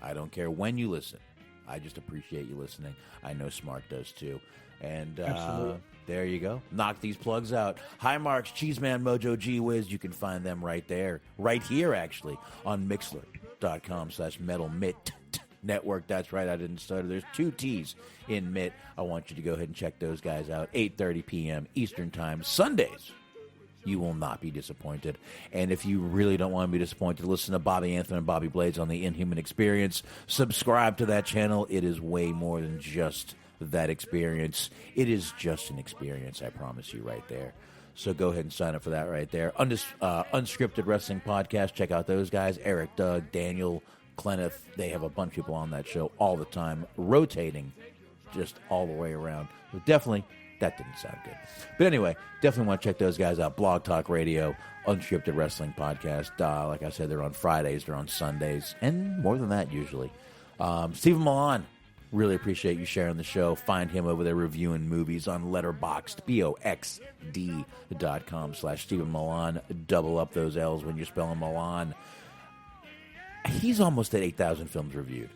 I don't care when you listen. I just appreciate you listening. I know Smart does too. And there you go. Knock these plugs out. High Marks, Cheeseman, Mojo, G-Wiz. You can find them right there. Right here, actually, on Mixler.com/Metal Mitt Network. That's right. I didn't stutter. There's 2 T's in Mitt. I want you to go ahead and check those guys out. 8:30 p.m. Eastern Time. Sundays. You will not be disappointed. And if you really don't want to be disappointed, listen to Bobby Anthony and Bobby Blades on the Inhuman Experience. Subscribe to that channel. It is way more than just that experience. It is just an experience, I promise you, right there. So go ahead and sign up for that right there. Unscripted Wrestling Podcast. Check out those guys. Eric, Doug, Daniel, Clenneth. They have a bunch of people on that show all the time, rotating just all the way around. So definitely, that didn't sound good. But anyway, definitely want to check those guys out. Blog Talk Radio, Unscripted Wrestling Podcast. Like I said, they're on Fridays, they're on Sundays, and more than that usually. Stephen Milan. Really appreciate you sharing the show. Find him over there reviewing movies on Letterboxd, BOXD.com/Stephen Milan. Double up those L's when you're spelling Milan. He's almost at 8,000 films reviewed.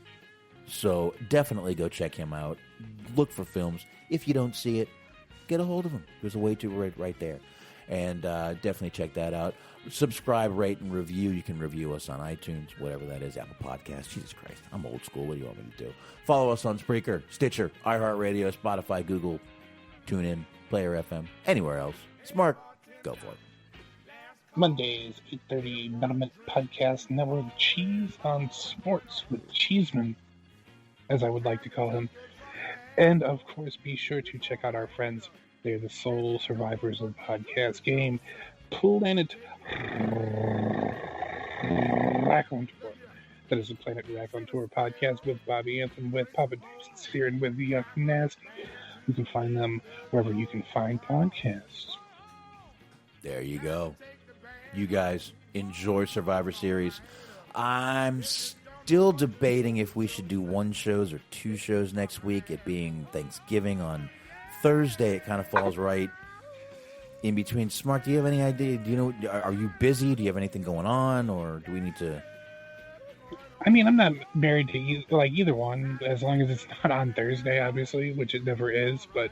So definitely go check him out. Look for films. If you don't see it, get a hold of him. There's a way to right there. And definitely check that out. Subscribe, rate, and review. You can review us on iTunes, whatever that is, Apple Podcasts. Jesus Christ, I'm old school. What do you want me to do? Follow us on Spreaker, Stitcher, iHeartRadio, Spotify, Google, TuneIn, Player FM, anywhere else. Smart, go for it. Mondays, 8:30, Metal Podcast Network. Cheese on Sports with Cheeseman, as I would like to call him. And, of course, be sure to check out our friends. They're the sole survivors of the podcast game, Planet Raconteur. That is the Planet Raconteur podcast with Bobby Anthony, with Papa Dave Sincere, and with the Nasty. You can find them wherever you can find podcasts. There you go. You guys enjoy Survivor Series. I'm still debating if we should do 1 show or 2 shows next week, it being Thanksgiving on Thursday. It kind of falls right in between. Smart, do you have any idea? Do you know? Are you busy? Do you have anything going on, or do we need to? I mean, I'm not married to either one, as long as it's not on Thursday, obviously, which it never is. But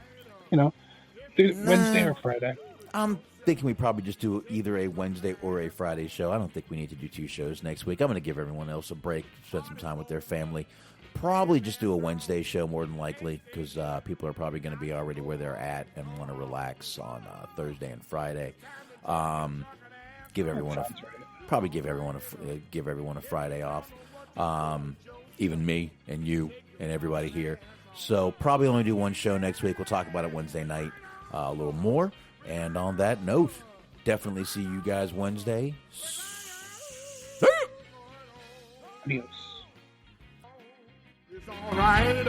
Wednesday or Friday. I'm thinking we probably just do either a Wednesday or a Friday show. I don't think we need to do 2 shows next week. I'm going to give everyone else a break, spend some time with their family. Probably just do a Wednesday show more than likely, because people are probably going to be already where they're at and want to relax on Thursday and Friday. Give everyone a Friday off. Even me and you and everybody here. So probably only do 1 show next week. We'll talk about it Wednesday night a little more. And on that note, definitely see you guys Wednesday. Adios. It's all right.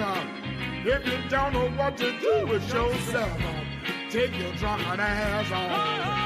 If you don't know what to do with yourself, take your drunken ass on.